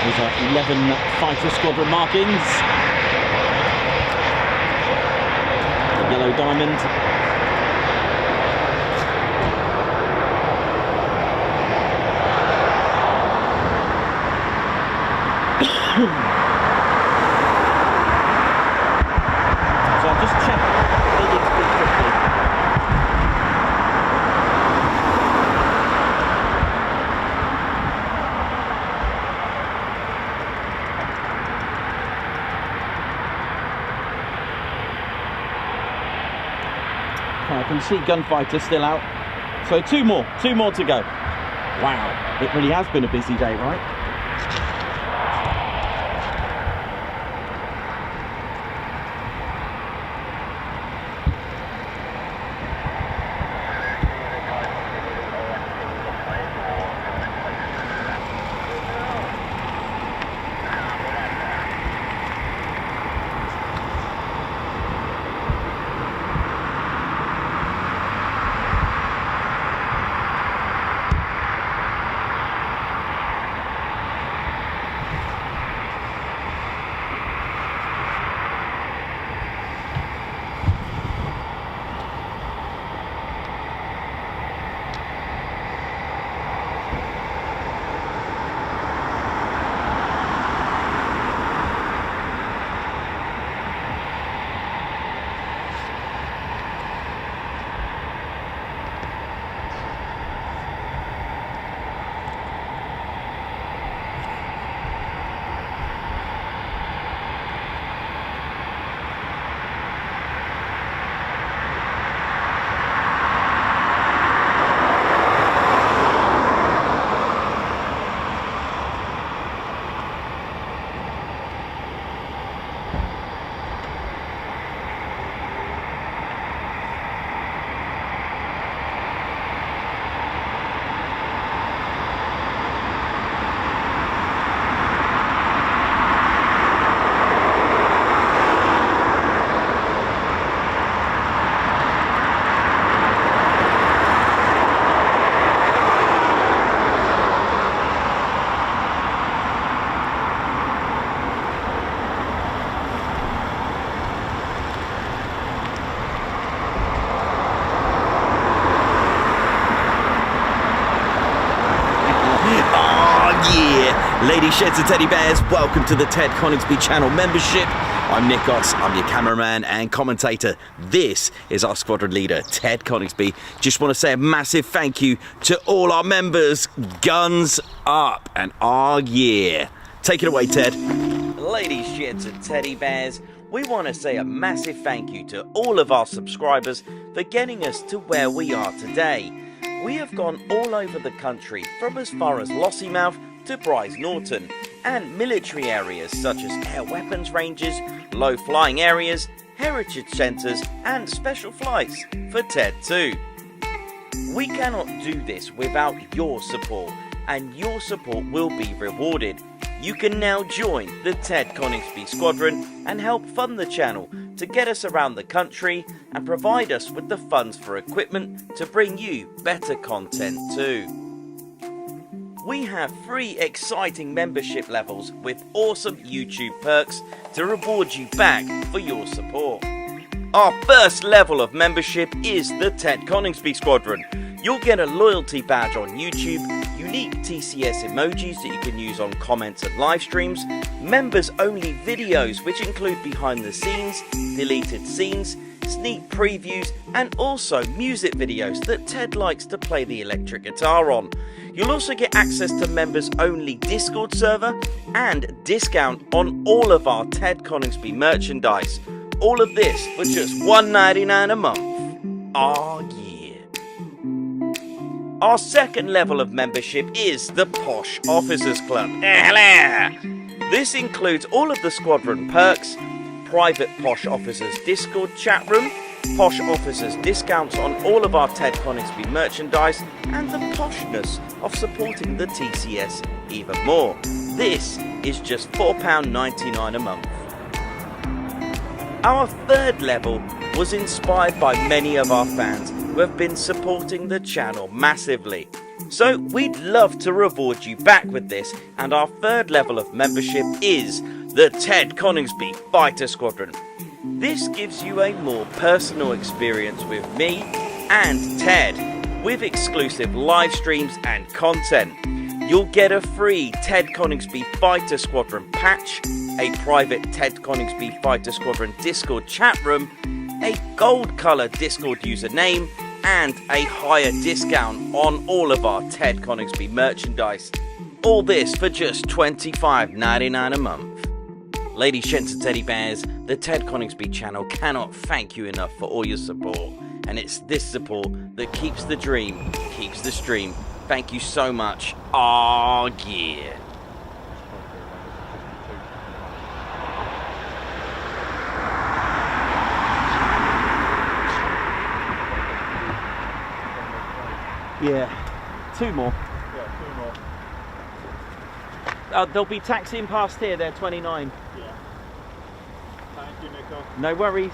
These are 11 fighter squadron markings. The yellow diamond. So I'll just check ADSB quickly. I can see gunfighter still out. So two more to go. Wow, it really has been a busy day, right? sheds and teddy bears, welcome to the Ted Coningsby channel membership. I'm Nikos, I'm your cameraman and commentator. This is our squadron leader, Ted Coningsby. Just want to say a massive thank you to all our members. Guns up and our year. Take it away, Ted. Ladies, sheds and teddy bears, we want to say a massive thank you to all of our subscribers for getting us to where we are today. We have gone all over the country, from as far as Lossiemouth to Bryce Norton, and military areas such as air weapons ranges, low flying areas, heritage centres and special flights for TED 2. We cannot do this without your support, and your support will be rewarded. You can now join the Ted Coningsby Squadron and help fund the channel to get us around the country and provide us with the funds for equipment to bring you better content too. We have 3 exciting membership levels with awesome YouTube perks to reward you back for your support. Our first level of membership is the Ted Coningsby Squadron. You'll get a loyalty badge on YouTube, unique TCS emojis that you can use on comments and live streams, members only videos which include behind the scenes, deleted scenes, sneak previews and also music videos that Ted likes to play the electric guitar on. You'll also get access to members only Discord server and discount on all of our Ted Coningsby merchandise. All of this for just $1.99 a month. Oh yeah. Our second level of membership is the Posh Officers Club. This includes all of the squadron perks, private Posh Officers Discord chat room, Posh Officers discounts on all of our Ted Coningsby merchandise, and the poshness of supporting the TCS even more. This is just £4.99 a month. Our third level was inspired by many of our fans who have been supporting the channel massively. So we'd love to reward you back with this, and our third level of membership is the Ted Coningsby Fighter Squadron. This gives you a more personal experience with me and Ted, with exclusive live streams and content. You'll get a free Ted Coningsby Fighter Squadron patch, a private Ted Coningsby Fighter Squadron Discord chat room, a gold colour Discord username, and a higher discount on all of our Ted Coningsby merchandise. All this for just $25.99 a month. Ladies, gents and teddy bears, the Ted Coningsby channel cannot thank you enough for all your support. And it's this support that keeps the dream, keeps the stream. Thank you so much. Oh yeah. Yeah, 2 more. Yeah, 2 more. They'll be taxiing past here, they're 29. Yeah. Thank you, Nico. No worries.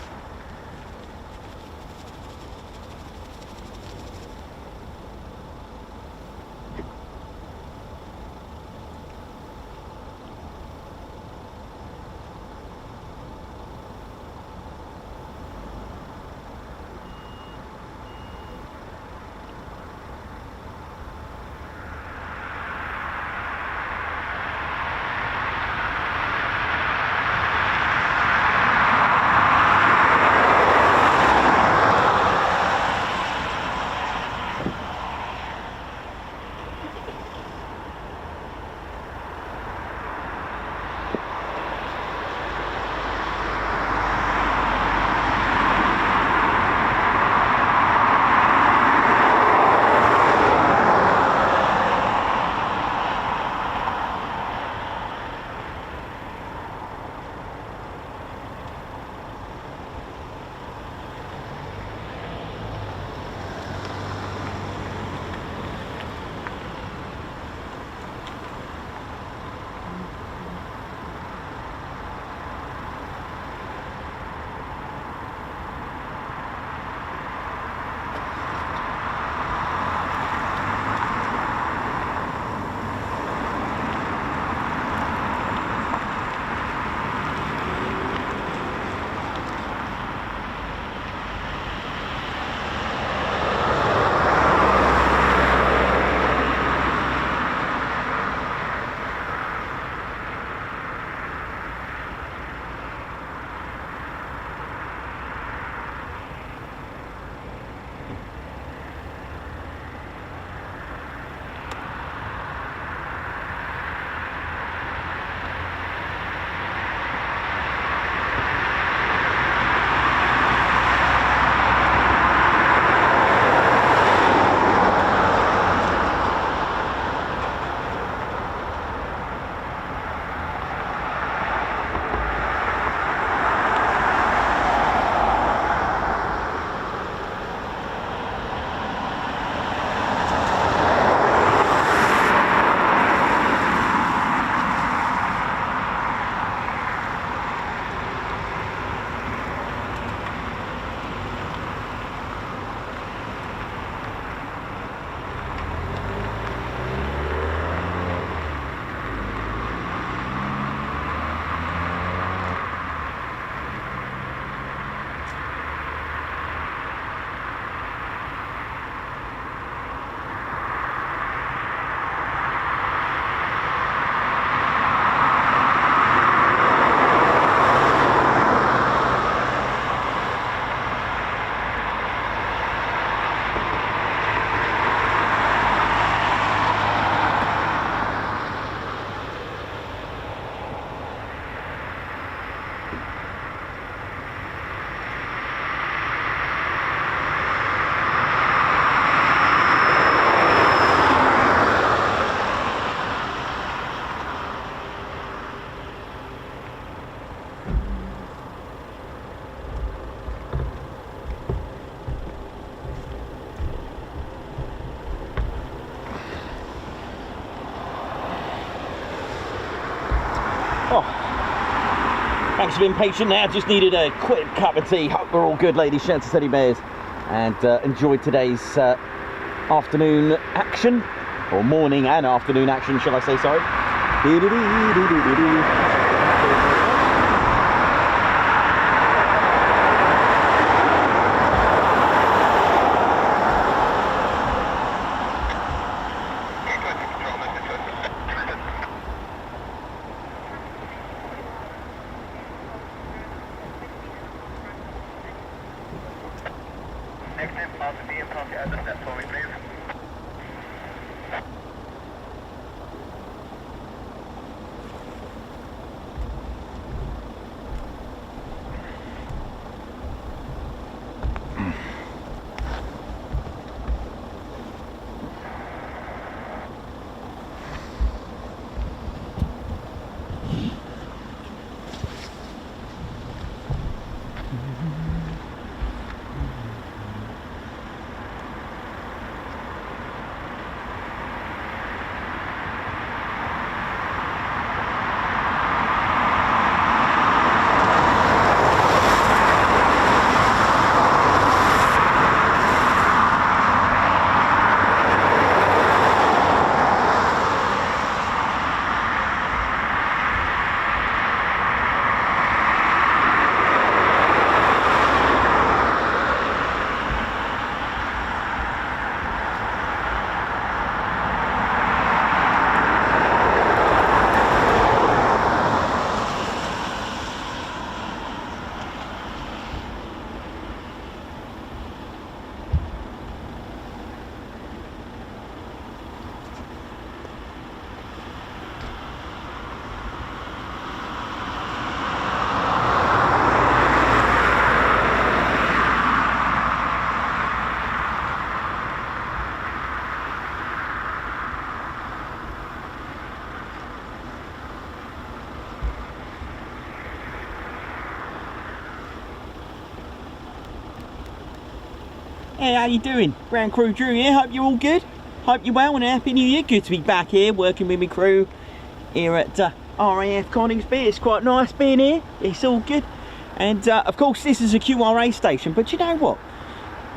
Oh, thanks for being patient there. Just needed a quick cup of tea. Hope we're all good, ladies, gents, and teddy bears, and enjoyed today's afternoon action, or morning and afternoon action, shall I say, sorry. Hey, how you doing? Ground Crew Drew here. Hope you're all good. Hope you're well and Happy New Year. Good to be back here working with my crew here at RAF Coningsby. It's quite nice being here. It's all good. And of course this is a QRA station, but you know what?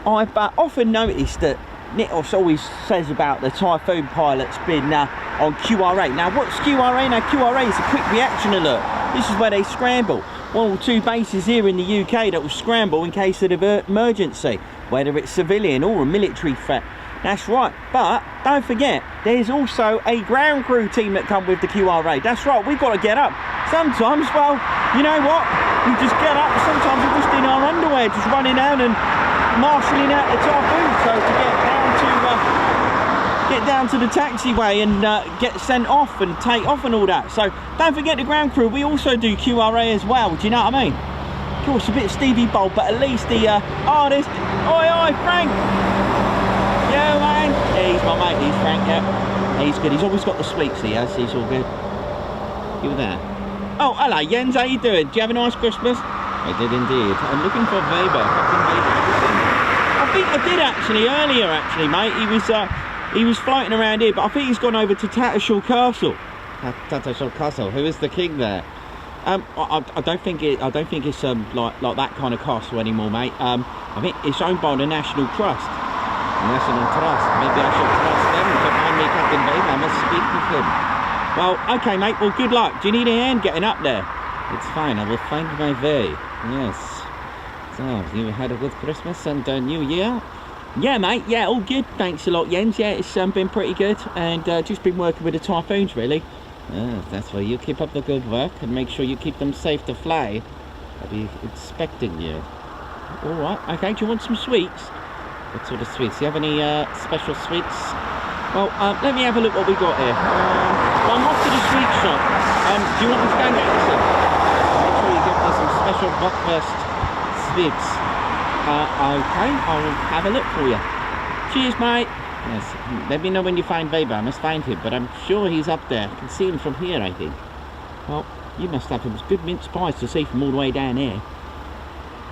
I've often noticed that Nitos always says about the Typhoon pilots being on QRA. Now what's QRA? Now QRA is a quick reaction alert. This is where they scramble. 1 or 2 bases here in the UK that will scramble in case of emergency, whether it's civilian or a military threat. That's right, but don't forget, there's also a ground crew team that come with the QRA. That's right, we've got to get up. Sometimes, well, you know what? We just get up, sometimes we're just in our underwear, just running down and marshalling out the Typhoon. So to get down to the taxiway and get sent off and take off and all that. So don't forget the ground crew, we also do QRA as well, do you know what I mean? Of course, a bit of Stevie Bold, but at least the artist. Oi, oi, Frank! Yo, man! Yeah, he's my mate, he's Frank, yeah. He's good, he's always got the sweets, he has, he's all good. You were there. Oh, hello, Jens, how you doing? Do you have a nice Christmas? I did indeed. I'm looking for Weber. I think I did actually, earlier actually, mate. He was floating around here, but I think he's gone over to Tattershall Castle. Tattershall Castle, who is the king there? I don't think it's like that kind of castle anymore, mate. I think it's owned by the National Trust. National Trust. Maybe I should trust them. But mind me, Captain Babe, I must speak with him. Well, okay, mate. Well, good luck. Do you need a hand getting up there? It's fine. I will find my way. Yes. So, you had a good Christmas and New Year? Yeah, mate. Yeah, all good. Thanks a lot, Jens. Yeah, it's been pretty good, and just been working with the Typhoons, really. That's why you keep up the good work and make sure you keep them safe to fly. I'll be expecting you. All right. Okay. Do you want some sweets? What sort of sweets? Do you have any special sweets? Well, let me have a look what we got here. Well, I'm off to the sweet shop. Do you want me to go and get you some? Make sure you get me some special breakfast sweets. Okay, I'll have a look for you. Cheers, mate. Yes, let me know when you find Weber. I must find him, but I'm sure he's up there. I can see him from here, I think. Well, you must have some good mince pies to see from all the way down here.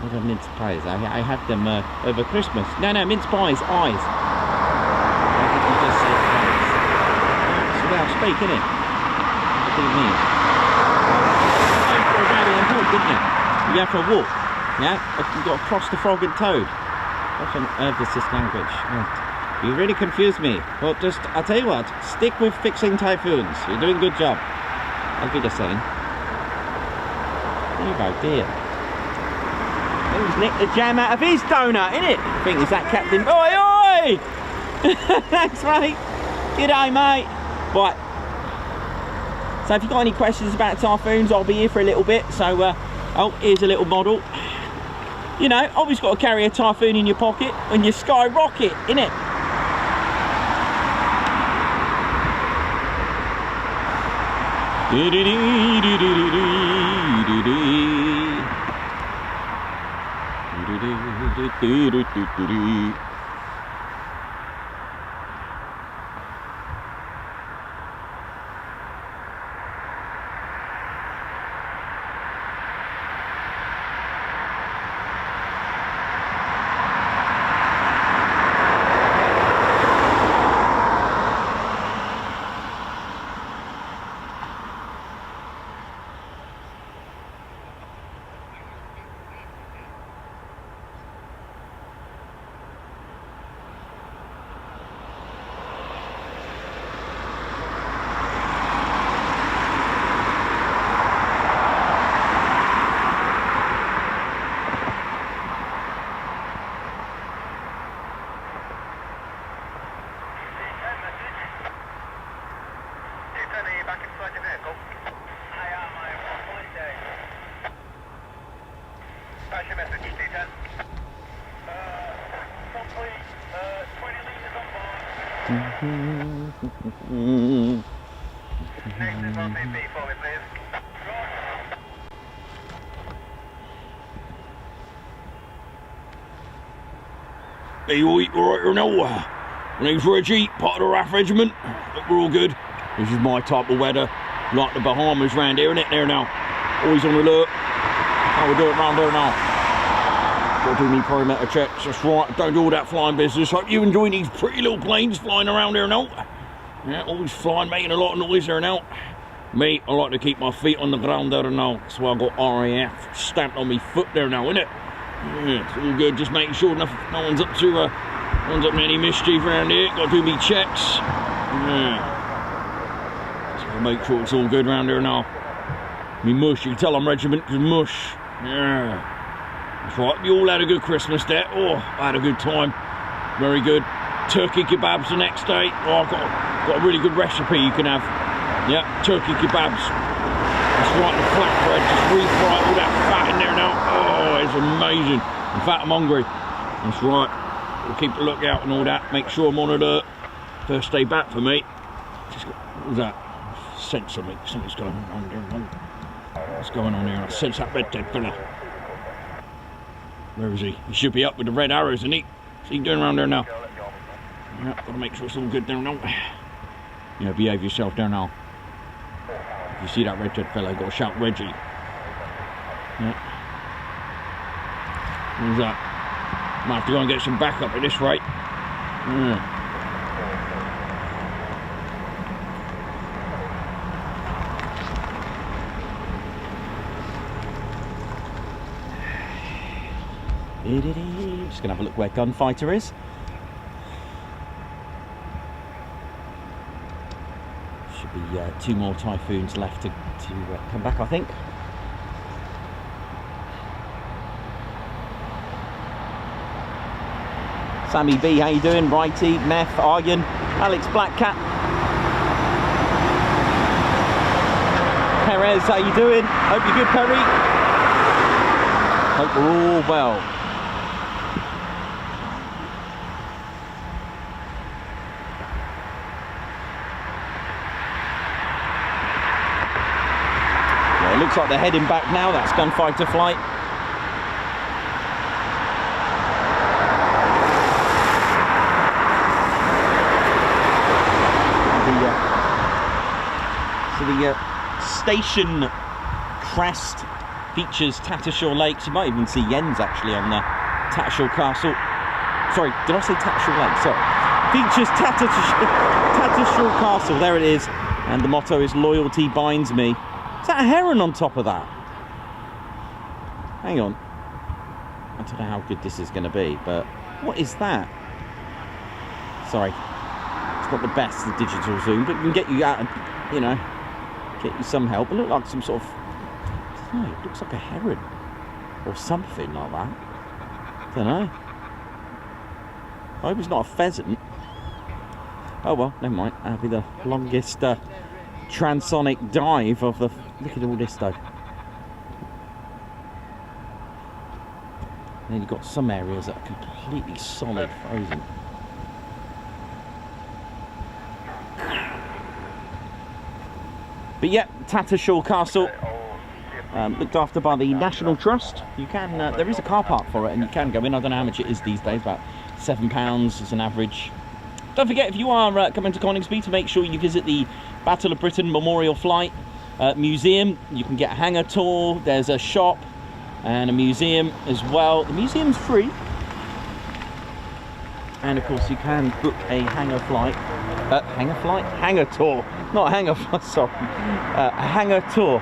What are mince pies? I had them over Christmas. No, mince pies, eyes. I think you just said pies. That's the way I speak, isn't it? What do you mean? didn't you? You go for a walk. Yeah, you've got to cross the frog and toad. What on earth is this language? Oh, you really confused me. Well, just, I'll tell you what, stick with fixing typhoons. You're doing a good job. I'll be the same. Oh dear. He's nicked the jam out of his donut, innit? I think, is that Captain? Oi, oi! Thanks, mate. G'day, mate. Right. So if you've got any questions about typhoons, I'll be here for a little bit. So, oh, here's a little model. You know, always got to carry a typhoon in your pocket when you skyrocket, innit? Hey, you all right now? My name's Reggie, part of the RAF regiment. Hope we're all good. This is my type of weather, like the Bahamas round here, innit? There now. Always on alert. How we do it round there now? Got to do me perimeter checks, that's right. Don't do all that flying business. Hope you enjoy these pretty little planes flying around there now. Yeah, always flying, making a lot of noise there now. Me, I like to keep my feet on the ground there now. That's why I got RAF stamped on me foot there now, innit? Yeah, it's all good, just making sure no one's up to any mischief around here. Got to do me checks. Yeah. Just got to make sure it's all good around here now. Me mush, you can tell I'm regiment, because mush. Yeah. That's right, you all had a good Christmas there. Oh, I had a good time. Very good. Turkey kebabs the next day. Oh, I've got a really good recipe you can have. Yeah, turkey kebabs. That's right, the flatbread, just refry all that fat in there now. Oh, it's amazing. In fact, I'm hungry. That's right. We'll keep the lookout and all that. Make sure I'm on alert. First day back for me. What was that? I sense something. Something's going on there. What's going on here? I sense that red-dead fella. Where is he? He should be up with the red arrows, isn't he? What's he doing around there now? Yeah, got to make sure it's all good there now. Yeah, behave yourself there now. If you see that red-dead fella, you've got to shout Reggie. Yeah. Who's that? Might have to go and get some backup at this rate. Yeah. Just gonna have a look where Gunfighter is. Should be 2 more Typhoons left to come back, I think. Sammy B, how you doing? Righty, Meth, Argan, Alex Blackcat. Perez, how you doing? Hope you're good, Perry. Hope we're all well. Yeah, it looks like they're heading back now. That's Gunfighter flight. The station crest features Tattershall Lakes. You might even see Jens actually on the Tattershall Castle. Sorry, did I say Tattershall Lake? Sorry. Features Tattershall Castle. There it is. And the motto is "Loyalty binds me." Is that a heron on top of that? Hang on. I don't know how good this is going to be, but what is that? Sorry. It's not the best, the digital zoom, but it can get you out and, you know, get you some help. It looks like some sort of, I don't know, it looks like a heron or something like that. I don't know. I hope it's not a pheasant. Oh well, never mind. That'll be the longest transonic dive of the... Look at all this though. And then you've got some areas that are completely solid frozen. But yeah, Tattershall Castle, looked after by the National Trust. You can, there is a car park for it and you can go in. I don't know how much it is these days, about £7 is an average. Don't forget, if you are coming to Coningsby, to make sure you visit the Battle of Britain Memorial Flight Museum. You can get a hangar tour, there's a shop and a museum as well. The museum's free. And of course you can book a hangar flight. Hangar tour. Not a hangar flight, sorry. A hangar tour.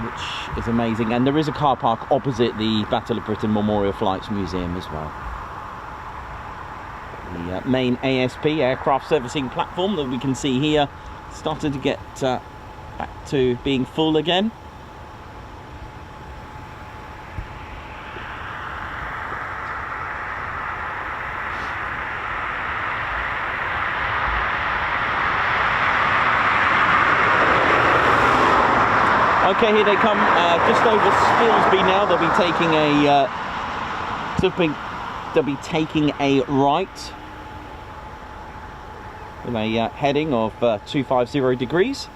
Which is amazing. And there is a car park opposite the Battle of Britain Memorial Flights Museum as well. The main ASP, aircraft servicing platform, that we can see here, started to get back to being full again. Okay, here they come, just over Spilsby now. They'll be taking a right with a heading of 250 degrees.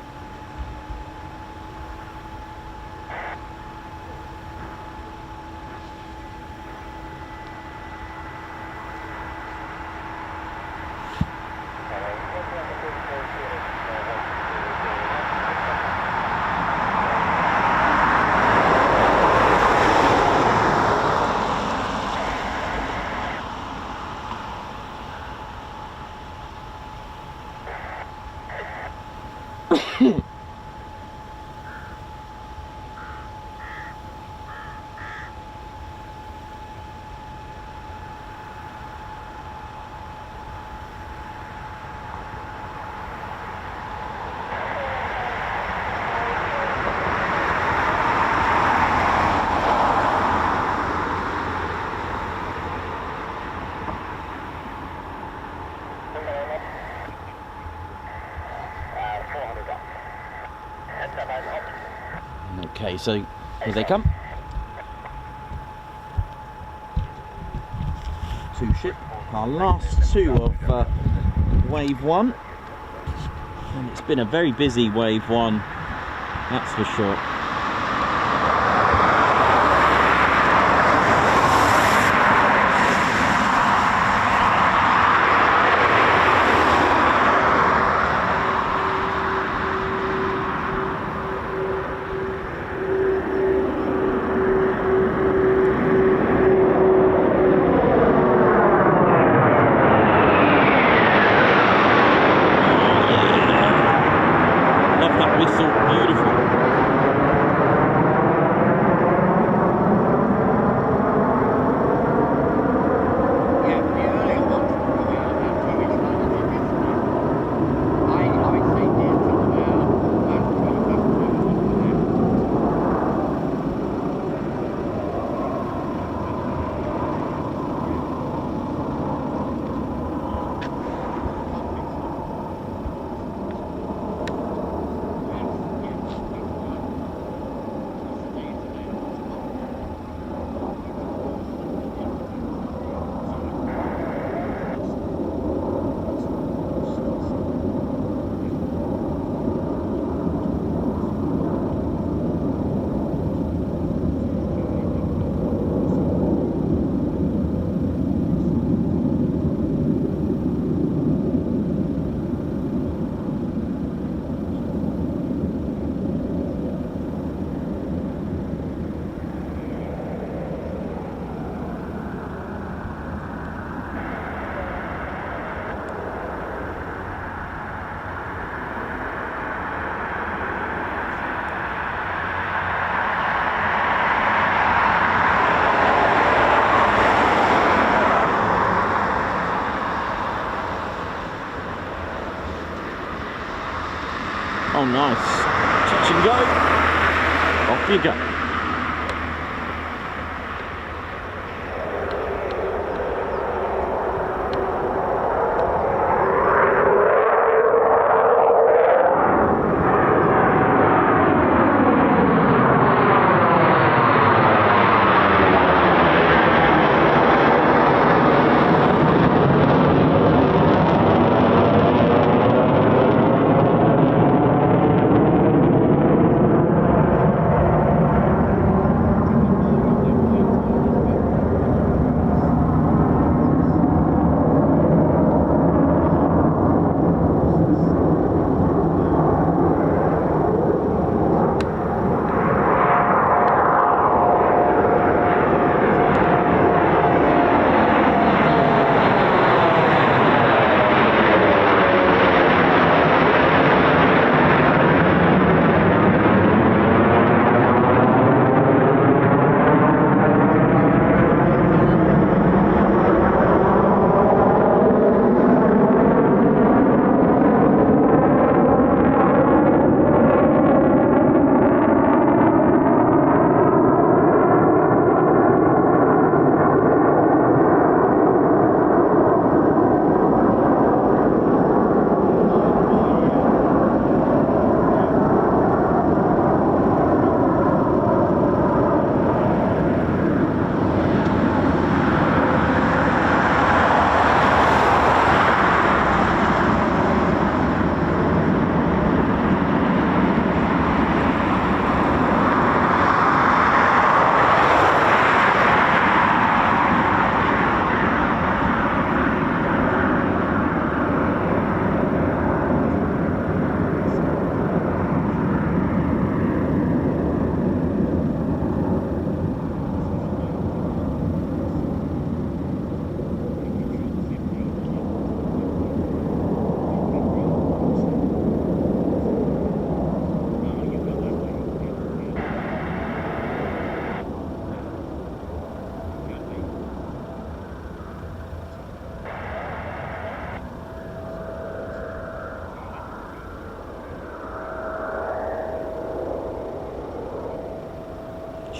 Okay, so here they come. Two ships, our last two of wave one. And it's been a very busy wave one, that's for sure. Oh, nice. Touch and go. Off you go.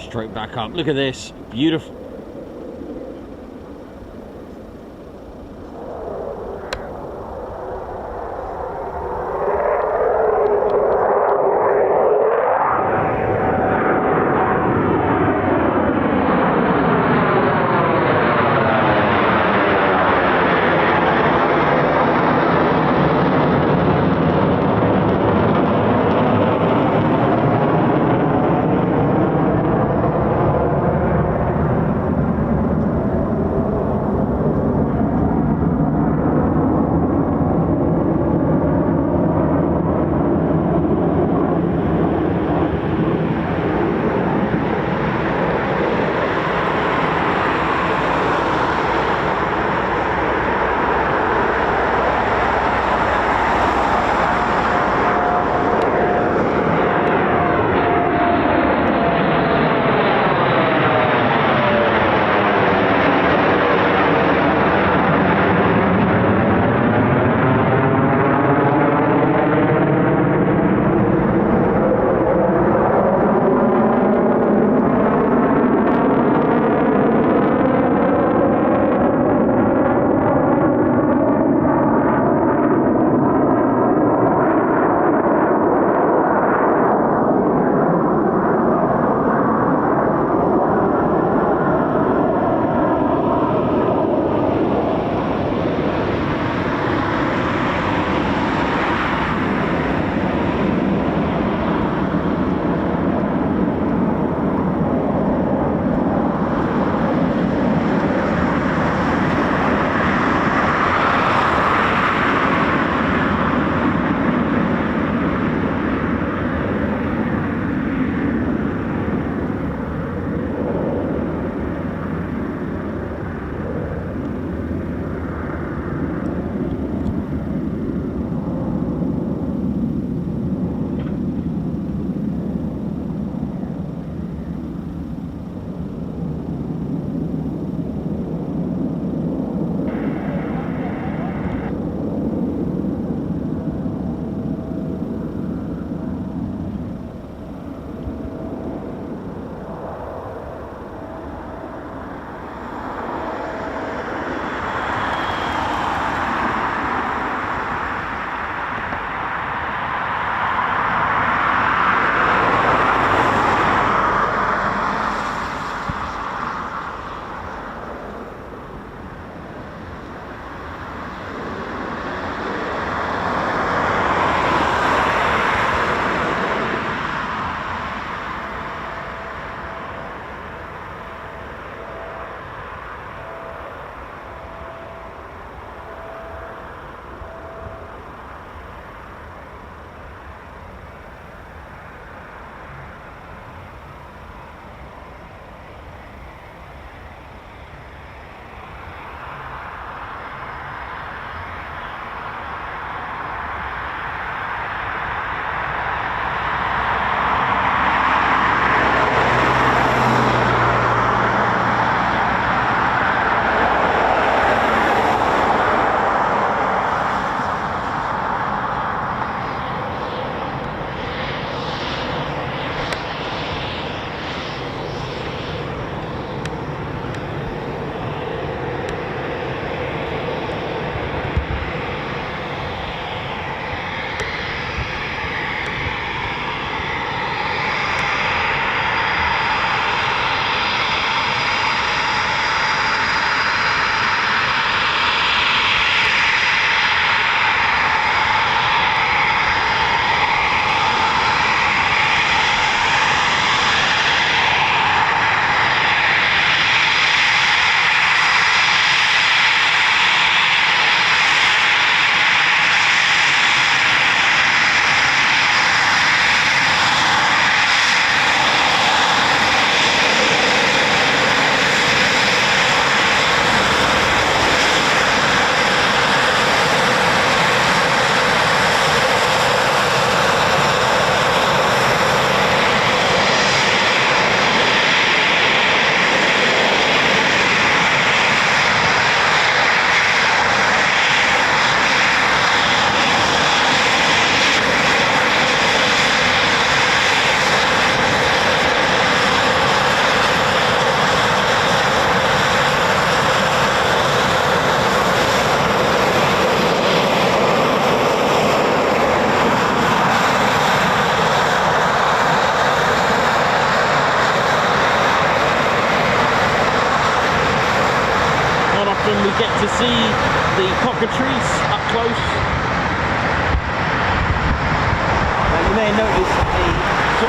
Straight back up. Look at this. Beautiful.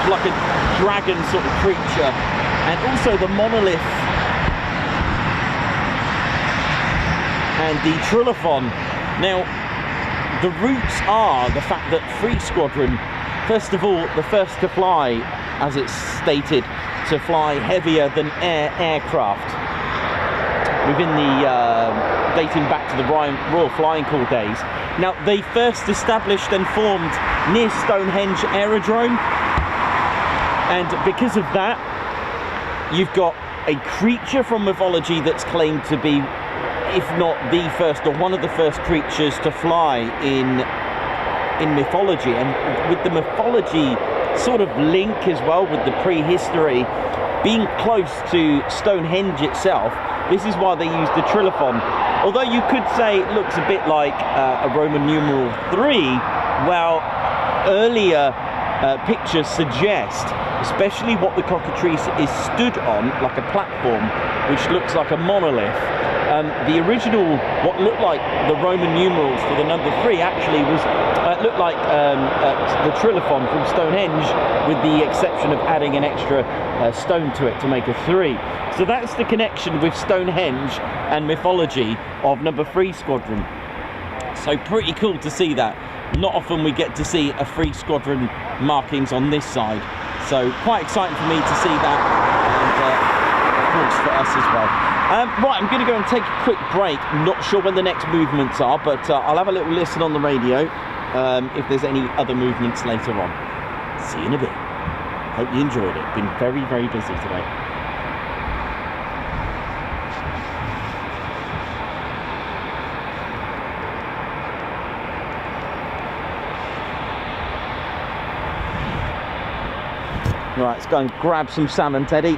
of like a dragon sort of creature, and also the monolith and the trilithon. Now, the roots are the fact that Free Squadron, first of all, the first to fly, as it's stated, to fly heavier than aircraft within the dating back to the Royal Flying Corps days. Now, they first established and formed near Stonehenge Aerodrome, and because of that, you've got a creature from mythology that's claimed to be, if not the first, or one of the first creatures to fly in mythology. And with the mythology sort of link as well, with the prehistory being close to Stonehenge itself, this is why they used the trilithon. Although you could say it looks a bit like a Roman numeral 3, well, earlier pictures suggest, especially what the cockatrice is stood on, like a platform, which looks like a monolith. The original, what looked like the Roman numerals for the number 3, actually was looked like the trilithon from Stonehenge, with the exception of adding an extra stone to it to make a 3. So that's the connection with Stonehenge and mythology of number 3 Squadron. So pretty cool to see that. Not often we get to see a 3 Squadron markings on this side. So quite exciting for me to see that, and of course for us as well. Right, I'm going to go and take a quick break. Not sure when the next movements are, but I'll have a little listen on the radio if there's any other movements later on. See you in a bit. Hope you enjoyed it. Been very, very busy today. Right, let's go and grab some salmon, Teddy.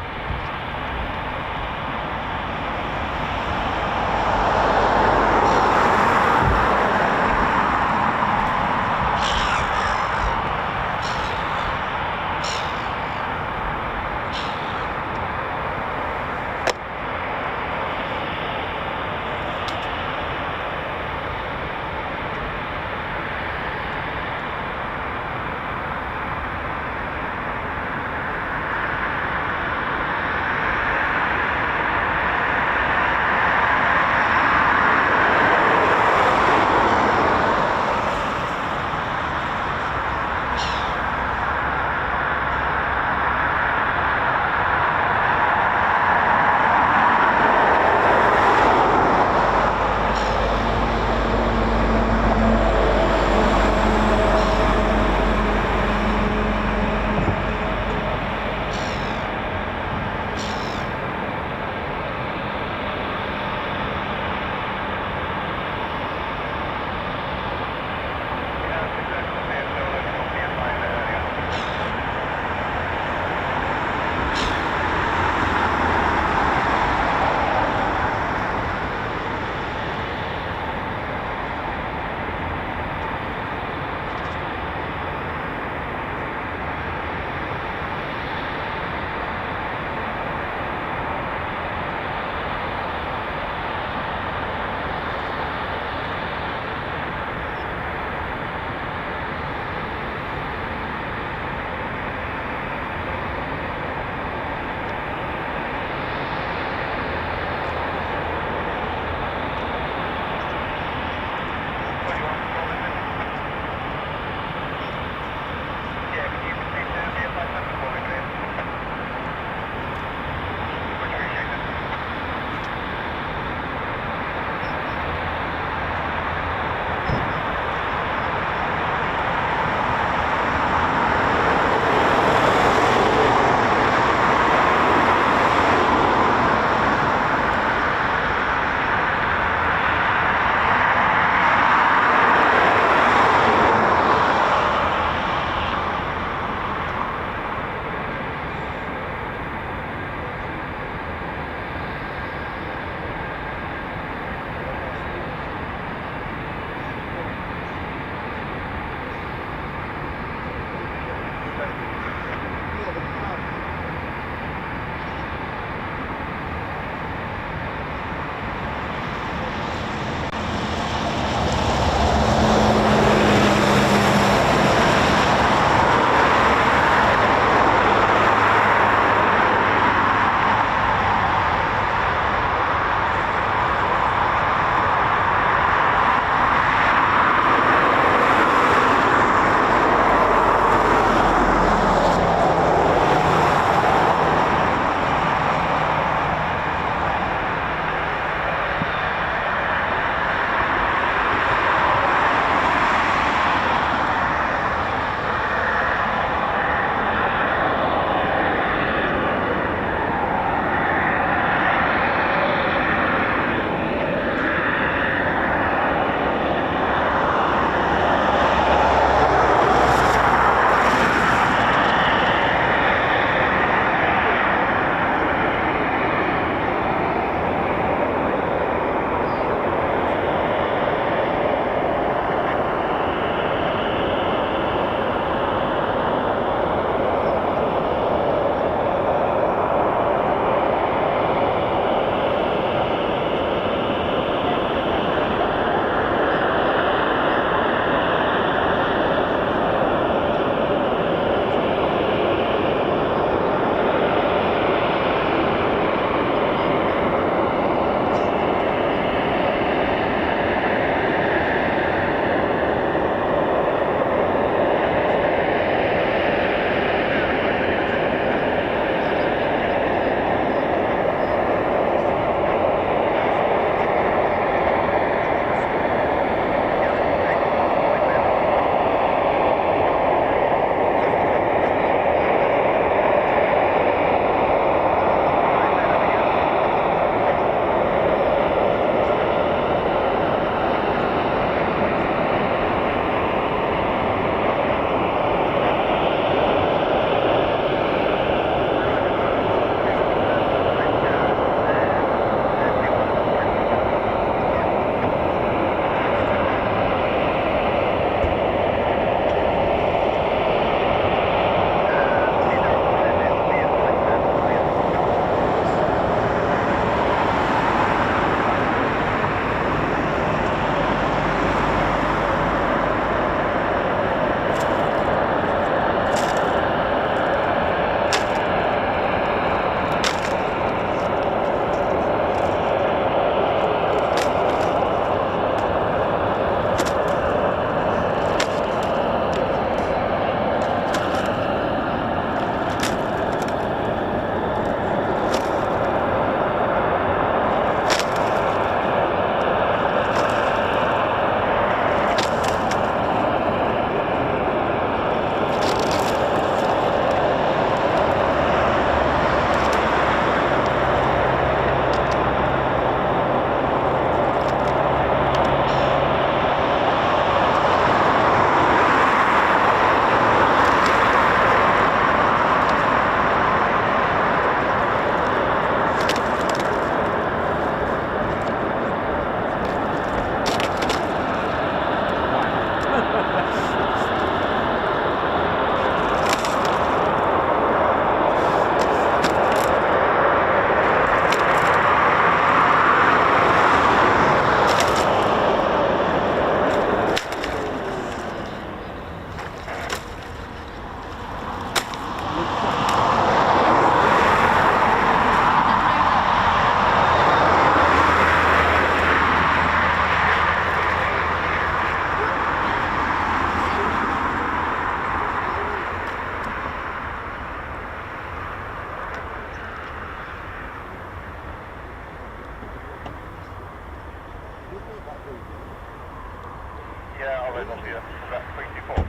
Bravo's on here. That's 324.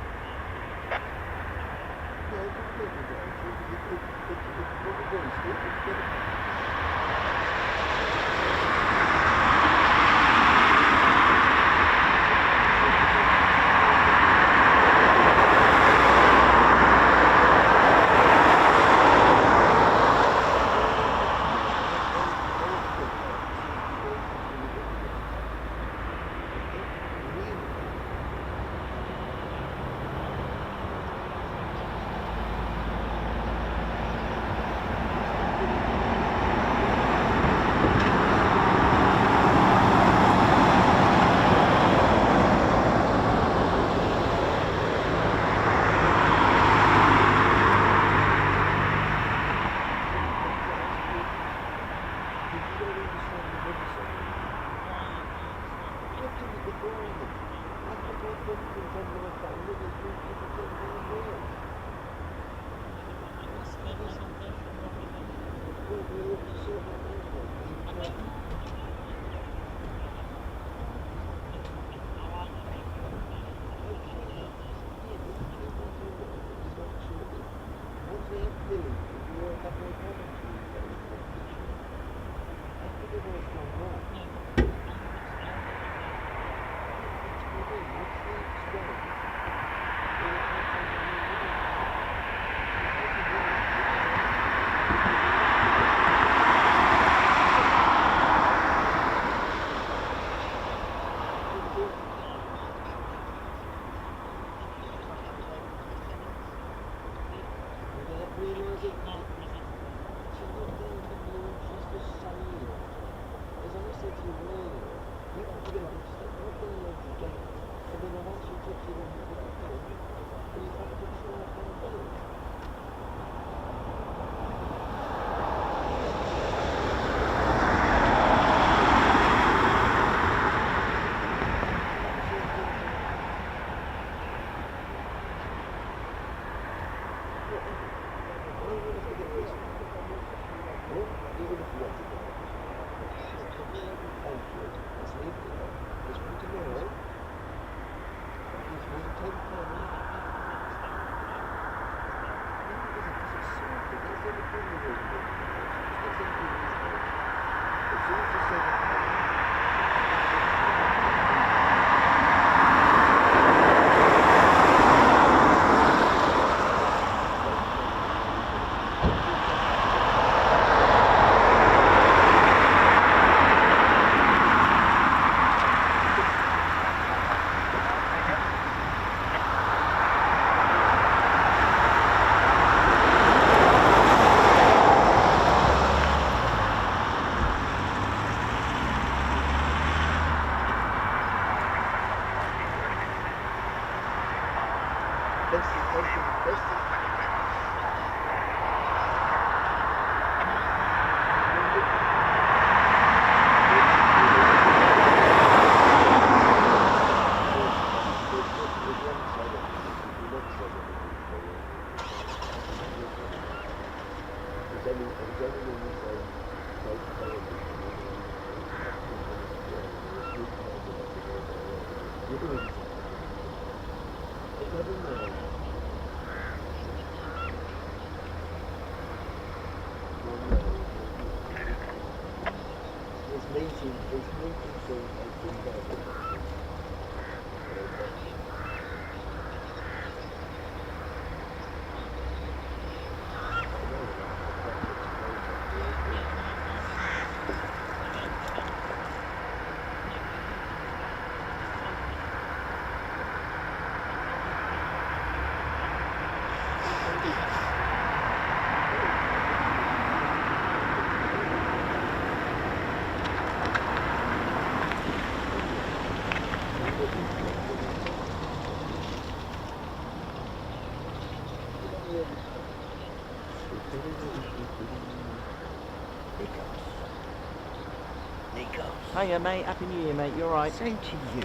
Hiya mate, Happy New Year mate, you alright? Same to you.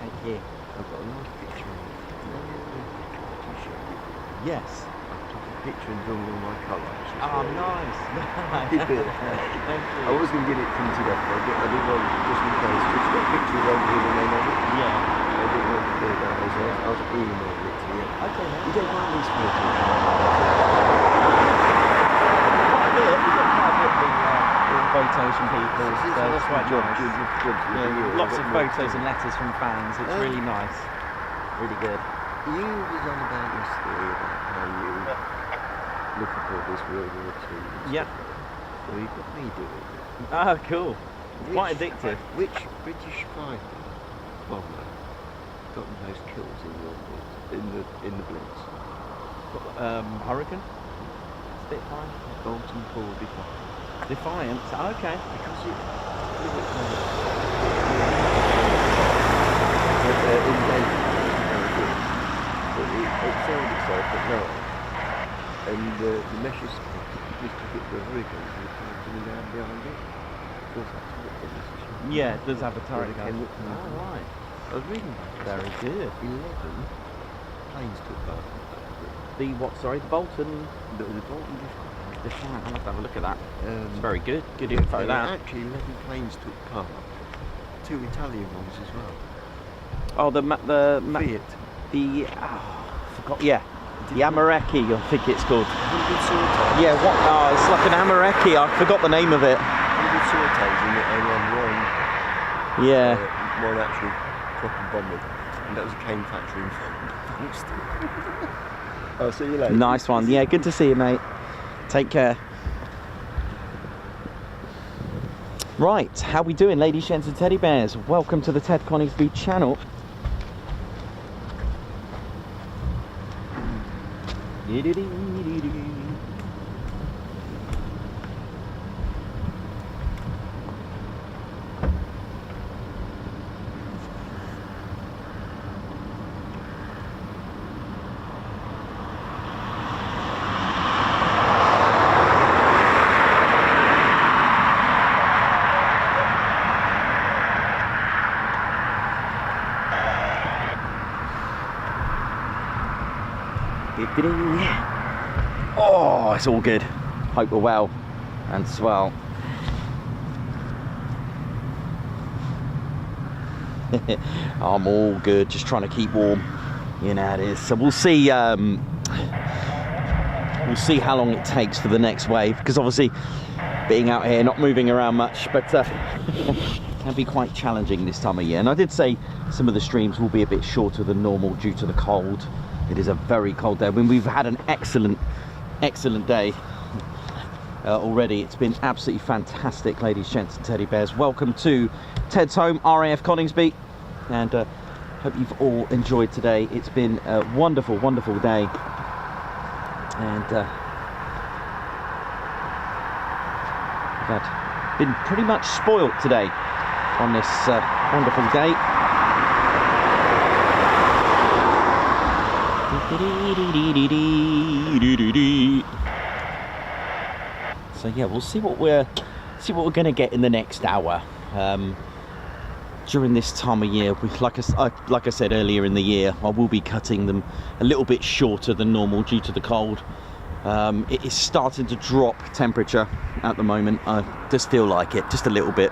Thank you. I've got a nice picture of you. Yes. I took a picture and drawn all my colours. Oh, nice. Thank you. Thank I was going to get it printed off, but I didn't want, just in case, just got a picture of everything and then on it. Yeah. I didn't want I'll email it to you. Okay, mate. You don't mind these photos? Photos from people, so it's quite nice. Yeah, Lots of photos and letters from fans. It's really nice. Really good. You was on about yesterday about how you looking for this World War II. Yep. So you got me doing it. Oh, cool. Quite addictive. Which British fighter bomber got the most kills in World War in the Blitz? Hurricane? Spitfire? Bolton Hall Defiant. Defiant. Okay. Because it excelled itself at night, and the meshes took it for a hurricane, so it was coming down behind it. Of course, that's what it was. Yeah, it does have a turret gun. Oh, right. I was reading about Very good. 11 planes took part in that. The what? Sorry, the Bolton. The Bolton Defiant. I'll have to have a look at that. Defiant. It's very good. Good info. That. Actually, 11 planes took part. 2 Italian ones as well. Oh, Fiat. Forgot. Yeah. The Amareki, I think it's called. 100 sorties. Yeah. What? Oh, it's like an Amareki. I forgot the name of it. 100 sorties and then one. Yeah. One actual proper bomber, and that was a cane factory in Folkestone. I'll see you later. Nice one. Yeah. Good to see you, mate. Take care. Right, how we doing, ladies, gents and teddy bears? Welcome to the Ted Coningsby channel. Oh, it's all good. Hope we're well and swell. I'm all good, just trying to keep warm. You know how it is. So we'll see. We'll see how long it takes for the next wave, because obviously being out here, not moving around much, but can be quite challenging this time of year. And I did say some of the streams will be a bit shorter than normal due to the cold. It is a very cold day. I mean, we've had an excellent day already. It's been absolutely fantastic, ladies, gents and teddy bears. Welcome to Ted's home, RAF Coningsby, and hope you've all enjoyed today. It's been a wonderful, wonderful day, and I've been pretty much spoilt today on this wonderful day. So yeah, we'll see what we're going to get in the next hour. During this time of year, like I said earlier in the year, I will be cutting them a little bit shorter than normal due to the cold. It is starting to drop temperature at the moment. I just feel like it, just a little bit.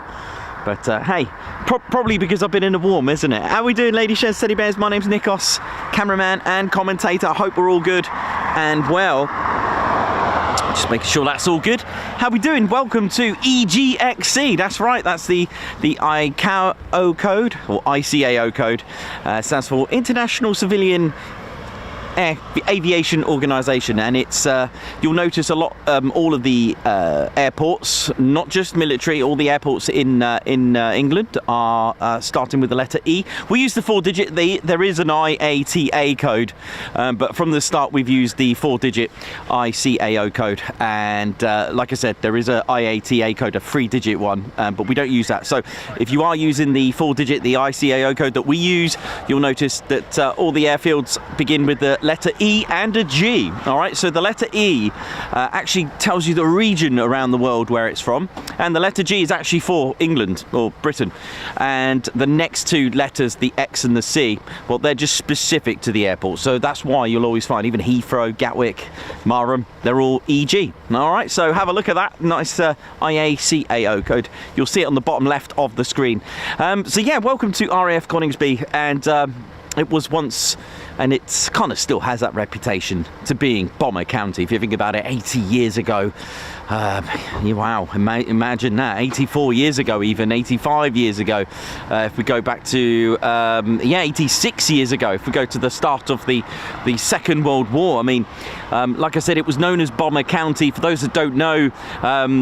But hey, probably because I've been in the warm, isn't it? How we doing, ladies, gents, teddy bears? My name's Nikos, cameraman and commentator. I hope we're all good and well. Just making sure that's all good. How we doing? Welcome to EGXC. That's right, that's the ICAO code, or ICAO code. Stands for International Civilian Aviation Organisation, and it's you'll notice a lot all of the airports, not just military, all the airports in England are starting with the letter E. We use the 4-digit. There is an IATA code, but from the start we've used the 4-digit ICAO code, and like I said, there is a IATA code, a 3-digit one, but we don't use that. So if you are using the 4-digit, the ICAO code that we use, you'll notice that all the airfields begin with the letter E and a G. All right, so the letter E actually tells you the region around the world where it's from, and the letter G is actually for England or Britain, and the next two letters, the X and the C, well, they're just specific to the airport. So that's why you'll always find even Heathrow, Gatwick, Marham, they're all EG. All right, so have a look at that nice IACAO code. You'll see it on the bottom left of the screen. So yeah, welcome to RAF Coningsby, and it was once, and it kind of still has that reputation to being Bomber County. If you think about it, 80 years ago, wow, imagine that, 84 years ago, even 85 years ago, if we go back to 86 years ago, if we go to the start of the Second World War. I mean, like I said, it was known as Bomber County. For those that don't know,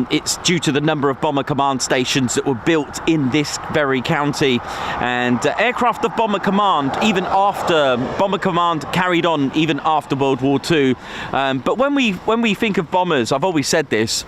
it's due to the number of bomber command stations that were built in this very county, and aircraft of Bomber Command, even after Bomber Command carried on even after World War II. But when we think of bombers, I've always said this,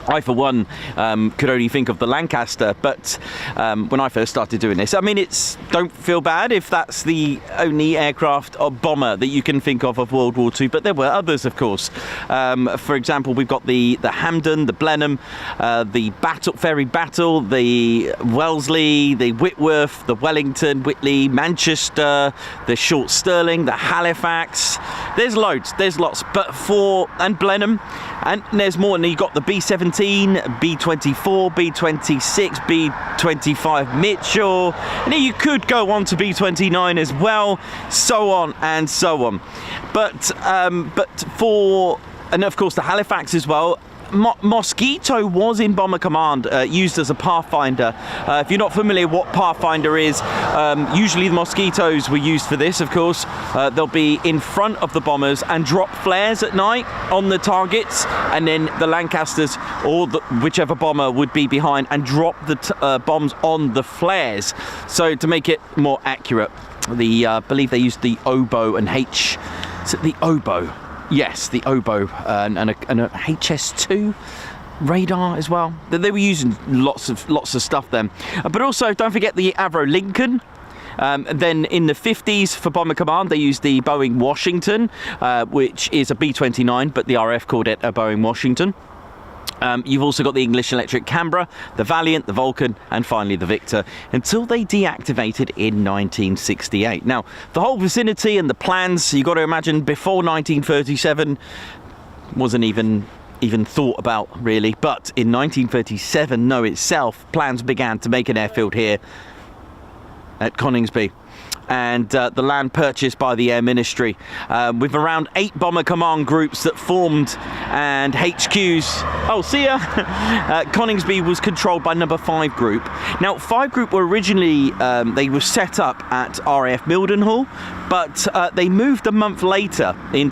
I, for one, could only think of the Lancaster, but when I first started doing this, I mean, don't feel bad if that's the only aircraft or bomber that you can think of World War II, but there were others, of course. For example, we've got the Hampden, the Blenheim, the Ferry Battle, the Wellesley, the Whitworth, the Wellington, Whitley, Manchester, the Short Stirling, the Halifax. There's loads, there's lots, and Blenheim, and there's more, and you've got the B-17, B-24, B-26, B-25 Mitchell, and you could go on to B-29 as well, so on and so on. But and of course the Halifax as well. Mosquito was in Bomber Command, used as a Pathfinder. If you're not familiar what Pathfinder is, usually the Mosquitoes were used for this, of course. They'll be in front of the bombers and drop flares at night on the targets, and then the Lancasters or whichever bomber would be behind and drop the bombs on the flares. So to make it more accurate, I believe they used the oboe and is it the oboe? Yes, the oboe and a HS2 radar as well. They were using lots of stuff then. But also, don't forget the Avro Lincoln. Then in the 50s for Bomber Command, they used the Boeing Washington, which is a B-29, but the RAF called it a Boeing Washington. You've also got the English Electric Canberra, the Valiant, the Vulcan, and finally the Victor, until they deactivated in 1968. Now, the whole vicinity and the plans, you've got to imagine, before 1937 wasn't even thought about, really. But in 1937, itself, plans began to make an airfield here at Coningsby. And the land purchased by the Air Ministry, with around 8 Bomber Command groups that formed, and HQs. Oh, see ya! Coningsby was controlled by number 5 Group. Now, 5 Group were originally, they were set up at RAF Mildenhall, but they moved a month later in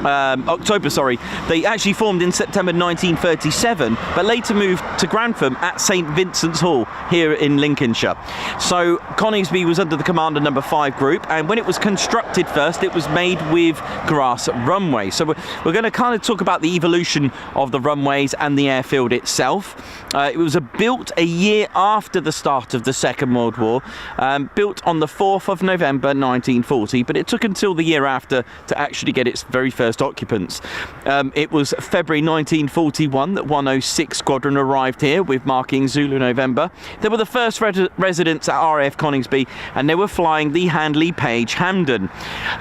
October, sorry. They actually formed in September 1937, but later moved to Grantham at St Vincent's Hall here in Lincolnshire. So Coningsby was under the command of number 5 Group, and when it was constructed first, it was made with grass runway. So we're going to kind of talk about the evolution of the runways and the airfield itself. It was built a year after the start of the Second World War, built on the 4th of November 1940, but it took until the year after to actually get its very first occupants. It was February 1941 that 106 Squadron arrived here with marking Zulu November. They were the first residents at RAF Coningsby, and they were flying the Handley Page Hampden.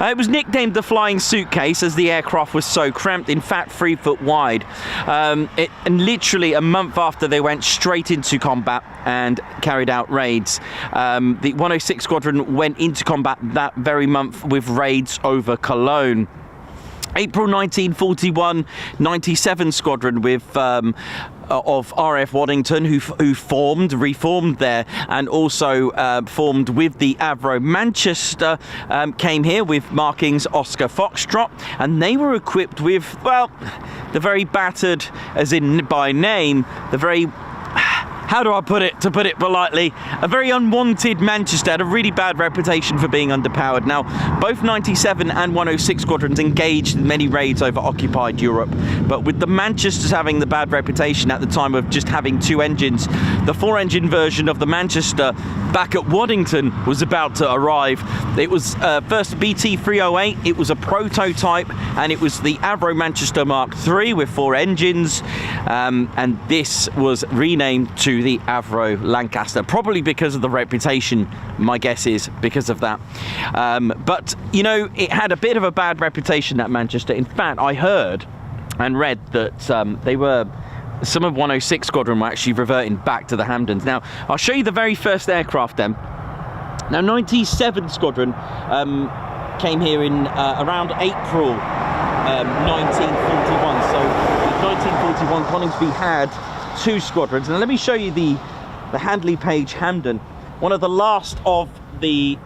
It was nicknamed the Flying Suitcase as the aircraft was so cramped, in fact 3 foot wide. And literally a month after, they went straight into combat and carried out raids. The 106 Squadron went into combat that very month with raids over Cologne. April 1941, 97 Squadron of RAF Waddington, who reformed there, and also formed with the Avro Manchester, came here with markings Oscar Foxtrot, and they were equipped with, well, the very battered, as in by name, the very, how do I put it, to put it politely, a very unwanted Manchester, had a really bad reputation for being underpowered. Now, both 97 and 106 Squadrons engaged in many raids over occupied Europe, but with the Manchesters having the bad reputation at the time of just having 2 engines, the 4-engine version of the Manchester back at Waddington was about to arrive. It was first BT-308, it was a prototype, and it was the Avro Manchester Mark III with 4 engines, and this was renamed to the Avro Lancaster, probably because of the reputation. My guess is because of that. But you know, it had a bit of a bad reputation at Manchester. In fact, I heard and read that some of 106 Squadron were actually reverting back to the Hampdens. Now, I'll show you the very first aircraft then. Now 97 Squadron came here in around April 1941. So in 1941 Coningsby had 2 squadrons. And let me show you the Handley Page Hampden, one of the last of the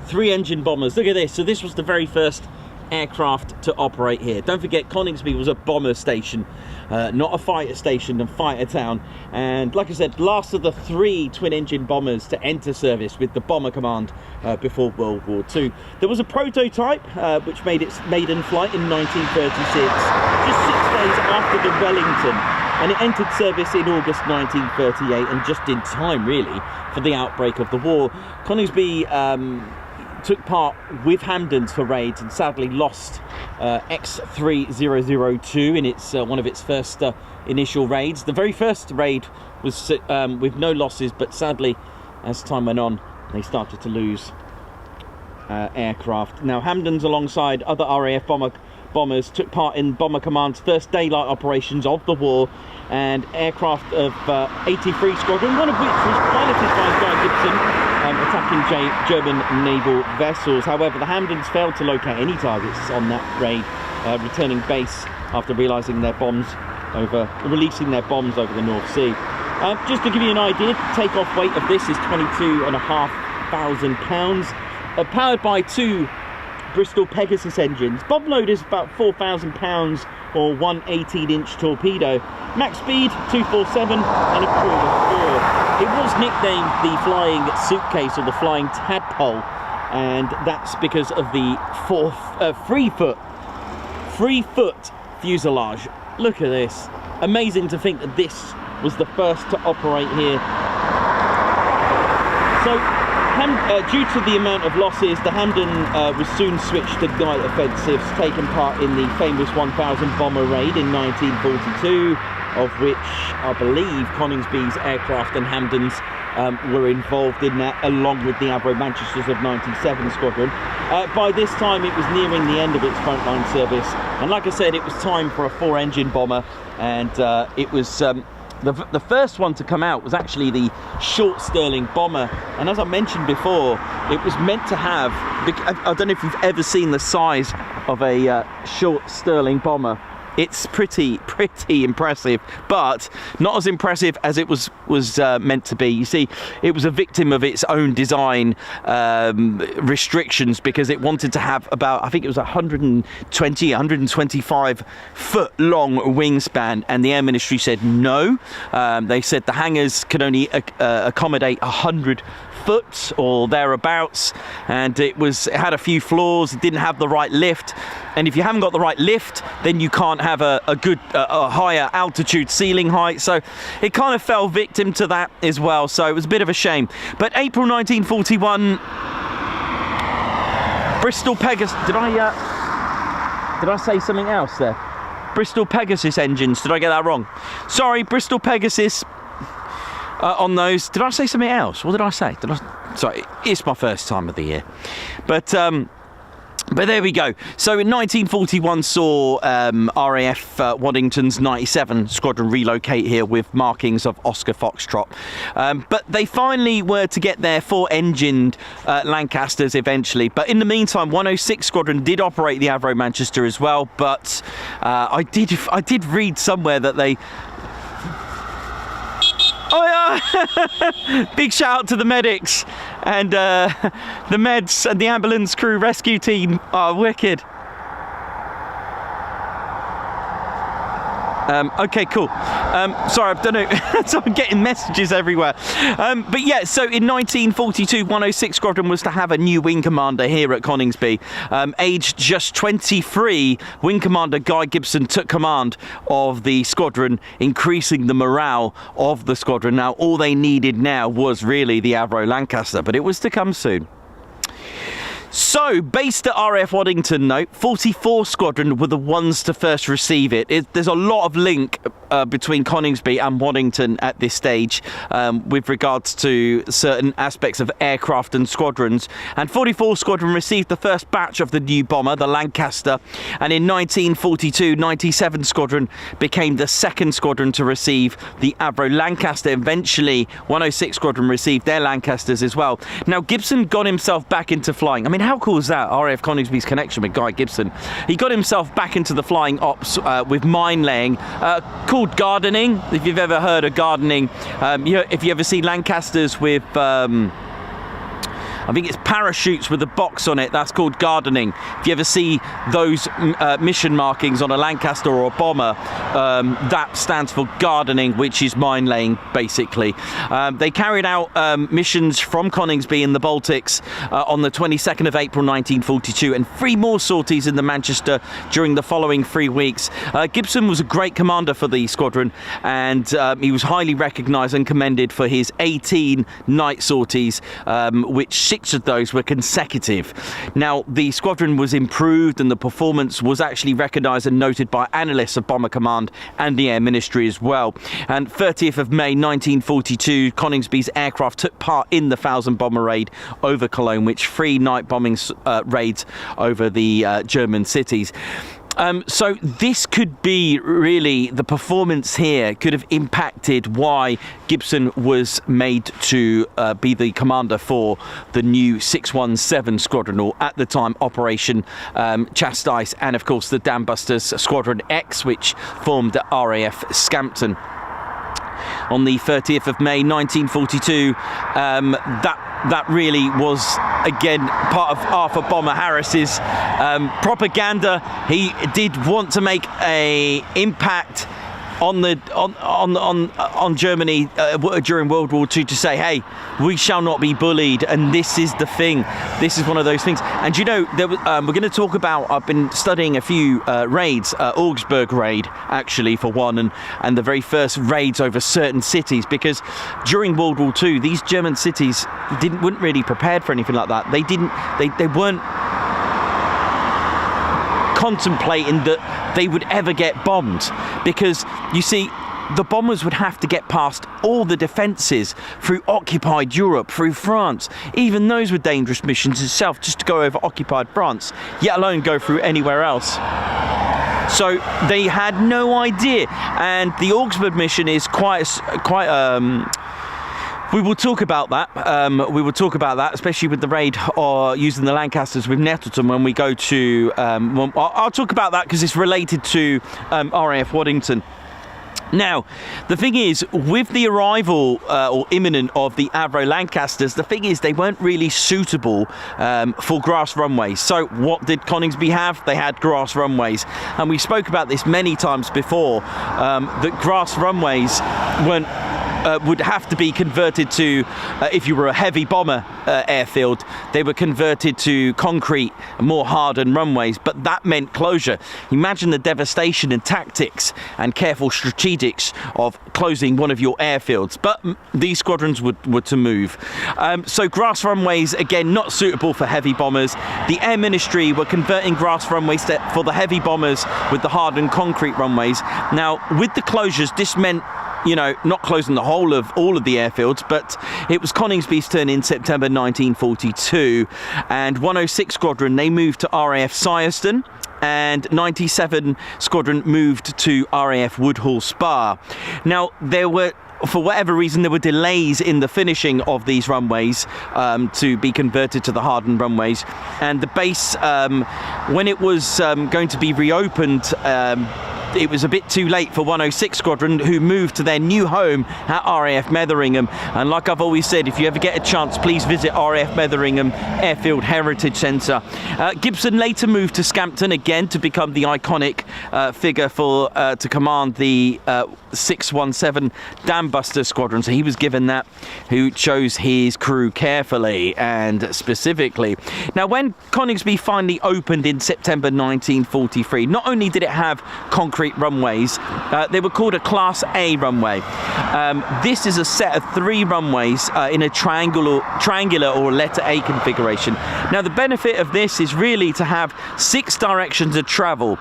3-engine bombers. Look at this. So this was the very first aircraft to operate here. Don't forget, Coningsby was a bomber station, not a fighter station and fighter town. And like I said, last of the 3 twin-engine bombers to enter service with the Bomber Command before World War II. There was a prototype which made its maiden flight in 1936, just 6 days after the Wellington, and it entered service in August 1938, and just in time really for the outbreak of the war. Coningsby took part with Hampdens for raids and sadly lost X3002 in its one of its first initial raids. The very first raid was with no losses, but sadly as time went on they started to lose aircraft. Now Hampdens, alongside other RAF bombers, took part in Bomber Command's first daylight operations of the war, and aircraft of 83 Squadron, one of which was piloted by Guy Gibson, attacking German naval vessels. However, the Hampdens failed to locate any targets on that raid, returning base after releasing their bombs over the North Sea. Just to give you an idea, the takeoff weight of this is 22,500 pounds, powered by 2 Bristol Pegasus engines. Bomb load is about 4,000 pounds or 1 18-inch torpedo. Max speed 247 and a crew of 4. It was nicknamed the flying suitcase or the flying tadpole, and that's because of the 3-foot fuselage. Look at this. Amazing to think that this was the first to operate here. So due to the amount of losses, the Hampden was soon switched to night offensives, taking part in the famous 1000 bomber raid in 1942, of which I believe Coningsby's aircraft and Hampdens were involved in that, along with the Avro Manchesters of 97 Squadron. By this time it was nearing the end of its frontline service, and like I said, it was time for a 4-engine bomber, and it was the first one to come out was actually the short Stirling bomber, and as I mentioned before, it was meant to have, I don't know if you've ever seen the size of a short Stirling bomber. It's pretty impressive, but not as impressive as it was meant to be. You see, it was a victim of its own design restrictions, because it wanted to have about, I think it was 125 foot long wingspan, and the Air Ministry said no. They said the hangars could only accommodate 100 foot or thereabouts, and it had a few flaws. It didn't have the right lift, and if you haven't got the right lift, then you can't have a good higher altitude ceiling height, so it kind of fell victim to that as well. So it was a bit of a shame. But April 1941, Bristol Pegasus, did I say something else there? Bristol Pegasus engines, did I get that wrong? Sorry, Bristol Pegasus on those. Did I say something else? What did I say? Sorry, it's my first time of the year. But there we go. So in 1941 saw RAF Waddington's 97 Squadron relocate here with markings of Oscar Foxtrot. But they finally were to get their 4-engined Lancasters eventually. But in the meantime, 106 Squadron did operate the Avro Manchester as well. But I did read somewhere that they... Oh yeah! Big shout out to the medics and the meds and the ambulance crew rescue team are wicked. Okay, cool. Sorry, I don't know. So I'm getting messages everywhere. But yeah, so in 1942, 106 Squadron was to have a new wing commander here at Coningsby. Aged just 23, Wing Commander Guy Gibson took command of the squadron, increasing the morale of the squadron. Now, all they needed now was really the Avro Lancaster, but it was to come soon. So, based at RAF Waddington, note, 44 Squadron were the ones to first receive it. There's a lot of link between Coningsby and Waddington at this stage with regards to certain aspects of aircraft and squadrons. And 44 Squadron received the first batch of the new bomber, the Lancaster, and in 1942, 97 Squadron became the second squadron to receive the Avro Lancaster. Eventually, 106 Squadron received their Lancasters as well. Now, Gibson got himself back into flying. I mean, how cool is that? RAF Coningsby's connection with Guy Gibson. He got himself back into the flying ops with mine laying, called gardening. If you've ever heard of gardening, if you ever see Lancasters with I think it's parachutes with a box on it, that's called gardening. If you ever see those mission markings on a Lancaster or a bomber, that stands for gardening, which is mine laying, basically. They carried out missions from Coningsby in the Baltics on the 22nd of April 1942, and 3 more sorties in the Manchester during the following 3 weeks. Gibson was a great commander for the squadron, and he was highly recognised and commended for his 18 night sorties, which 6 of those were consecutive. Now, the squadron was improved and the performance was actually recognised and noted by analysts of Bomber Command and the Air Ministry as well. And 30th of May 1942, Coningsby's aircraft took part in the 1,000 bomber raid over Cologne, which 3 night bombing raids over the German cities. So this could be really, the performance here could have impacted why Gibson was made to be the commander for the new 617 Squadron, or at the time Operation Chastise, and of course the Dambusters Squadron X, which formed at RAF Scampton. On the 30th of May 1942, that really was, again, part of Arthur Bomber Harris's propaganda. He did want to make an impact on Germany during World War II, to say, hey, we shall not be bullied, and this is the thing. This is one of those things. And you know, we're going to talk about, I've been studying a few raids, Augsburg raid actually for one, and the very first raids over certain cities, because during World War II these German cities weren't really prepared for anything like that. They weren't contemplating that they would ever get bombed, because you see, the bombers would have to get past all the defences through occupied Europe, through France. Even those were dangerous missions itself, just to go over occupied France, yet alone go through anywhere else. So they had no idea, and the Augsburg mission is quite we will talk about that. Especially with the raid or using the Lancasters with Nettleton when we go to. I'll talk about that because it's related to RAF Waddington. Now, the thing is, with the arrival or imminent of the Avro Lancasters, the thing is they weren't really suitable for grass runways. So what did Coningsby have? They had grass runways. And we spoke about this many times before, that grass runways would have to be converted to, if you were a heavy bomber airfield, they were converted to concrete, more hardened runways, but that meant closure. Imagine the devastation and tactics and careful strategics of closing one of your airfields, but these squadrons were to move. So grass runways, again, not suitable for heavy bombers. The Air Ministry were converting grass runways for the heavy bombers with the hardened concrete runways. Now, with the closures, this meant, you know, not closing the whole of all of the airfields, but it was Coningsby's turn in September 1942, and 106 Squadron, they moved to RAF Syerston, and 97 Squadron moved to RAF Woodhall Spa. Now, for whatever reason, there were delays in the finishing of these runways to be converted to the hardened runways, and the base, when it was going to be reopened, it was a bit too late for 106 Squadron, who moved to their new home at RAF Metheringham. And like I've always said, if you ever get a chance, please visit RAF Metheringham Airfield Heritage Centre. Gibson later moved to Scampton again to become the iconic figure to command the 617 Dambuster Squadron. So he was given that, who chose his crew carefully and specifically. Now, when Coningsby finally opened in September 1943, not only did it have concrete concrete runways. They were called a Class A runway. This is a set of 3 runways in a triangular or letter A configuration. Now, the benefit of this is really to have 6 directions of travel.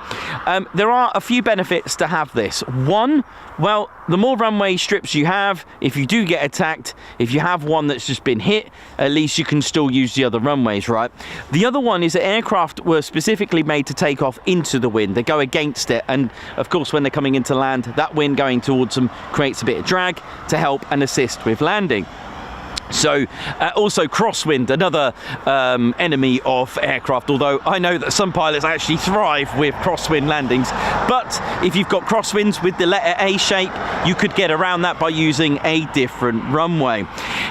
There are a few benefits to have this. One, well, the more runway strips you have, if you do get attacked, if you have one that's just been hit, at least you can still use the other runways, right? The other one is that aircraft were specifically made to take off into the wind. They go against it, and of course when they're coming into land, that wind going towards them creates a bit of drag to help and assist with landing. So also crosswind, another enemy of aircraft, although I know that some pilots actually thrive with crosswind landings. But if you've got crosswinds with the letter A shape, you could get around that by using a different runway.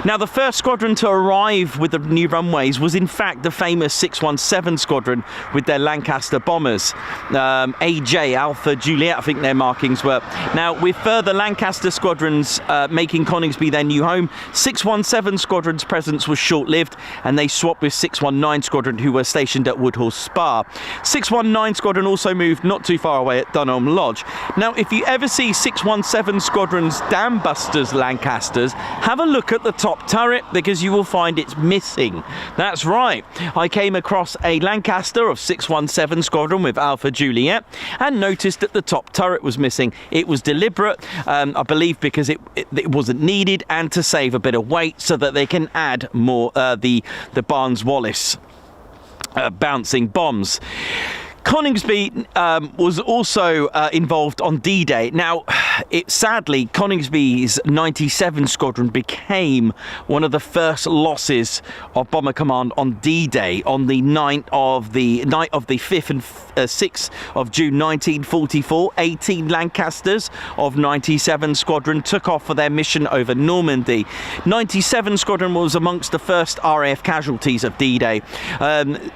Now, the first squadron to arrive with the new runways was in fact the famous 617 squadron with their Lancaster bombers. AJ, Alpha Juliet, I think their markings were. Now, with further Lancaster squadrons making Coningsby their new home, 617 Squadron's presence was short-lived, and they swapped with 619 Squadron, who were stationed at Woodhall Spa. 619 Squadron also moved not too far away at Dunholm Lodge. Now, if you ever see 617 Squadron's Dam Busters Lancasters, have a look at the top turret, because you will find it's missing. That's right, I came across a Lancaster of 617 Squadron with Alpha Juliet and noticed that the top turret was missing. It was deliberate, I believe, because it wasn't needed, and to save a bit of weight so that they can add more the Barnes-Wallis bouncing bombs. Coningsby was also involved on D-Day. Now, sadly, Coningsby's 97 Squadron became one of the first losses of Bomber Command on D-Day on the night of the 5th and 6th of June 1944. 18 Lancasters of 97 Squadron took off for their mission over Normandy. 97 Squadron was amongst the first RAF casualties of D-Day.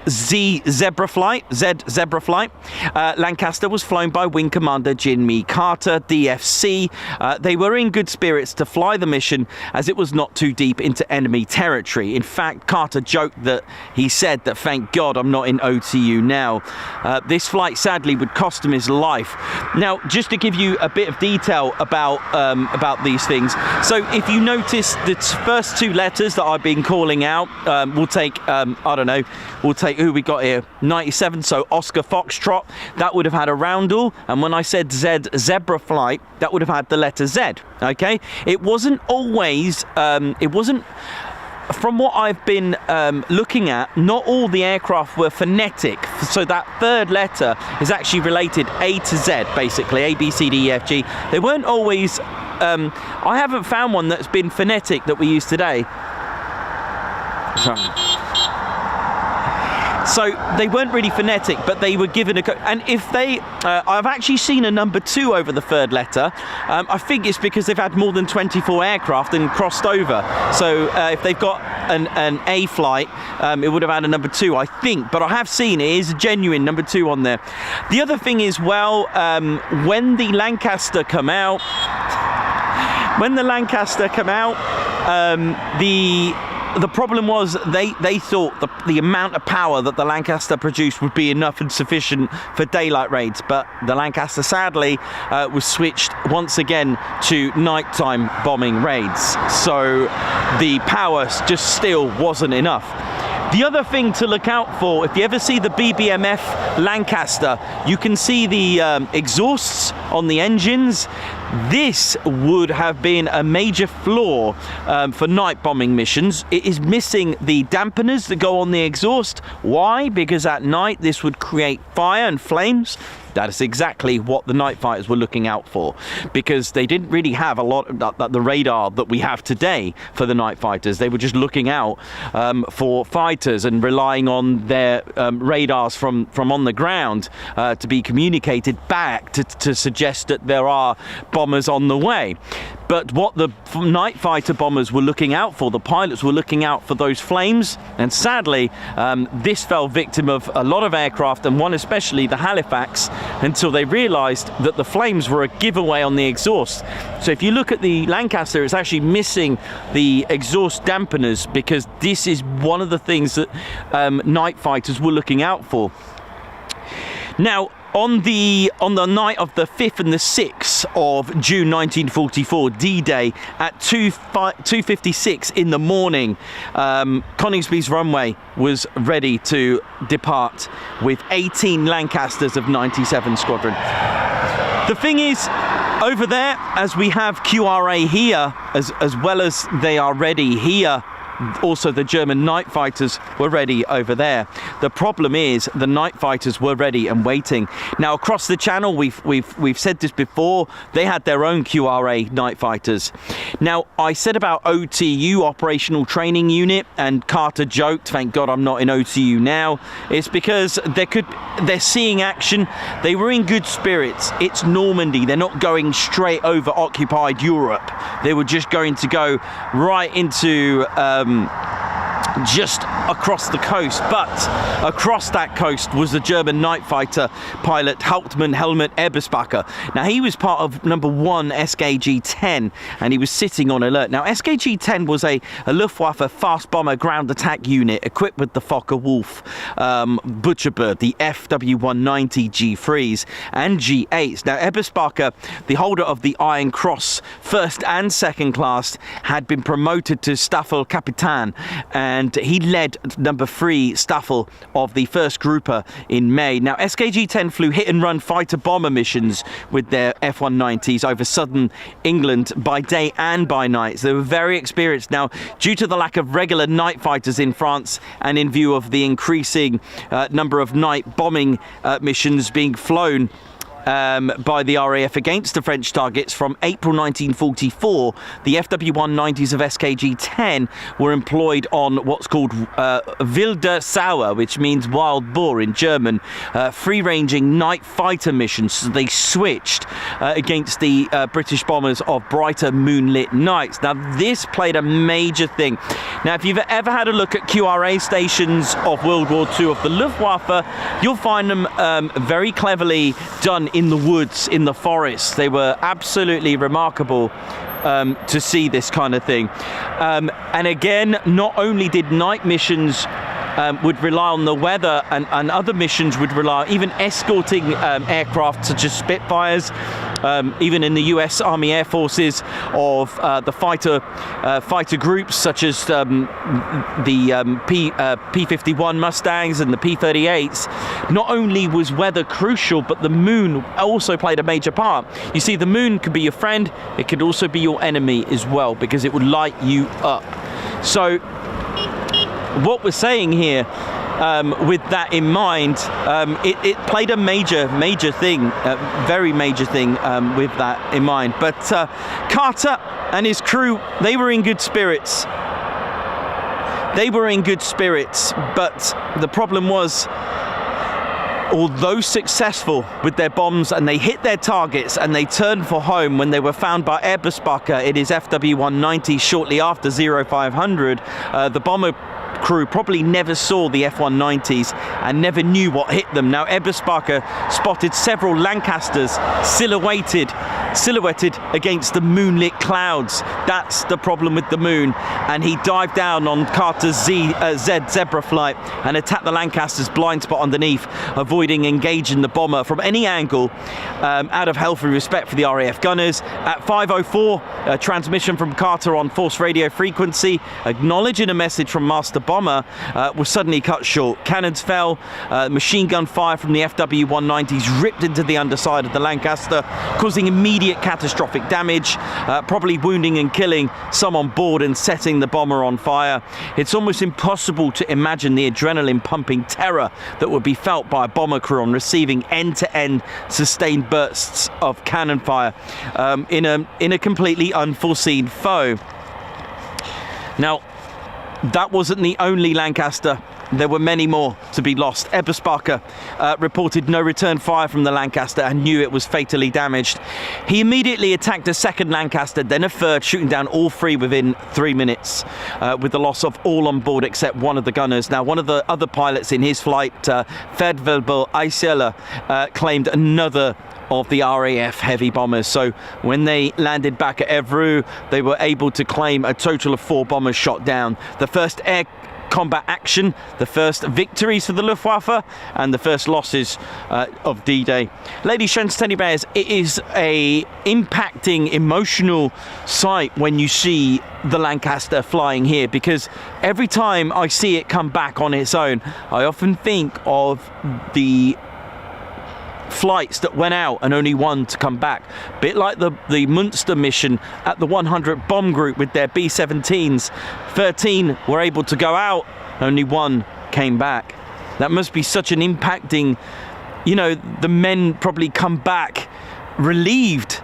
Zebra Flight. Lancaster was flown by Wing Commander Jimmy Carter, DFC. They were in good spirits to fly the mission as it was not too deep into enemy territory. In fact, Carter joked that he said that, "Thank God I'm not in OTU now." This flight sadly would cost him his life. Now, just to give you a bit of detail about these things. So if you notice the first 2 letters that I've been calling out, we'll take, we'll take who we got here, 97, so Oscar Foxtrot, that would have had a roundel, and when I said Zebra Flight, that would have had the letter Z, okay? It wasn't always, from what I've been looking at, not all the aircraft were phonetic, so that third letter is actually related A to Z, basically, A, B, C, D, E, F, G. They weren't always, I haven't found one that's been phonetic that we use today. So they weren't really phonetic, but they were given a and if they I've actually seen a number 2 over the third letter. I think it's because they've had more than 24 aircraft and crossed over, so if they've got an A flight, it would have had a number 2, I think, but I have seen it is a genuine number 2 on there. The other thing is, well, when the Lancaster come out, the problem was they thought the amount of power that the Lancaster produced would be enough and sufficient for daylight raids, but the Lancaster sadly was switched once again to nighttime bombing raids, so the power just still wasn't enough. The other thing to look out for, if you ever see the BBMF Lancaster, you can see the exhausts on the engines. This would have been a major flaw for night bombing missions. It is missing the dampeners that go on the exhaust. Why? Because at night this would create fire and flames. That is exactly what the night fighters were looking out for, because they didn't really have a lot of the radar that we have today for the night fighters. They were just looking out for fighters and relying on their radars from on the ground to be communicated back to suggest that there are bombers on the way. But what the night fighter bombers were looking out for, the pilots were looking out for those flames, and sadly this fell victim of a lot of aircraft, and one especially, the Halifax, until they realised that the flames were a giveaway on the exhaust. So if you look at the Lancaster, it's actually missing the exhaust dampeners, because this is one of the things that night fighters were looking out for. Now, on the night of the 5th and the 6th of June 1944, D-Day, at 2:56 in the morning, Coningsby's runway was ready to depart with 18 Lancasters of 97 Squadron. The thing is, over there, as we have QRA here, as well as they are ready here, also the German night fighters were ready over there. The problem is the night fighters were ready and waiting. Now across the channel, we've said this before, they had their own QRA night fighters. Now I said about OTU, Operational Training Unit, and Carter joked, thank God I'm not in OTU now. It's because they're seeing action. They were in good spirits. It's Normandy. They're not going straight over occupied Europe. They were just going to go right into just across the coast, but across that coast was the German night fighter pilot Hauptmann Helmut Eberspacher. Now he was part of number 1 SKG-10 and he was sitting on alert. Now SKG-10 was a Luftwaffe fast bomber ground attack unit equipped with the Fokker-Wulf Butcherbird, the FW-190 G3s and G8s. Now Eberspacher, the holder of the Iron Cross first and second class, had been promoted to Staffel Kapitan, and he led number 3 Staffel of the 1st Grouper in May. Now SKG-10 flew hit and run fighter bomber missions with their F-190s over southern England by day and by night. So they were very experienced. Now, due to the lack of regular night fighters in France and in view of the increasing number of night bombing missions being flown by the RAF against the French targets from April 1944, the FW-190s of SKG-10 were employed on what's called Wilde Sauer, which means wild boar in German, free-ranging night fighter missions. So they switched against the British bombers of brighter moonlit nights. Now this played a major thing. Now if you've ever had a look at QRA stations of World War II of the Luftwaffe, you'll find them very cleverly done in the woods, in the forests. They were absolutely remarkable to see this kind of thing. And again, not only did night missions would rely on the weather, and other missions would rely, even escorting aircraft such as Spitfires, even in the US Army Air Forces, of the fighter groups such as the P-51 Mustangs and the P-38s. Not only was weather crucial, but the moon also played a major part. You see, the moon could be your friend, it could also be your enemy as well, because it would light you up. So what we're saying here, with that in mind, it played a major thing, very major thing with that in mind. But Carter and his crew, they were in good spirits. They were in good spirits, but the problem was, although successful with their bombs and they hit their targets and they turned for home when they were found by Eberspacher in his FW-190 shortly after 0500, the bomber crew probably never saw the F-190s and never knew what hit them. Now Eberspacher spotted several Lancasters silhouetted against the moonlit clouds. That's the problem with the moon, and he dived down on Carter's Z Zebra flight and attacked the Lancaster's blind spot underneath, avoiding engaging the bomber from any angle, out of healthy respect for the RAF gunners. At 5:04, a transmission from Carter on force radio frequency acknowledging a message from Master Bomber was suddenly cut short. Cannons fell, machine gun fire from the FW-190s ripped into the underside of the Lancaster, causing immediate catastrophic damage, probably wounding and killing some on board and setting the bomber on fire. It's almost impossible to imagine the adrenaline pumping terror that would be felt by a bomber crew on receiving end-to-end sustained bursts of cannon fire in a completely unforeseen foe. Now, that wasn't the only Lancaster. There were many more to be lost. Eberspacher reported no return fire from the Lancaster and knew it was fatally damaged. He immediately attacked a second Lancaster, then a third, shooting down all 3 within 3 minutes, with the loss of all on board except one of the gunners. Now, one of the other pilots in his flight, Ferdwebel Eiseler, claimed another of the RAF heavy bombers. So when they landed back at Avro, they were able to claim a total of 4 bombers shot down. The first combat action, the first victories for the Luftwaffe, and the first losses of D-Day. Ladies, gents, teddy bears, it is a impacting, emotional sight when you see the Lancaster flying here, because every time I see it come back on its own, I often think of the flights that went out and only one to come back. Bit like the Munster mission at the 100 bomb group with their B-17s. 13 were able to go out, only one came back. That must be such an impacting, you know, the men probably come back relieved,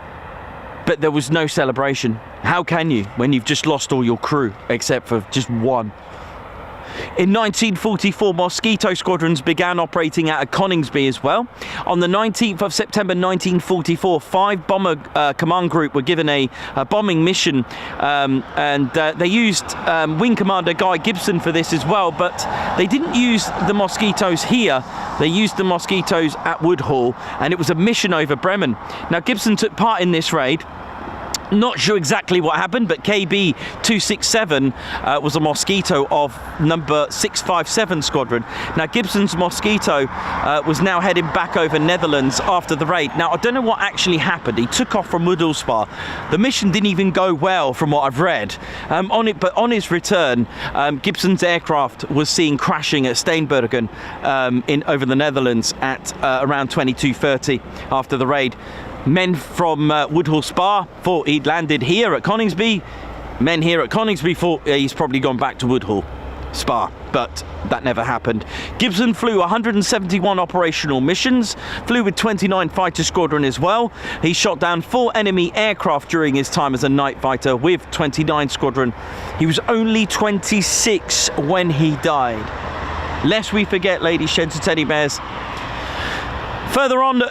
but there was no celebration. How can you when you've just lost all your crew except for just one? In 1944, Mosquito squadrons began operating out of Coningsby as well. On the 19th of September 1944, 5 bomber command group were given a bombing mission, and they used Wing Commander Guy Gibson for this as well, but they didn't use the Mosquitoes here. They used the Mosquitoes at Woodhall, and it was a mission over Bremen. Now, Gibson took part in this raid. Not sure exactly what happened, but KB 267 was a Mosquito of number 657 squadron. Now, Gibson's Mosquito was now heading back over Netherlands after the raid. Now, I don't know what actually happened. He took off from Woodhall Spa. The mission didn't even go well from what I've read. But on his return, Gibson's aircraft was seen crashing at Steenbergen over the Netherlands at around 22:30 after the raid. Men from Woodhall Spa thought he'd landed here at Coningsby. Men here at Coningsby thought he's probably gone back to Woodhall Spa, but that never happened. Gibson flew 171 operational missions, flew with 29 fighter squadron as well. He shot down 4 enemy aircraft during his time as a night fighter with 29 squadron. He was only 26 when he died. Lest we forget, ladies, gents and teddy bears. Further on,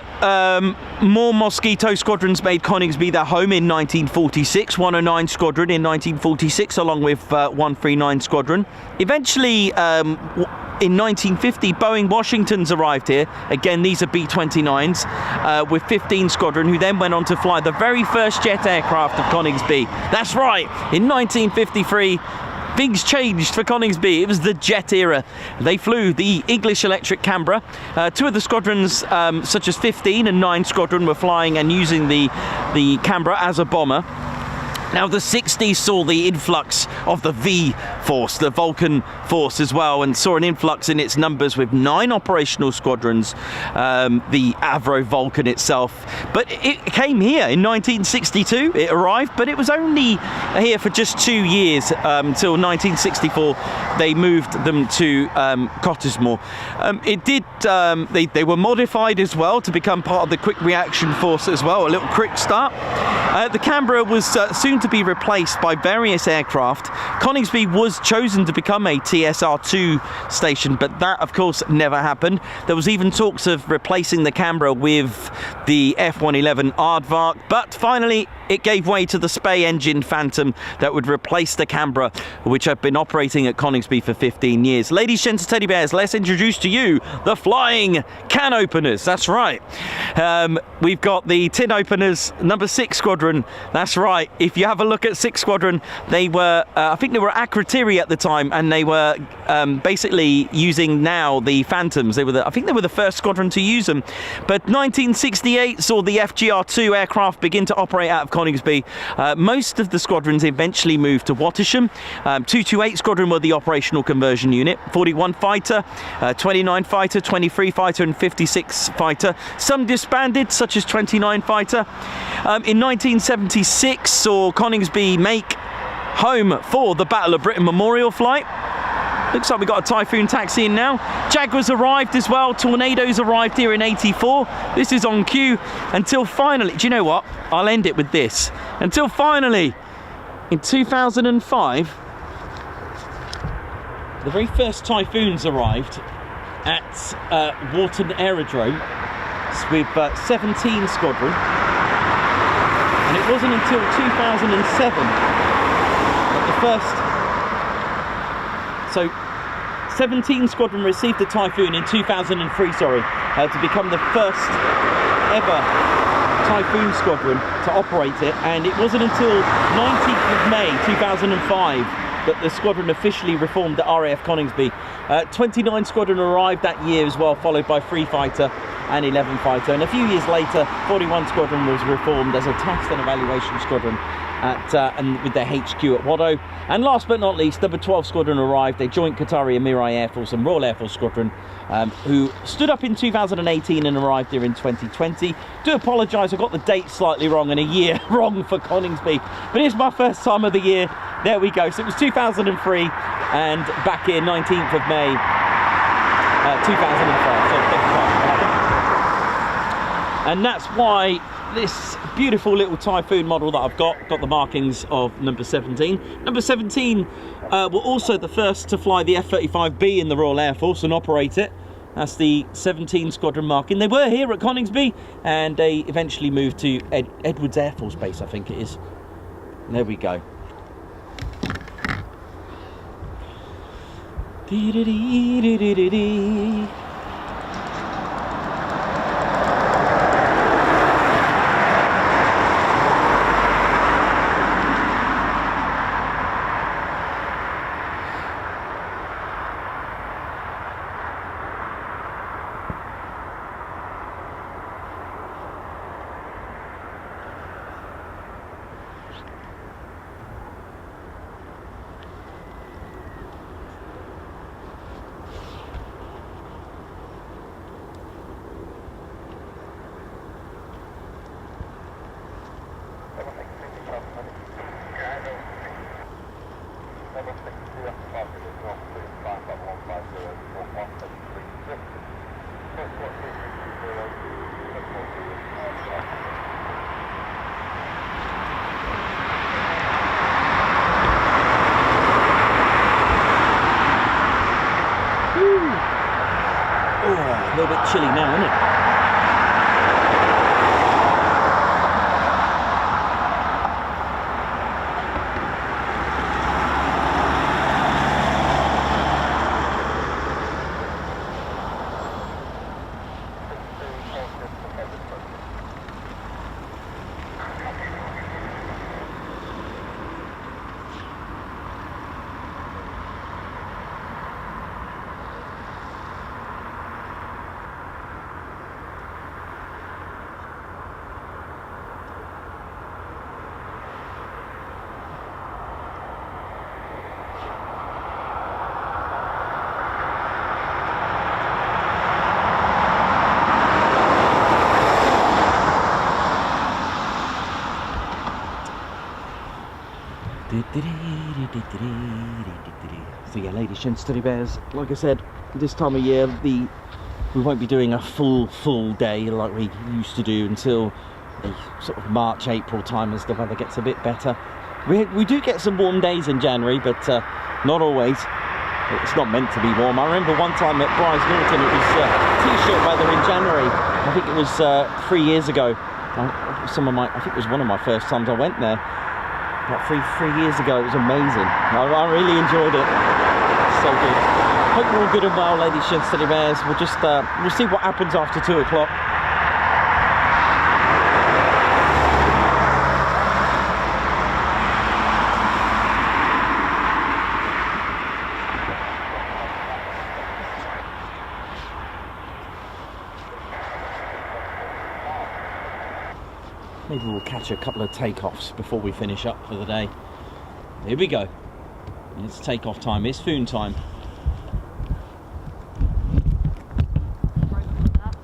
more Mosquito squadrons made Coningsby their home in 1946. 109 Squadron in 1946, along with 139 Squadron. Eventually, in 1950, Boeing Washingtons arrived here. Again, these are B-29s, with 15 Squadron, who then went on to fly the very first jet aircraft of Coningsby. That's right, in 1953, things changed for Coningsby. It was the jet era. They flew the English Electric Canberra. 2 of the squadrons, such as 15 and 9 Squadron, were flying and using the Canberra as a bomber. Now, the 60s saw the influx of the V Force, the Vulcan Force as well, and saw an influx in its numbers with 9 operational squadrons, the Avro Vulcan itself. But it came here in 1962, it arrived, but it was only here for just 2 years, until 1964 they moved them to Cottesmore. They were modified as well to become part of the Quick Reaction Force as well, a little quick start. The Canberra was soon to be replaced by various aircraft. Coningsby was chosen to become a TSR-2 station, but that, of course, never happened. There was even talks of replacing the Canberra with the F-111 Aardvark, but finally it gave way to the Spey engine Phantom that would replace the Canberra, which had been operating at Coningsby for 15 years. Ladies, gents and teddy bears, let's introduce to you the flying can openers. That's right. We've got the tin openers, number 6 Squadron. That's right. If you have a look at 6 Squadron, they were, I think they were Akrotiri at the time, and they were basically using now the Phantoms. I think they were the first squadron to use them. But 1968 saw the FGR4 aircraft begin to operate out of Coningsby. Most of the squadrons eventually moved to Wattisham. 228 Squadron were the operational conversion unit. 41 fighter, 29 fighter, 23 fighter and 56 fighter. Some disbanded, such as 29 fighter. In 1976 saw Coningsby make home for the Battle of Britain Memorial flight. Looks like we got a Typhoon taxi in now. Jaguars arrived as well. Tornadoes arrived here in 84. This is on cue until finally, do you know what? I'll end it with this. Until finally, in 2005, the very first Typhoons arrived at Morton Aerodrome with 17 Squadron. And it wasn't until 2007 that the first... So, 17 Squadron received the Typhoon in 2003, to become the first ever Typhoon Squadron to operate it, and it wasn't until 19th of May 2005 that the squadron officially reformed at RAF Coningsby. 29 Squadron arrived that year as well, followed by 3 Fighter and 11 Fighter. And a few years later, 41 Squadron was reformed as a test and evaluation squadron and with their HQ at Waddow. And last but not least, number 12 Squadron arrived, a joint Qatari Emiri Air Force and Royal Air Force squadron who stood up in 2018 and arrived here in 2020. Do apologise, I got the date slightly wrong and a year wrong for Coningsby, but it's my first time of the year. There we go. So it was 2003 and back here 19th of May 2005. So and that's why this beautiful little Typhoon model that I've got the markings of number 17. Number 17 were also the first to fly the F-35B in the Royal Air Force and operate it. That's the 17 Squadron marking. They were here at Coningsby and they eventually moved to Edwards Air Force Base, I think it is. There we go. A little bit chilly now, isn't it? So yeah, ladies and teddy bears, like I said, this time of year we won't be doing a full day like we used to do until the sort of March, April time as the weather gets a bit better. We do get some warm days in January, but not always. It's not meant to be warm. I remember one time at Bryce Norton it was t-shirt weather in January. I think it was 3 years ago. I think it was one of my first times I went there. About three years ago. It was amazing. I really enjoyed it. So good. Hope you're all good and well, ladies and teddy bears. We'll just we'll see what happens after 2 o'clock. Maybe we'll catch a couple of takeoffs before we finish up for the day. Here we go. It's takeoff time. It's foon time.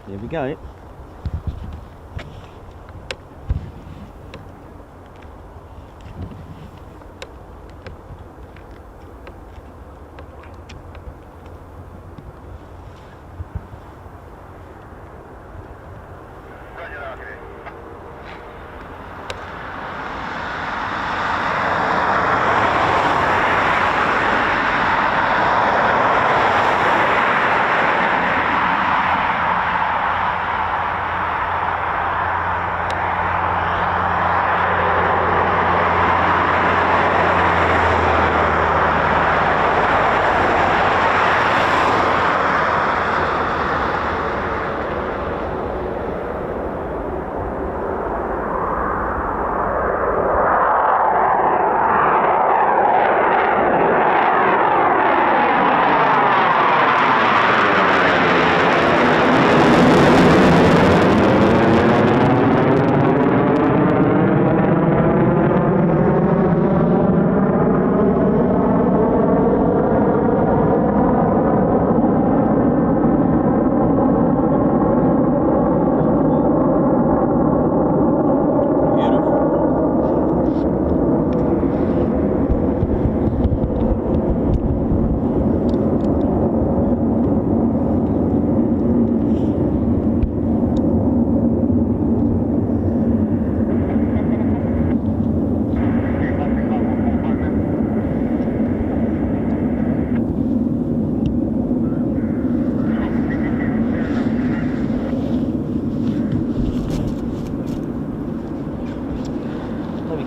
Here we go.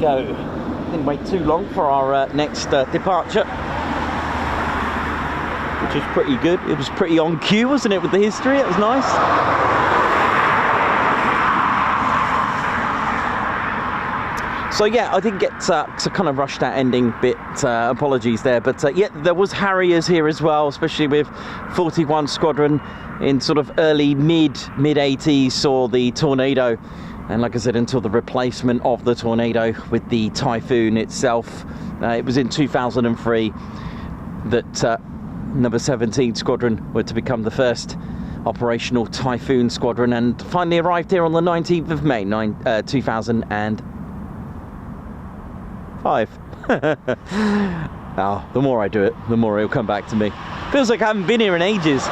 go. Didn't wait too long for our next departure, which is pretty good. It was pretty on cue, wasn't it, with the history? It was nice. So yeah, I didn't get to kind of rush that ending bit. Apologies there, but yeah, there was Harriers here as well, especially with 41 Squadron in sort of early mid 80s saw the Tornado, and like I said, until the replacement of the Tornado with the Typhoon itself, it was in 2003 that number 17 Squadron were to become the first operational Typhoon Squadron, and finally arrived here on the 19th of May 2005. Oh, the more I do it, the more it'll come back to me. Feels like I haven't been here in ages.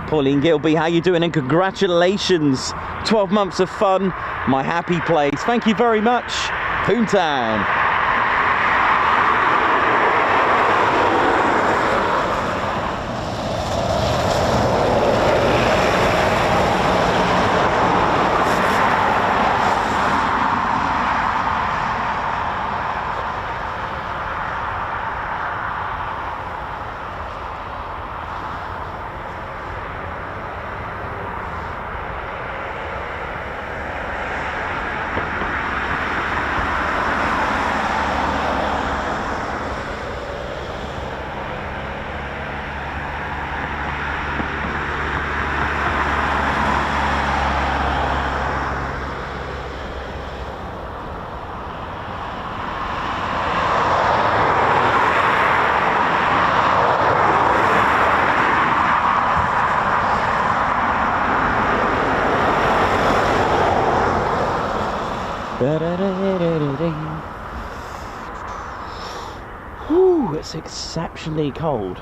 Pauline Gilby, how you doing? And congratulations, 12 months of fun, my happy place. Thank you very much. Poontown. Whew, it's exceptionally cold.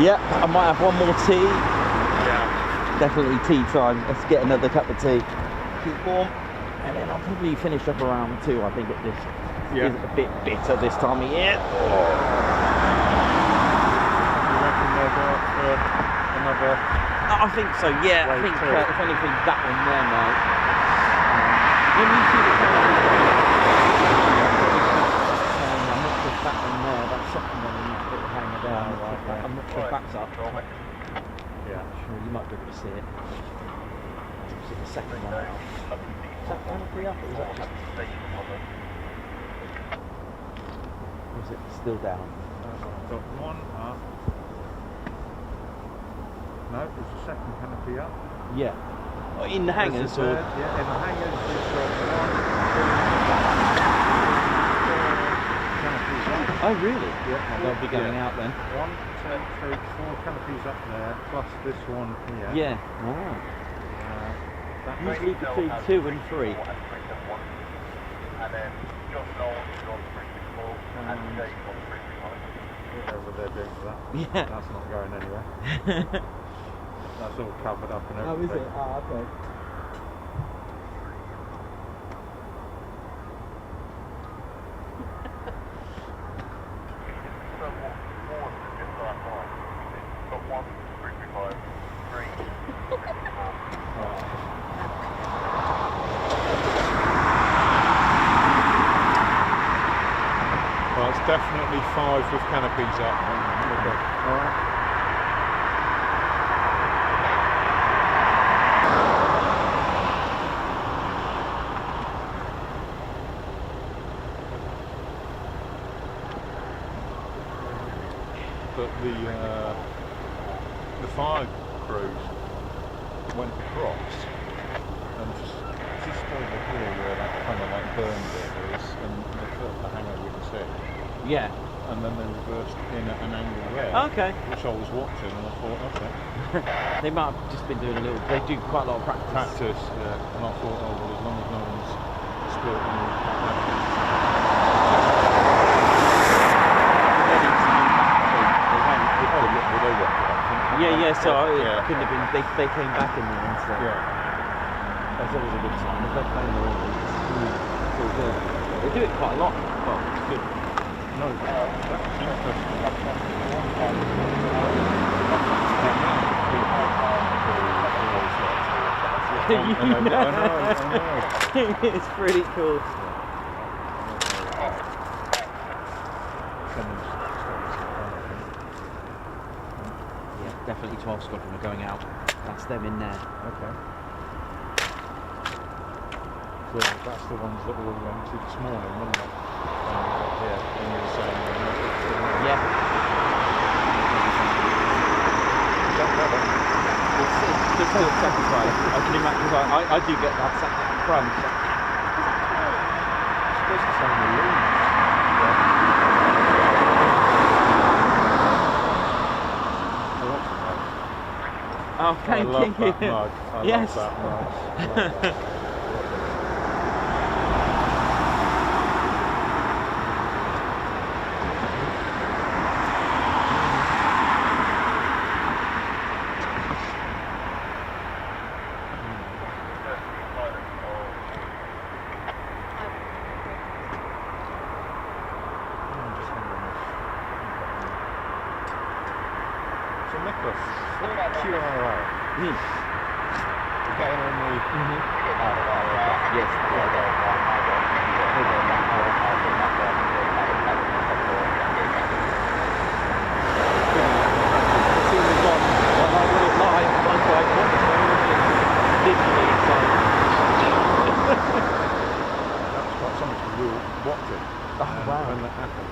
Yep, I might have one more tea. Definitely tea time. Let's get another cup of tea. Keep warm, and then I'll probably finish up around 2. I think at this is a bit bitter this time of year. You reckon they'll go up for another? I think so. Yeah, I think if anything, that one there, mate. When you see the I'm not sure if that one there, that second one, you need to put the hanger down. I'm not sure if that's up. Yeah. Sure, you might be able to see it. See the second one. Is that canopy up or is that just... Or is it still down? Got one up. No, there's a second canopy up. Yeah. Oh, in the hangars or? Yeah, in the hangars we've got one, canopies up. Oh really? Yeah. They'll be going out then. 1, 2, 3, 4 canopies up there, plus this one here. Yeah. Oh. That Usually between 2 and 3. And then John Knowles on 364 and Jake on 335. whatever they're doing for that. Yeah. That's not going anywhere. That's all covered up and Oh, everything. is it? Ah, okay. Well, it's definitely 5 with canopies up. Alright. But the fire crews went across and just over here where that kind of like burn bit is, and they thought the hangar wouldn't sit. Yeah. and then they reversed in at an angle there. Okay. Which I was watching, and I thought, okay. They might have just been doing a little. They do quite a lot of practice. Practice, yeah. And I thought, oh, well, as long as no one's split and Yeah, so Yeah. it couldn't have been. They came back in the end, so yeah. that's always a good sign. If they're playing their own, it's all good. They do it quite a lot. Well, it's good. No, that's It's pretty cool. Yeah, definitely 12 Squadron are going out. That's them in there. Okay. So that's the ones that we went to this morning, wasn't it? Yeah, when you were saying Yeah. It's still satisfied. I can imagine, because I do get that sat at the front. supposed to sound the leaves. Oh, thank I love you. that mug. I Yes. love that mug. So Nicholas, QRO. Mm. Getting on the Yes. That's quite something because we were watching wow. when that happened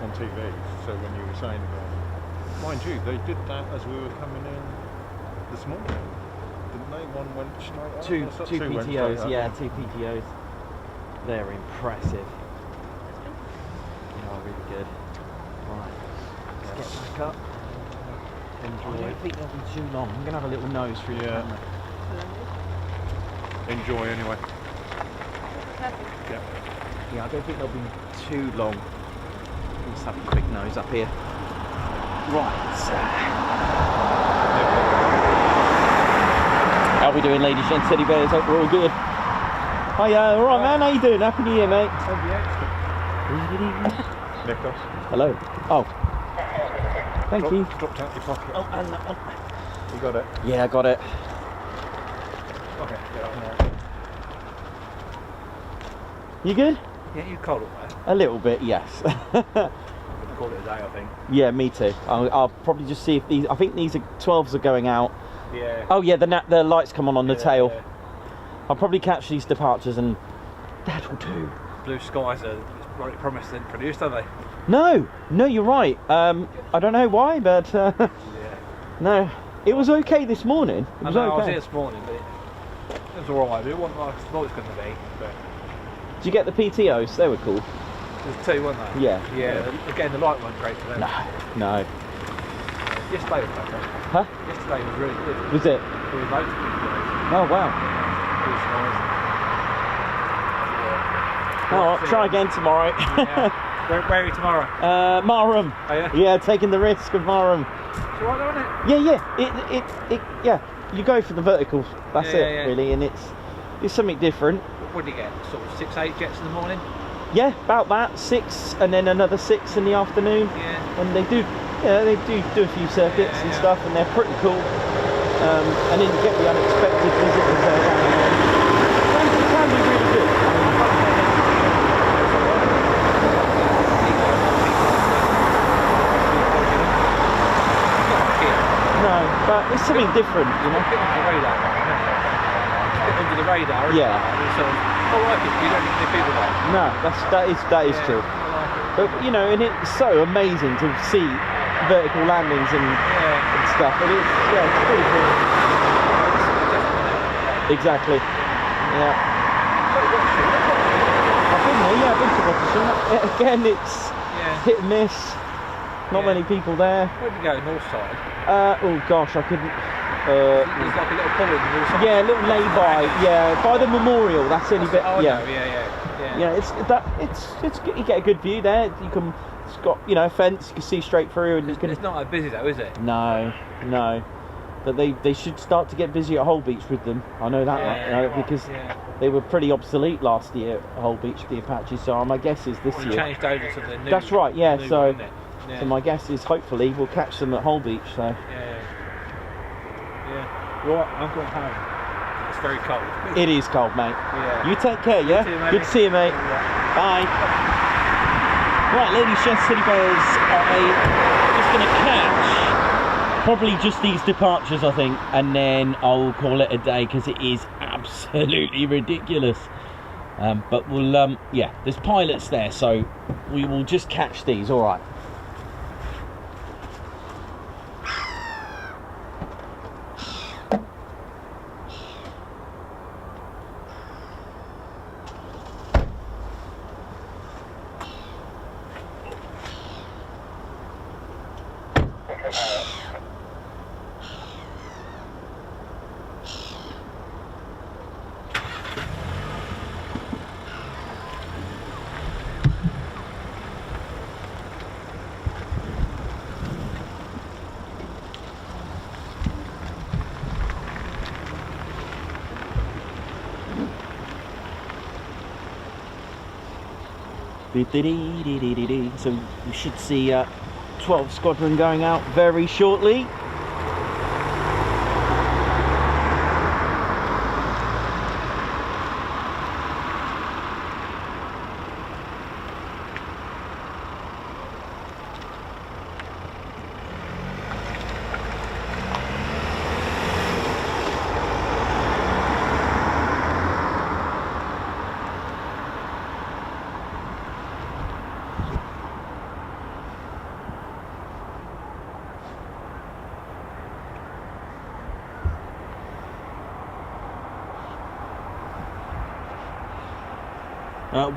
on TV. So when you were saying about it, mind you, they did that as we were coming in this morning, didn't they? One went straight up. Two or so- two went straight PTOs, up. yeah, two PTOs. They're impressive. They are really good. Right, let's get back up. Enjoy. I don't think they'll be too long. I'm going to have a little nose through the Yeah. camera. Enjoy anyway. Yeah. Yeah, I don't think they'll be too long. Let's have a quick nose up here. Right. How we doing, ladies and teddy bears? Hope we're all good. Hiya, all right, man. How you doing? Happy New Year, mate. Nicholas. Hello. Oh. Thank you. Dropped out your pocket. Oh, and that one. You got it. Yeah, I got it. Okay. You good? Yeah, you cold up there. A little bit, yes. I'm gonna call it a day, I think. Yeah, me too. I'll probably just see if these. I think these 12s are going out. Yeah. Oh yeah, the lights come on the tail. Yeah. I'll probably catch these departures and that will do. Blue skies are very promising produced, are they? No, you're right. I don't know why, but Yeah. no, it was okay this morning. It was I know, I was okay. here this morning, but it was alright. It wasn't like I thought it was going to be. But Did you get the PTOs? They were cool. there's two, weren't there? Yeah. Yeah. Again, the light wasn't great for them. No. Yesterday was better. Huh? Yesterday was really good. Was it? There was loads of people. Oh wow. Blue skies. Oh, I'll try again tomorrow. Yeah. Where are you tomorrow? Marham. Oh yeah? Yeah, taking the risk of Marham. It's alright though, isn't it? Yeah. Yeah. You go for the verticals. That's Yeah, it, yeah. really, and it's something different. What do you get? Sort of 6-8 jets in the morning? Yeah, about that. 6, and then another 6 in the afternoon. Yeah. And they do a few circuits and Yeah. stuff, and they're pretty cool. And then you get the unexpected visitors there. It can be really good. No, but it's something different, you know. A bit under the radar. A bit under the radar. Isn't Yeah. it? It's sort of, I like it. You don't get any people there. No, that is true. I like it. But you know, and it's so amazing to see vertical landings and Yeah. stuff. And it's pretty cool. Exactly. Yeah. I've been Yeah, I've been to Rotterdam. Again, it's hit and miss. Not many people there. Where'd you go? North side? Oh gosh, I couldn't. There's like a little pond in the north side. Yeah, a little lay-by. Yeah, by the memorial. That's the only bit. Oh, yeah. no, yeah. Yeah, it's you get a good view there. You can. It's got a fence. You can see straight through, and It's not that busy though, is it? No. But they should start to get busy at Hull Beach with them. I know that because they were pretty obsolete last year at Hull Beach, the Apaches. So my guess is this year. Changed over to the new. That's right. Yeah. New So one, so my guess is hopefully we'll catch them at Hull Beach. So. Yeah. Right, I'm going home. It's very cold. It is cold, mate. Yeah. You take care, yeah? too, mate. Good to see you, mate. Bye. Right, ladies, gents, City Bears, I'm just going to catch probably just these departures, I think, and then I'll call it a day because it is absolutely ridiculous. But we'll, yeah, there's pilots there, so we will just catch these, all right. So we should see 12 Squadron going out very shortly.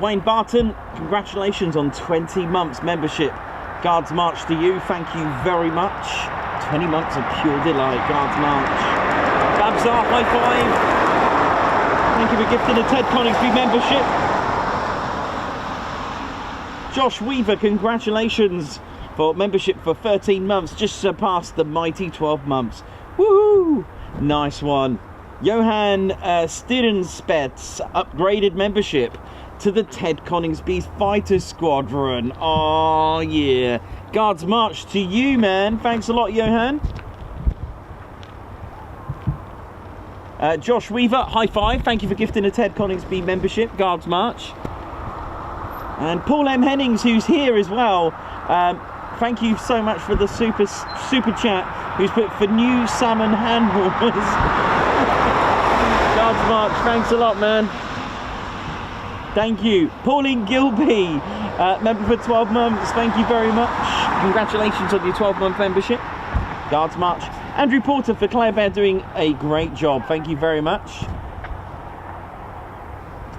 Wayne Barton, congratulations on 20 months membership. Guards March to you, thank you very much. 20 months of pure delight, Guards March. Babsar, high five. Thank you for gifting a Ted Coningsby membership. Josh Weaver, congratulations for membership for 13 months, just surpassed the mighty 12 months. Woohoo! Nice one. Johan Stirrenspets, upgraded membership to the Ted Coningsby's Fighter Squadron. Oh yeah. Guards March to you, man. Thanks a lot, Johan. Josh Weaver, high five. Thank you for gifting a Ted Coningsby membership. Guards March. And Paul M. Hennings, who's here as well. Thank you so much for the super chat. Who's put for new salmon hand warmers. Guards March, thanks a lot, man. Thank you. Pauline Gilby, member for 12 months. Thank you very much. Congratulations on your 12-month membership. Guards March. Andrew Porter for Claire Bear doing a great job. Thank you very much.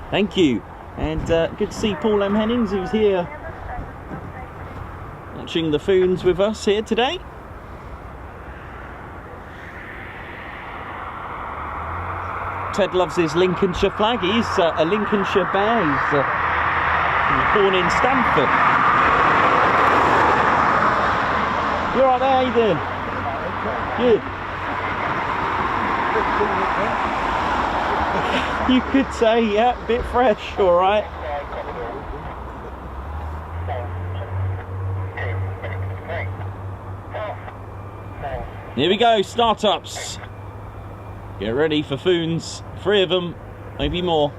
Thank you. And good to see Paul M. Hennings, who's here watching the Foons with us here today. Ted loves his Lincolnshire flag. He's a Lincolnshire bear. He's born in Stamford. You're right there, how you doing? Good. You could say, yeah, a bit fresh, all right. Here we go, startups. Get ready for Foons. 3 of them, maybe more.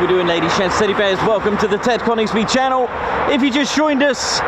We're doing, ladies, gents, teddy bears. Welcome to the Ted Coningsby channel. If you just joined us,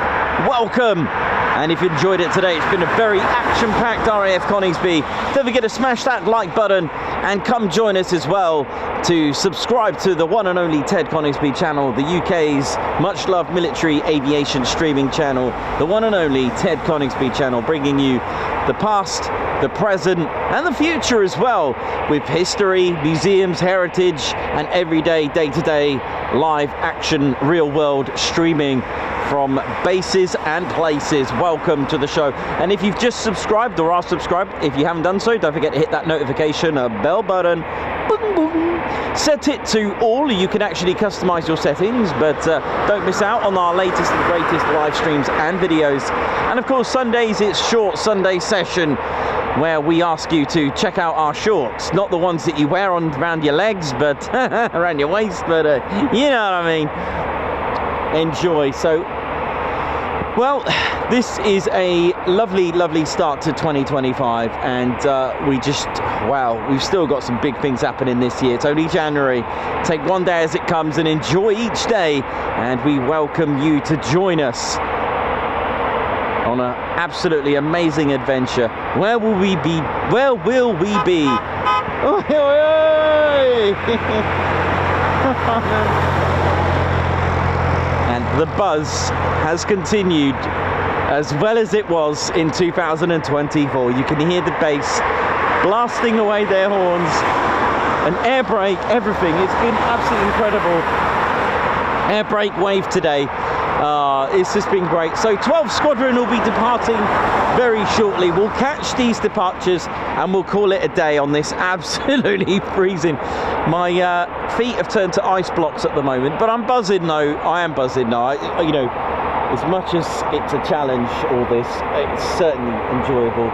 welcome. And if you enjoyed it today, it's been a very action-packed RAF Coningsby. Don't forget to smash that like button and come join us as well to subscribe to the one and only Ted Coningsby channel, the UK's much-loved military aviation streaming channel, the one and only Ted Coningsby channel, bringing you the past, the present and the future as well, with history, museums, heritage and everyday, day-to-day live action, real-world streaming from bases and places. Welcome to the show. And if you've just subscribed or are subscribed, if you haven't done so, don't forget to hit that notification bell button. Boom, boom. Set it to all. You can actually customize your settings, but don't miss out on our latest and greatest live streams and videos. And of course, Sundays, it's short Sunday session, where we ask you to check out our shorts, not the ones that you wear on around your legs, but around your waist, but you know what I mean. Enjoy. So, well, this is a lovely, lovely start to 2025, and we've still got some big things happening this year. It's only January. Take one day as it comes and enjoy each day, and we welcome you to join us on an absolutely amazing adventure. Where will we be? Where will we be? Oh, and the buzz has continued as well as it was in 2024. You can hear the bass blasting away their horns, an air brake, everything. It's been absolutely incredible. Air brake wave today. It's just been great. So 12 Squadron will be departing very shortly. We'll catch these departures and we'll call it a day on this absolutely freezing. My feet have turned to ice blocks at the moment, but I'm buzzing though. I am buzzing now. You know, as much as it's a challenge, all this, it's certainly enjoyable.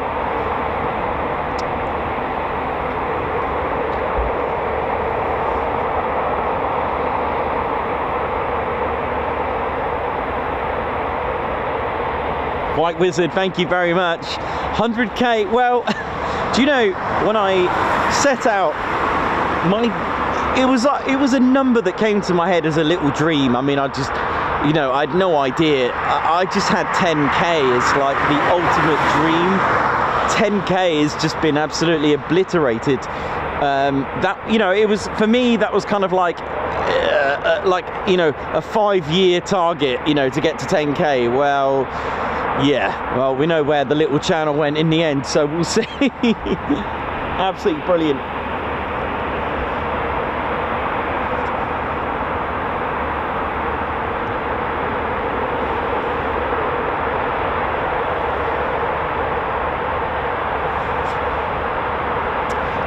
White Wizard, thank you very much. 100k. Well, do you know, when I set out, it was a number that came to my head as a little dream. I mean, I had no idea. I just had 10k as like the ultimate dream. 10k has just been absolutely obliterated. It was, for me, that was kind of like a 5-year target, to get to 10k. Well, yeah, well, we know where the little channel went in the end, so we'll see. Absolutely brilliant.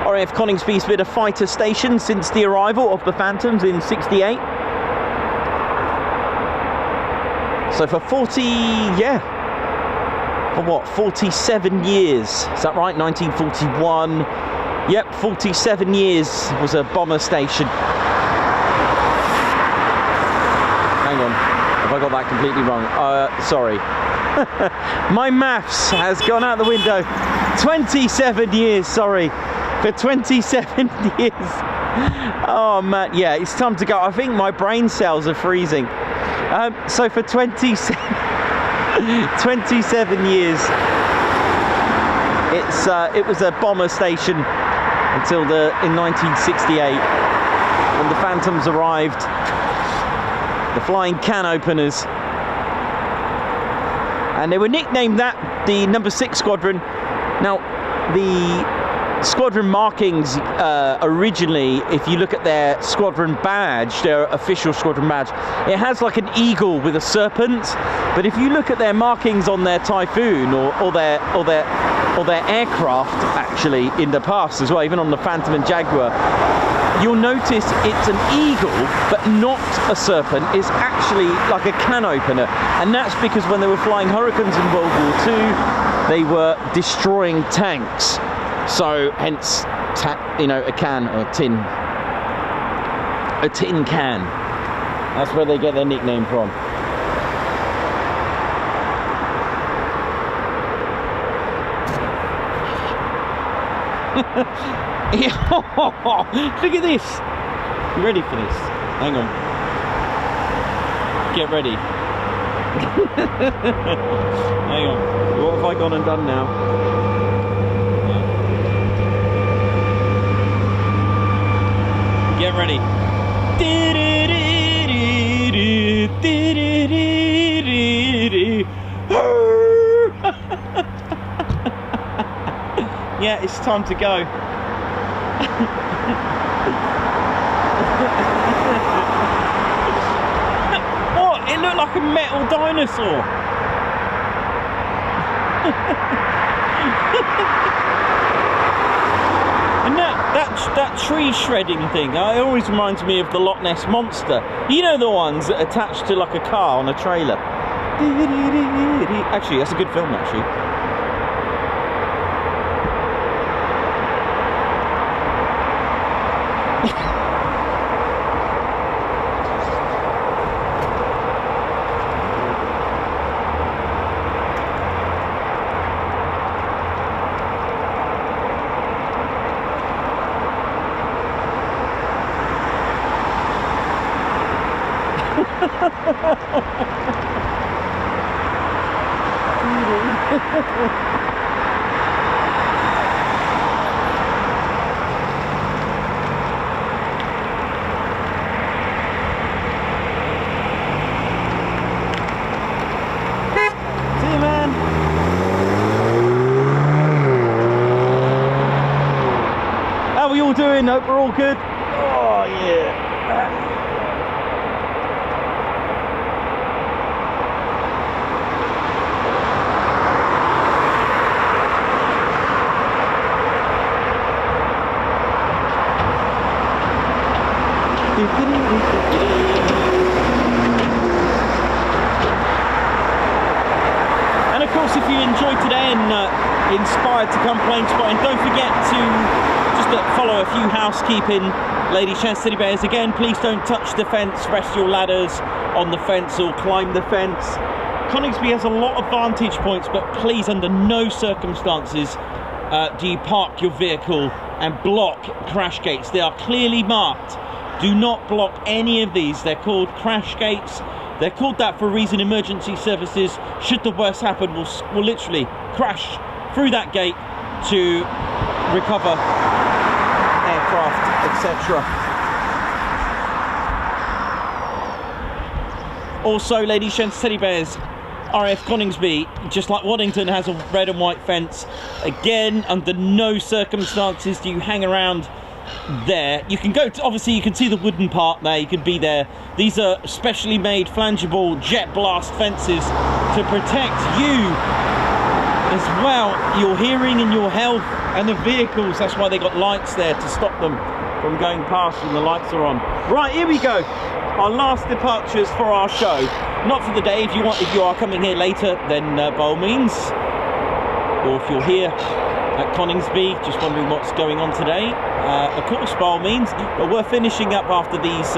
RAF Coningsby's been a fighter station since the arrival of the Phantoms in '68. So for 47 years, is that right? 1941. Yep, 47 years was a bomber station. Hang on, have I got that completely wrong? Sorry. My maths has gone out the window. 27 years, sorry. For 27 years. Oh man, yeah, it's time to go. I think my brain cells are freezing. So for 27 years, it was a bomber station until in 1968, when the Phantoms arrived, the flying can openers, and they were nicknamed that, the number 6 squadron. Now, the squadron markings originally, if you look at their squadron badge, their official squadron badge, it has like an eagle with a serpent. But if you look at their markings on their Typhoon or their aircraft, actually in the past as well, even on the Phantom and Jaguar, you'll notice it's an eagle but not a serpent. It's actually like a can opener, and that's because when they were flying Hurricanes in World War II, they were destroying tanks. So hence, a can or a tin can. That's where they get their nickname from. Look at this. You ready for this? Hang on. Get ready. Hang on. What have I gone and done now? Get ready. Yeah, it's time to go. What? It looked like a metal dinosaur. And that tree shredding thing, it always reminds me of the Loch Ness Monster. You know, the ones that are attached to like a car on a trailer. Actually, that's a good film, actually. Doing? Hope we're all good. Oh yeah. And of course, if you enjoyed today and inspired to come plane spotting, don't forget to follow a few housekeeping ladies, gents, teddy bears. Again, please don't touch the fence, rest your ladders on the fence or climb the fence. Coningsby has a lot of vantage points, but please, under no circumstances do you park your vehicle and block crash gates. They are clearly marked. Do not block any of these. They're called crash gates. They're called that for a reason. Emergency services, should the worst happen, will literally crash through that gate to recover aircraft, etc. Also, ladies, gents, teddy bears, RAF Coningsby, just like Waddington, has a red and white fence. Again, under no circumstances do you hang around there. You can go to, obviously you can see the wooden part there, you can be there. These are specially made flangeable jet blast fences to protect you as well, your hearing and your health and the vehicles. That's why they got lights there to stop them from going past when the lights are on. Right, here we go. Our last departures for our show. not for the day. If you are coming here later, then by all means, or if you're here at Coningsby, just wondering what's going on today, of course, by all means. But we're finishing up after these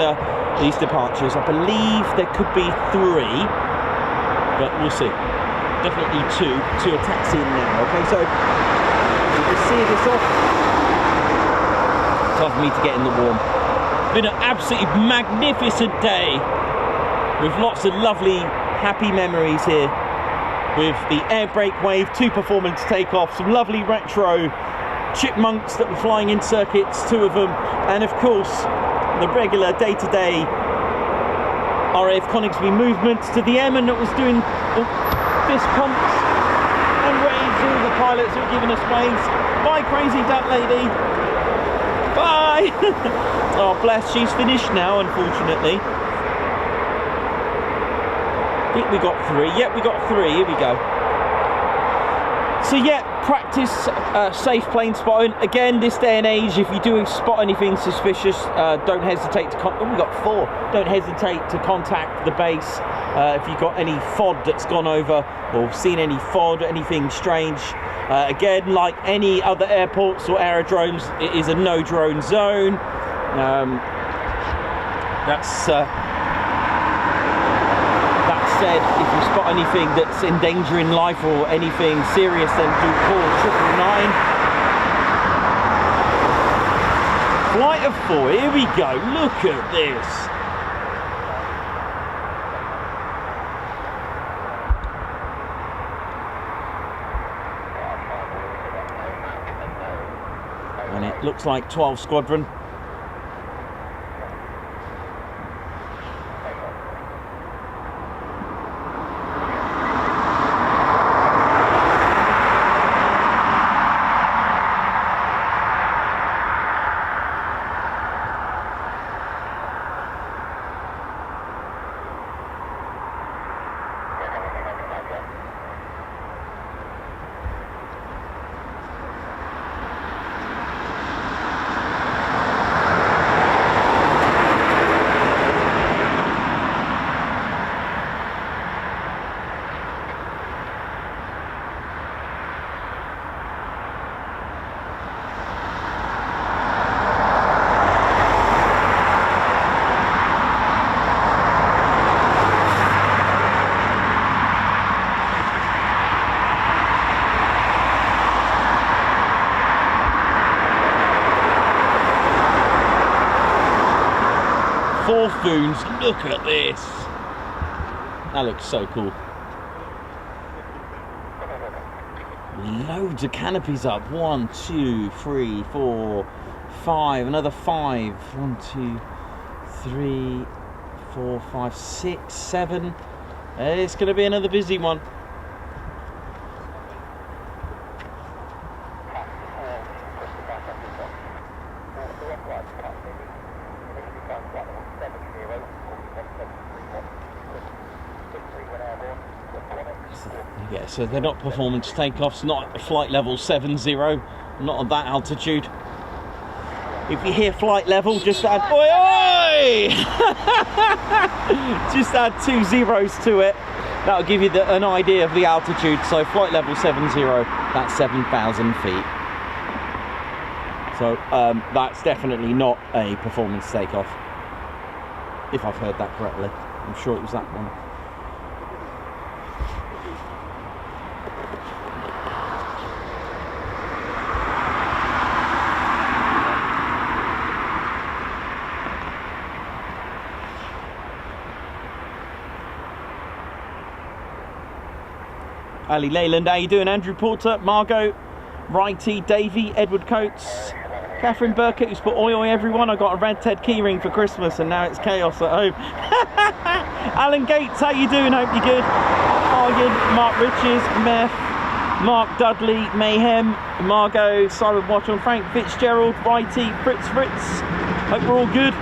departures. I believe there could be 3, but we'll see. Definitely 2 are taxiing now. Okay, so we'll just see this off. Time for me to get in the warm. Been an absolutely magnificent day with lots of lovely, happy memories here. With the air brake wave, 2 performance takeoffs, some lovely retro chipmunks that were flying in circuits, 2 of them, and of course the regular day-to-day RAF Coningsby movements to the airman that was doing fist pumps and waves. All the pilots were giving us waves. Bye, crazy duck lady. Bye. Oh, bless. She's finished now, unfortunately. I think we got 3. Yep, we got 3. Here we go. So yeah, practice safe plane spotting. Again, this day and age, if you do spot anything suspicious, don't hesitate to we got 4. Don't hesitate to contact the base if you've got any FOD that's gone over or seen any FOD, anything strange. Again, like any other airports or aerodromes, it is a no drone zone. Said, if you spot anything that's endangering life or anything serious, then do call 999. Flight of 4, here we go. Look at this. And it looks like 12 Squadron. Foons, look at this. That looks so cool. Loads of canopies up. 1, 2, 3, 4, 5. Another 5. 1, 2, 3, 4, 5, 6, 7. It's going to be another busy one. Yeah, so they're not performance takeoffs, not flight level 70, not at that altitude. If you hear flight level, just add oi oi! Just add 2 zeros to it. That'll give you an idea of the altitude. So flight level 70, that's 7,000 feet. So that's definitely not a performance takeoff, if I've heard that correctly. I'm sure it was that one. Ali Leyland, how you doing? Andrew Porter, Margot, Righty, Davey, Edward Coates, Catherine Burkett, who's put oi oi everyone. I got a red Ted keyring for Christmas and now it's chaos at home. Alan Gates, how you doing? Hope you're good. Argan, Mark Riches, Meth, Mark Dudley, Mayhem, Margot, Simon Watchon, Frank Fitzgerald, Righty, Fritz. Hope we're all good.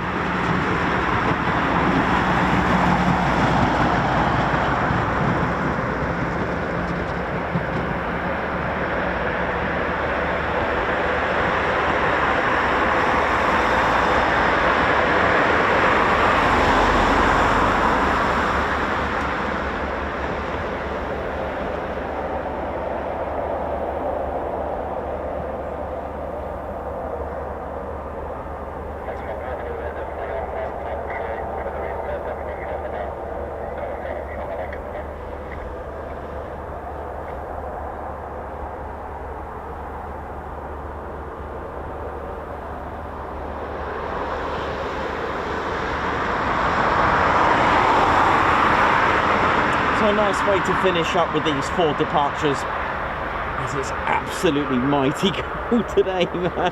a nice way to finish up with these 4 departures, as it's absolutely mighty cold today, man.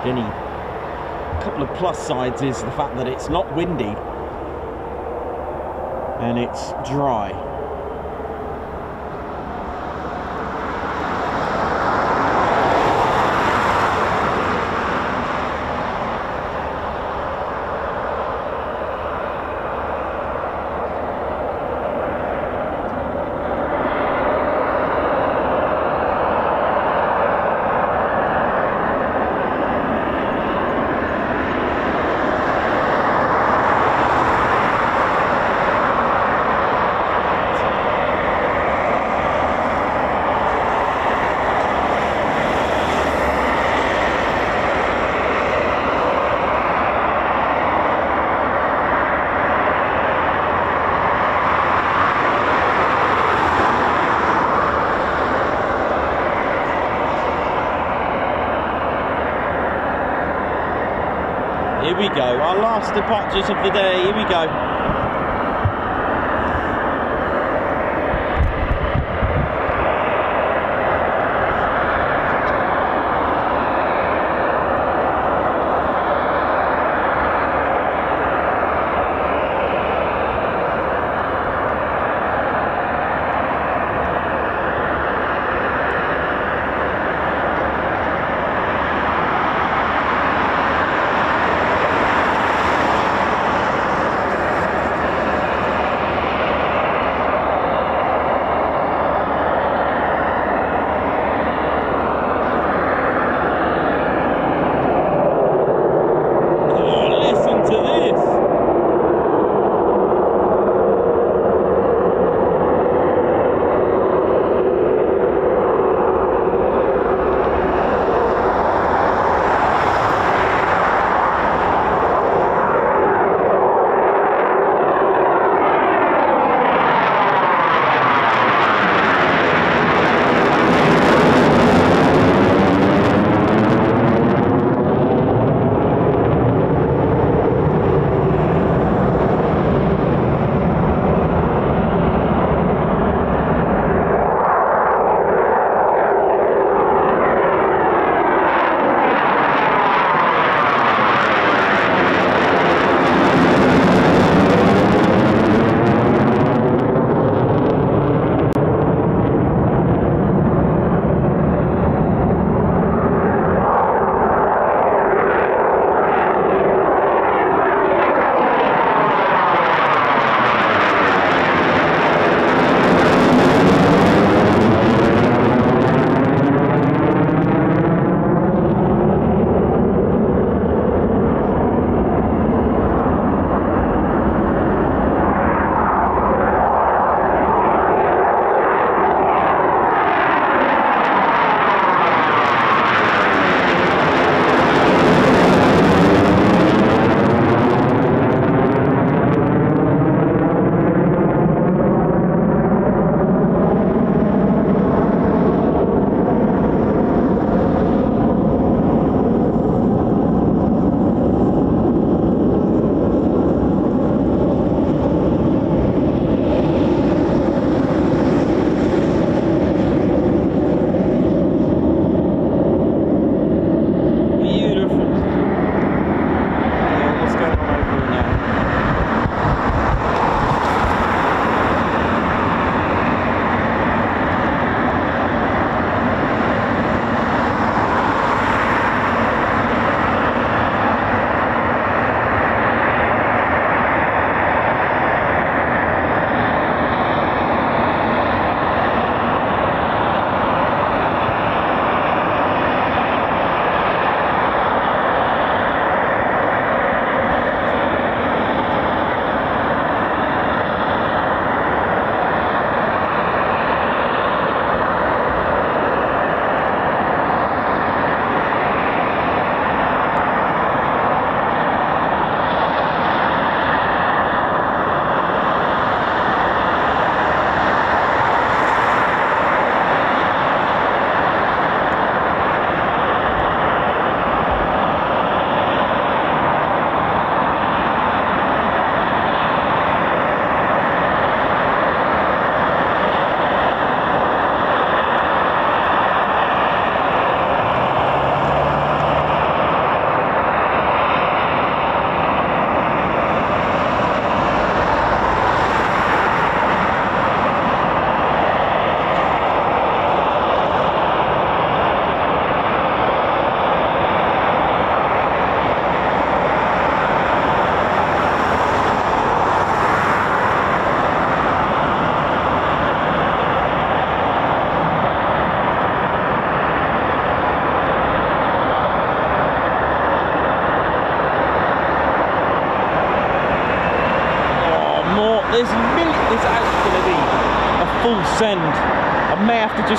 Any couple of plus sides is the fact that it's not windy and it's dry. Here we go, our last departures of the day, here we go.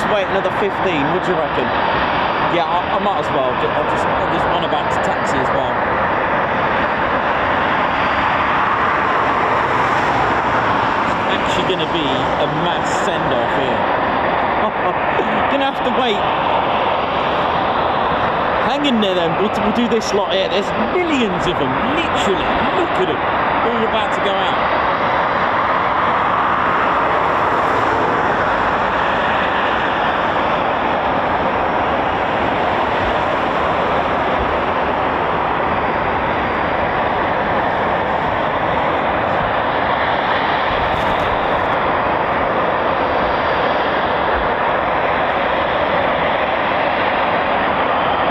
to wait another 15. What do you reckon? Yeah, I might as well. I'll just run about to taxi as well. It's actually going to be a mass send-off here. Gonna have to wait. Hang in there then. We'll do this lot here. There's millions of them. Literally, look at them. All about to go out.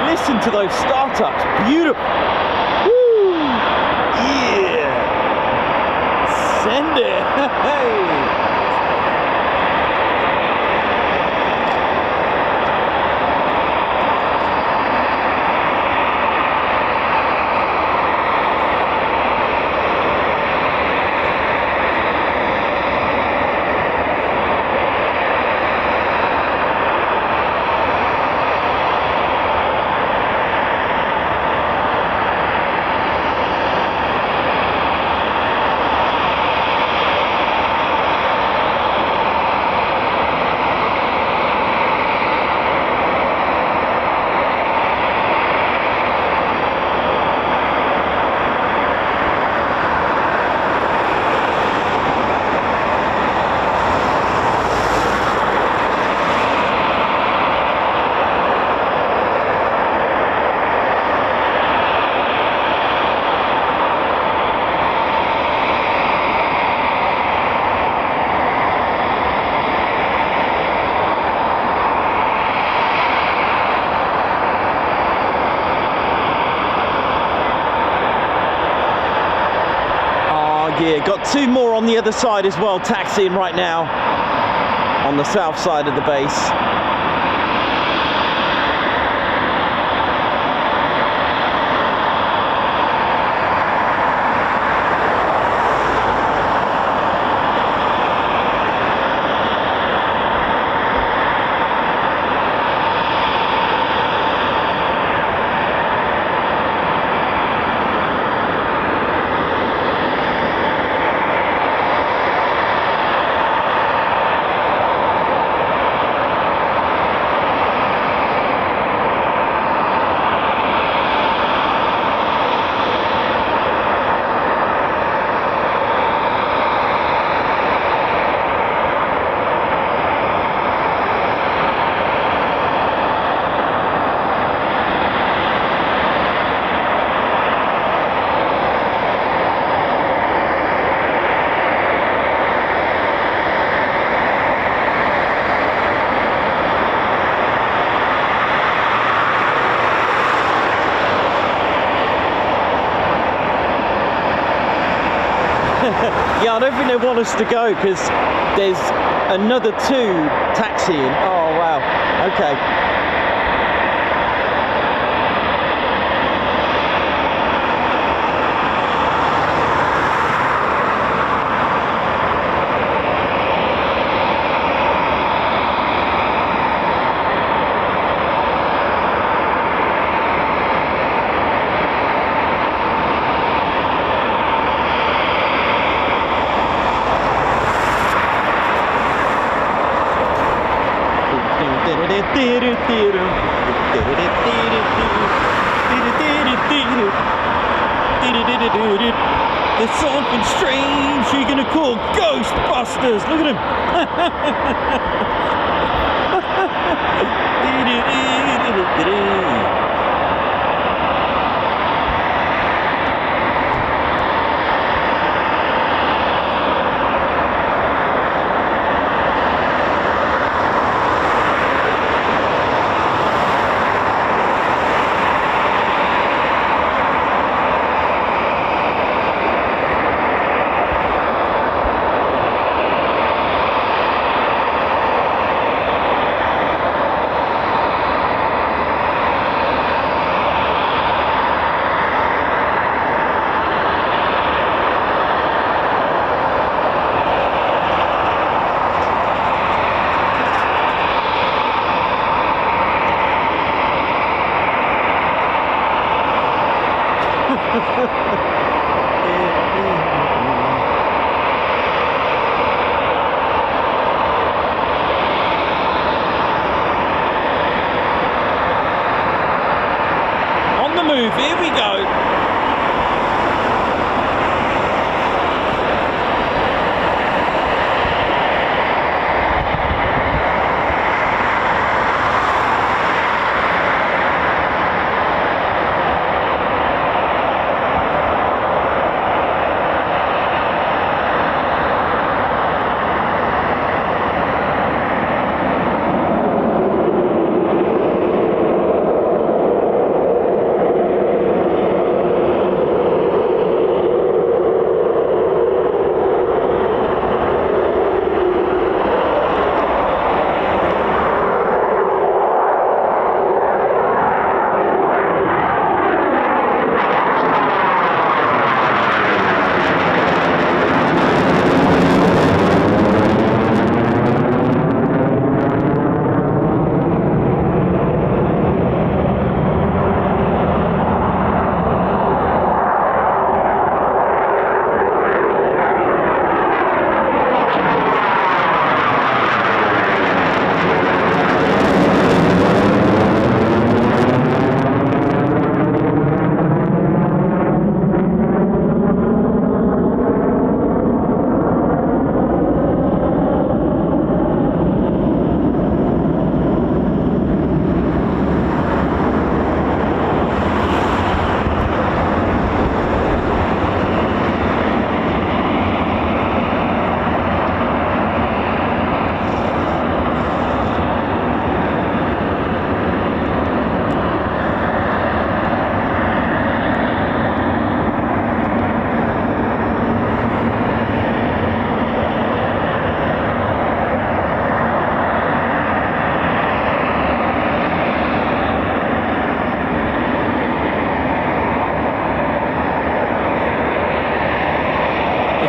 Listen to those startups, beautiful. Woo! Yeah! Send it! Hey! Yeah, got two more on the other side as well, taxiing right now on the south side of the base. Yeah, I don't think they want us to go because there's another two taxiing. Oh, wow. Okay. There's something strange you're gonna call Ghostbusters. Look at him.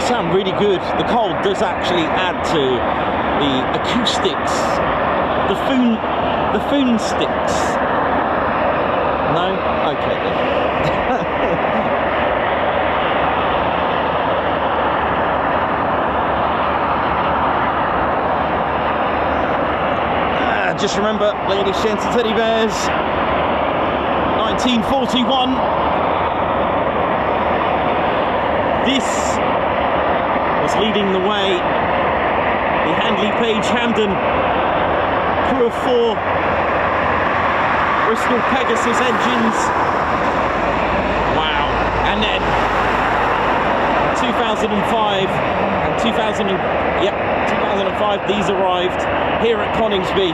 sound really good. The cold does actually add to the acoustics. The foon sticks. No? Okay then. Just remember, ladies, gents and teddy bears, 1941. This was leading the way. The Handley Page Hampden crew of 4 Bristol Pegasus engines. Wow. And then 2005 and 2005 these arrived here at Coningsby.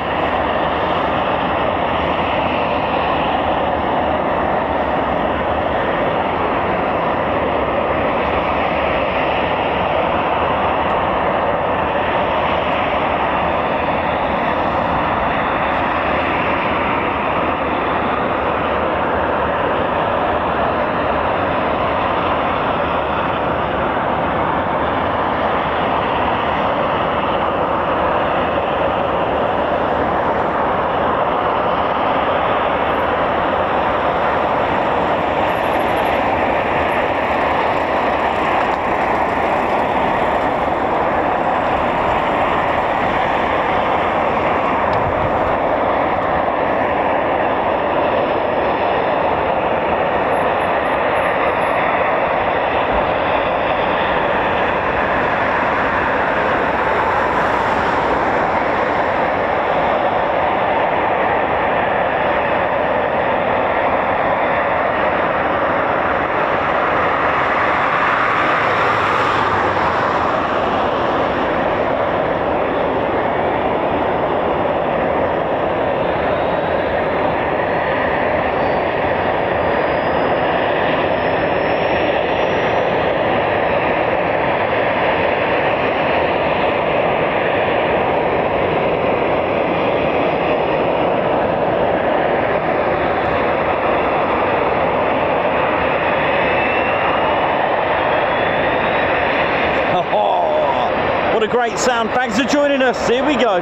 What a great sound. Thanks for joining us. Here we go.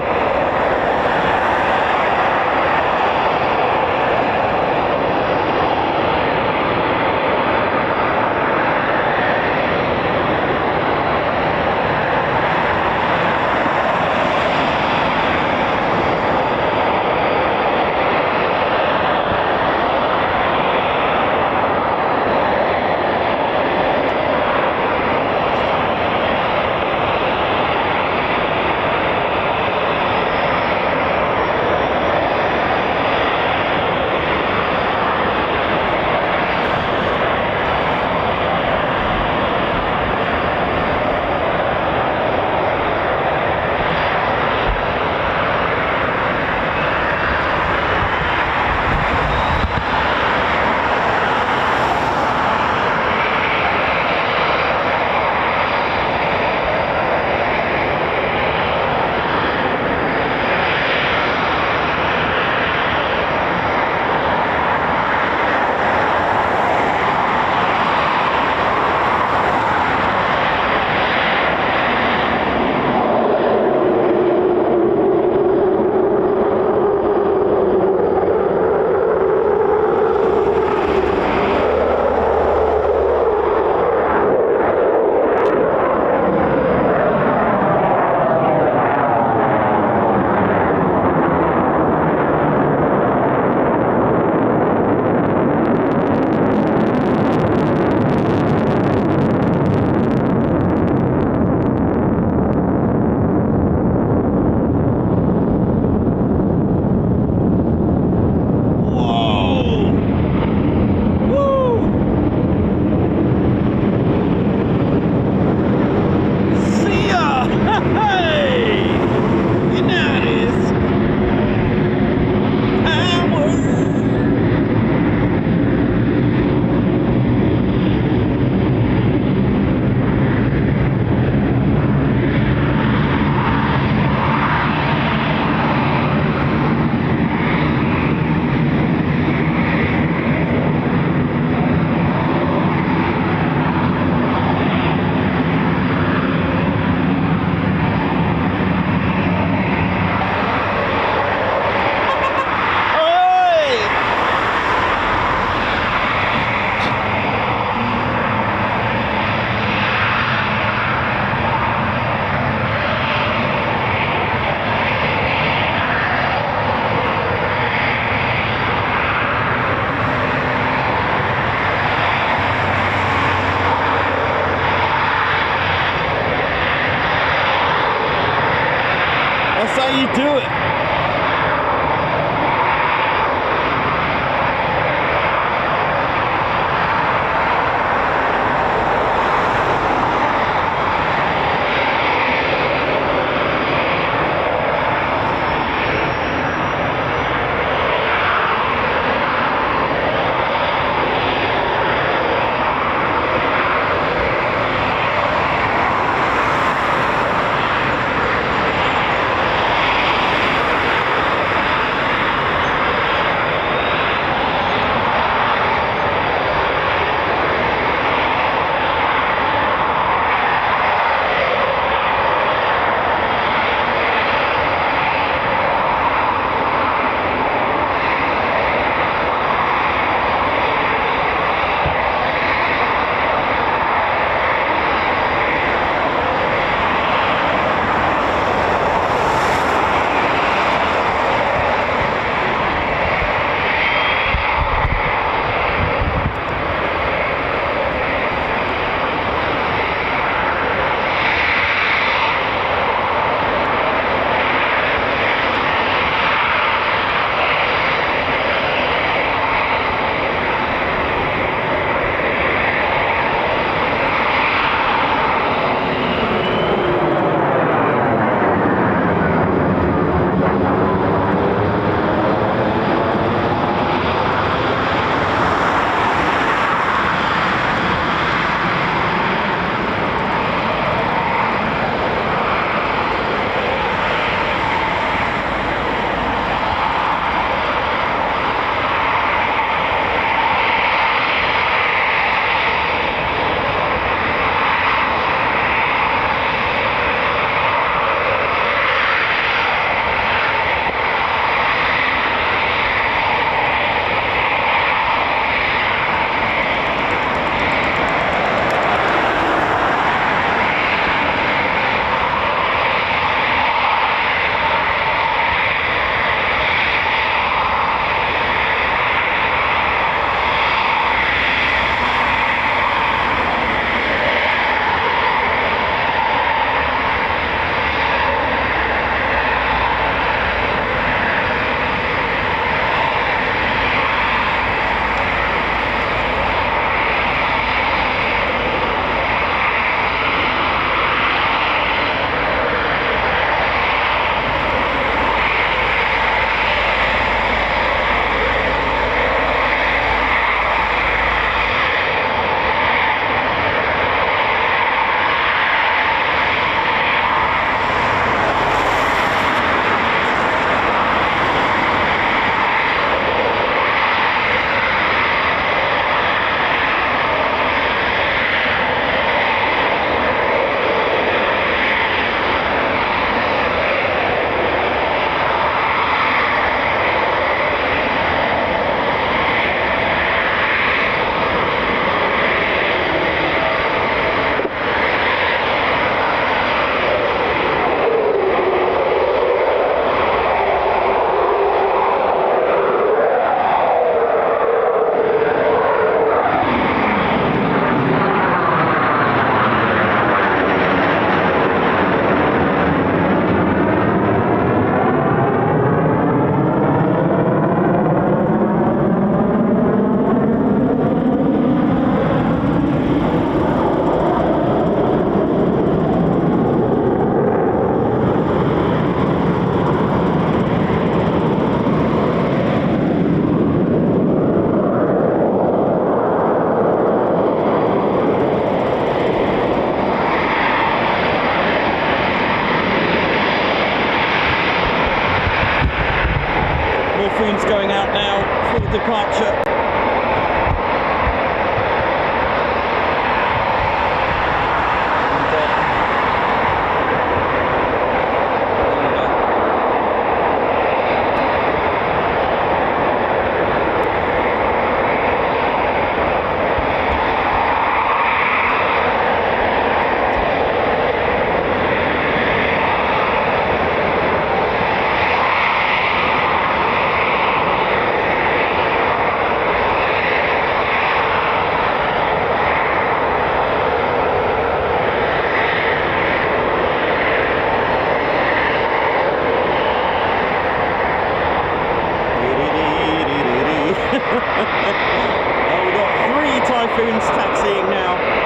do it. departure. We've got 3 Typhoons taxiing now.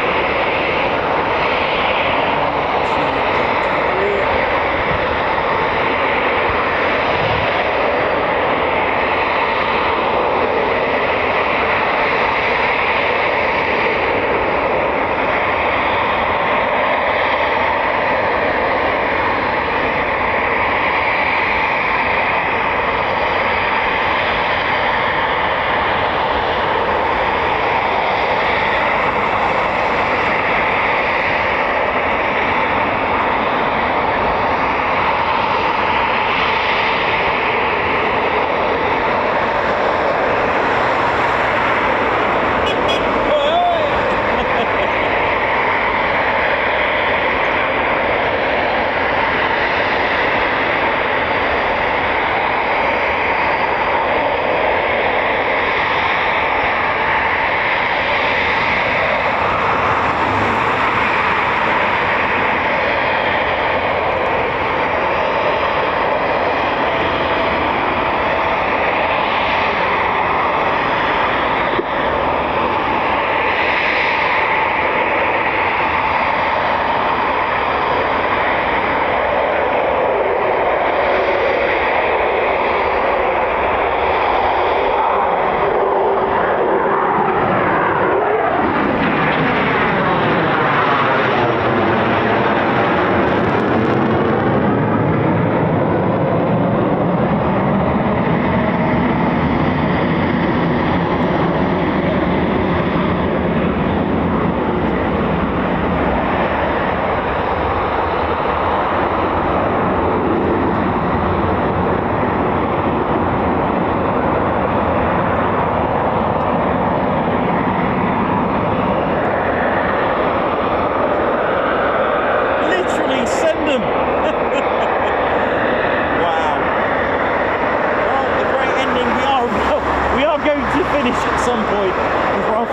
1, 2,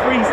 3.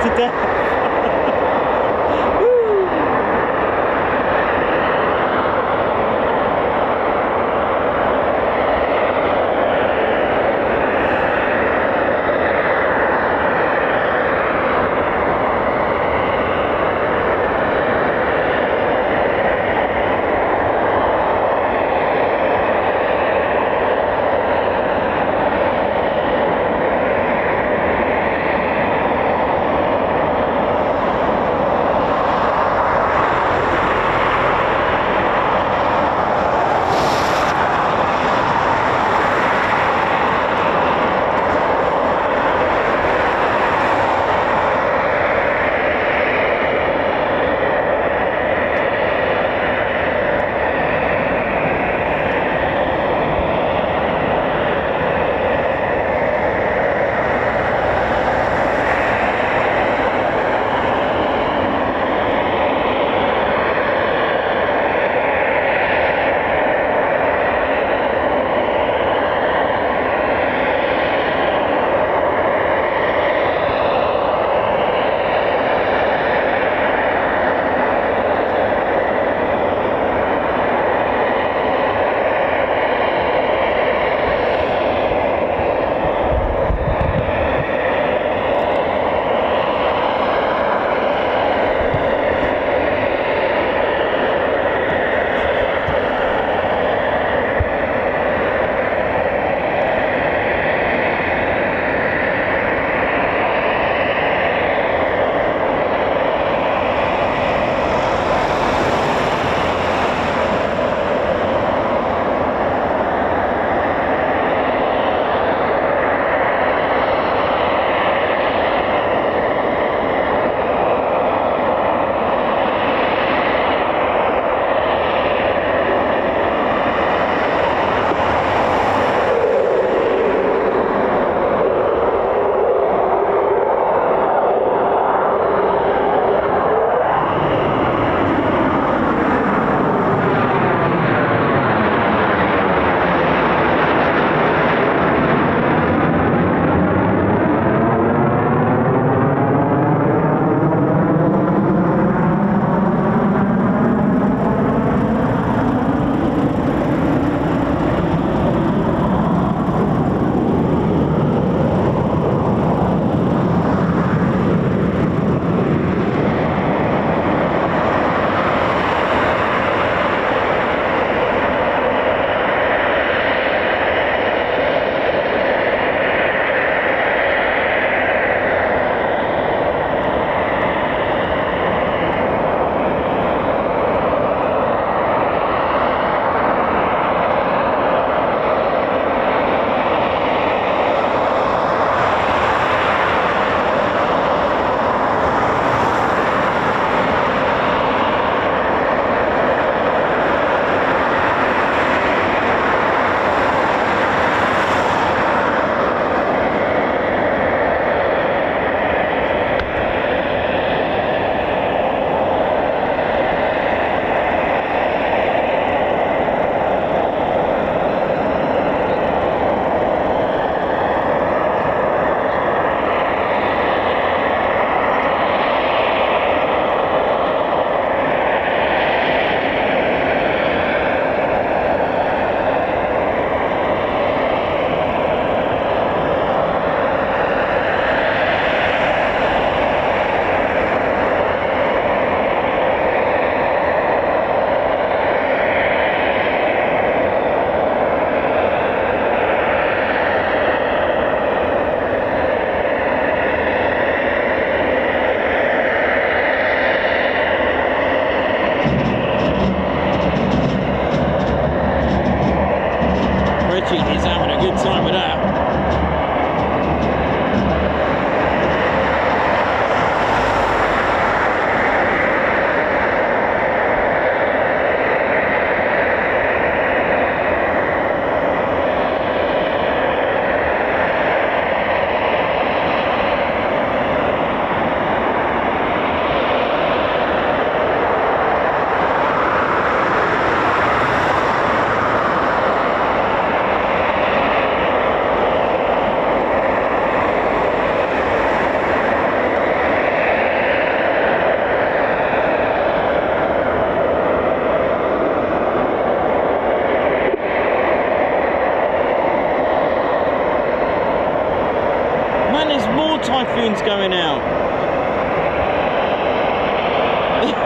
typhoons going out.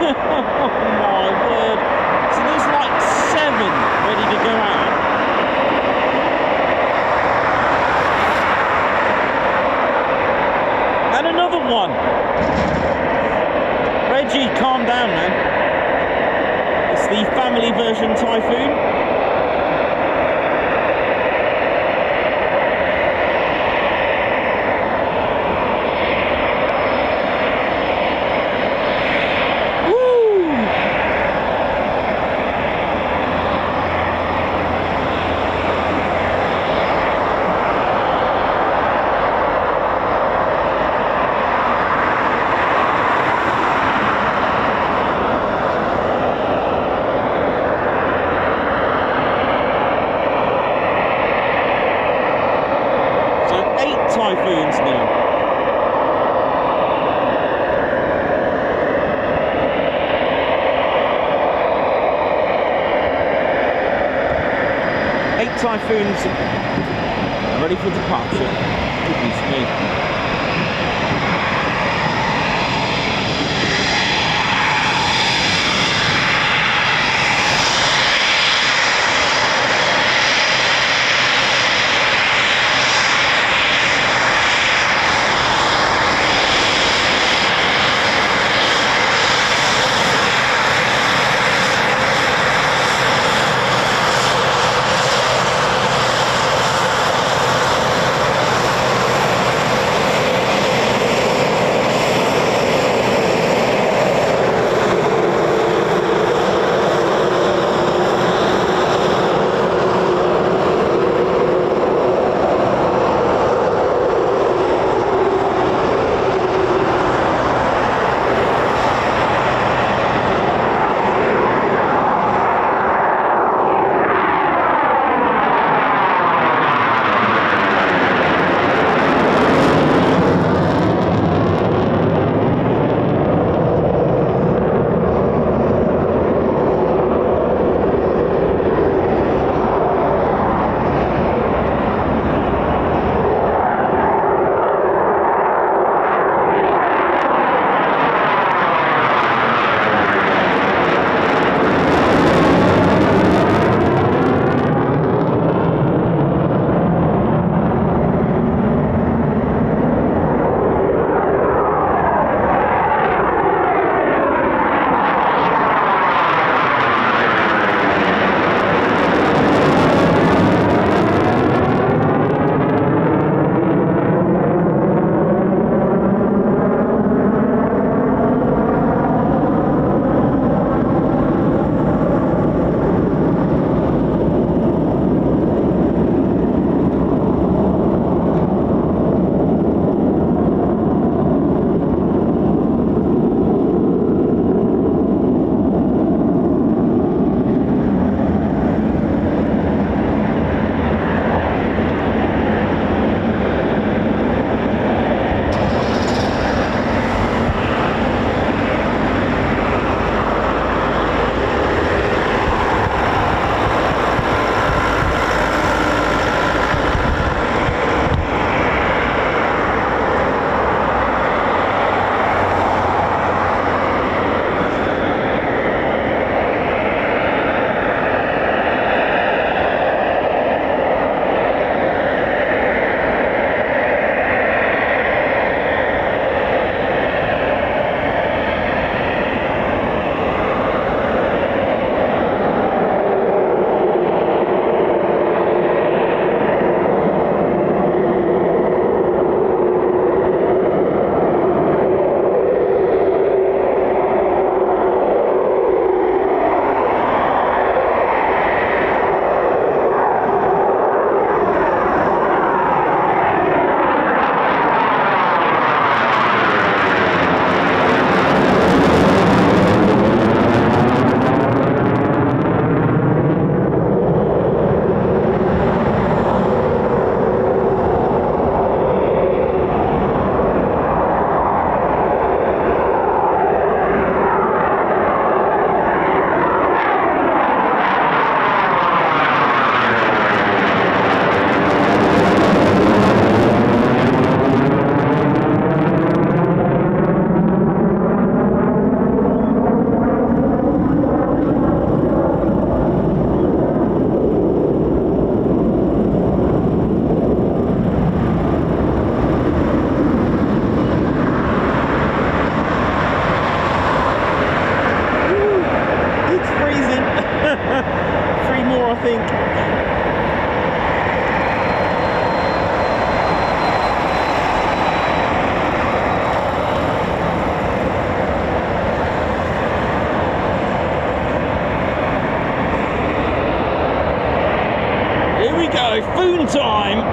Oh my word. So there's like 7 ready to go out. And another one. Reggie, calm down, man. It's the family version Typhoon. Typhoons now. Eight Typhoons ready for departure. Goodness me. time.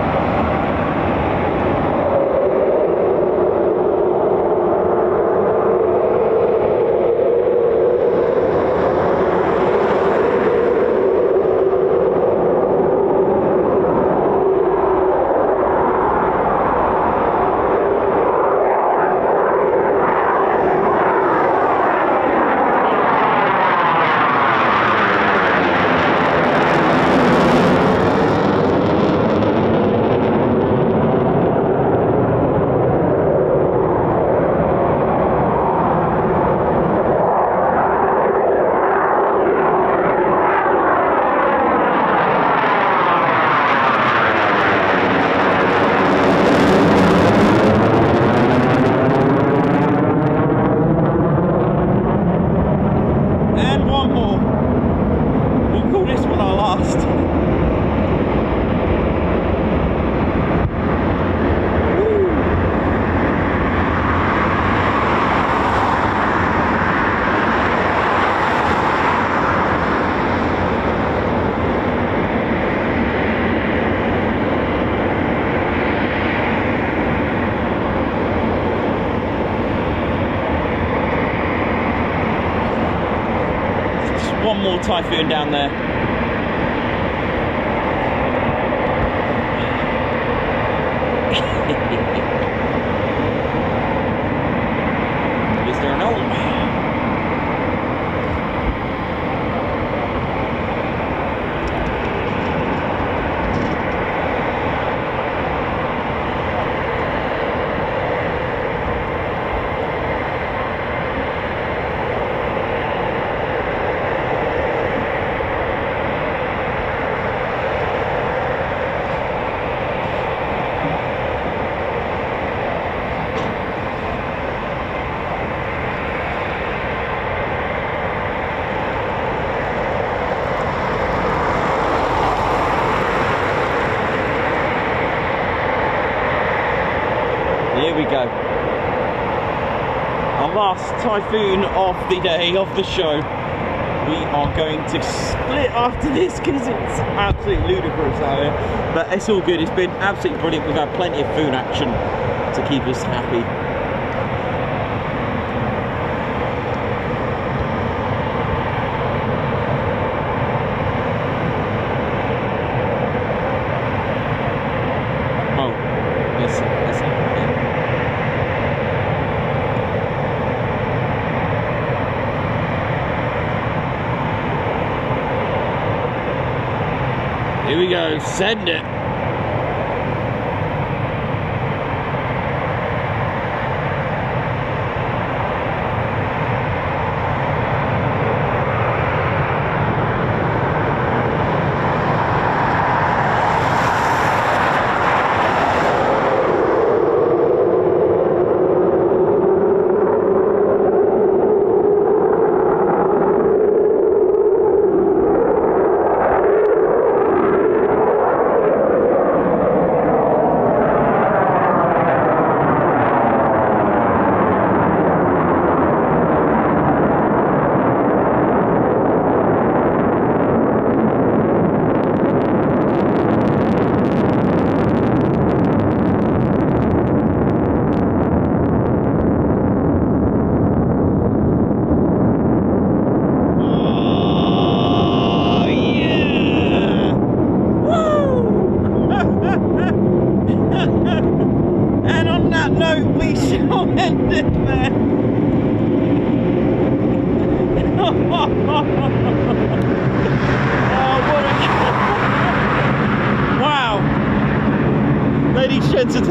One more Typhoon down there. Is there an old? Here we go. Our last Typhoon of the day, of the show. We are going to split after this because it's absolutely ludicrous out here. But it's all good. It's been absolutely brilliant. We've had plenty of food action to keep us happy. Here we go, send it.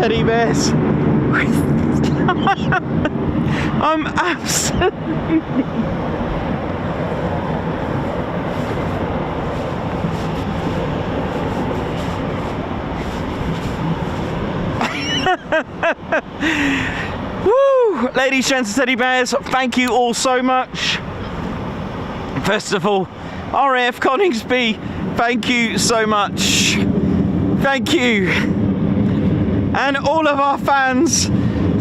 Teddy bears. I'm absolutely woo! Ladies, gents and teddy bears, thank you all so much. First of all, RAF Coningsby, thank you so much. Thank you. And all of our fans,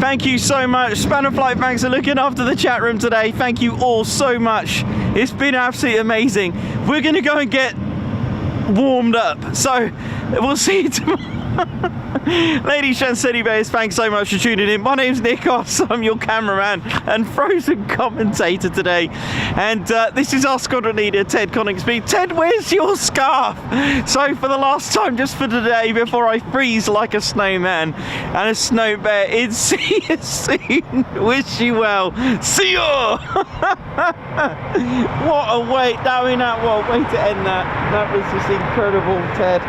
thank you so much. Spanner Flight, thanks for looking after the chat room today. Thank you all so much. It's been absolutely amazing. We're going to go and get warmed up. So We'll see you tomorrow. Ladies and City Bears, thanks so much for tuning in. My name's Nikos, I'm your cameraman and frozen commentator today. And this is our squadron leader, Ted Coningsby. Ted, where's your scarf? So for the last time, just for today, before I freeze like a snowman and a snow bear, it's see you soon. Wish you well. See ya! What a way, what a way to end that. That was just incredible, Ted.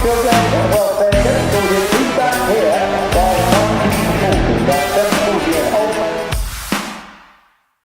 Well,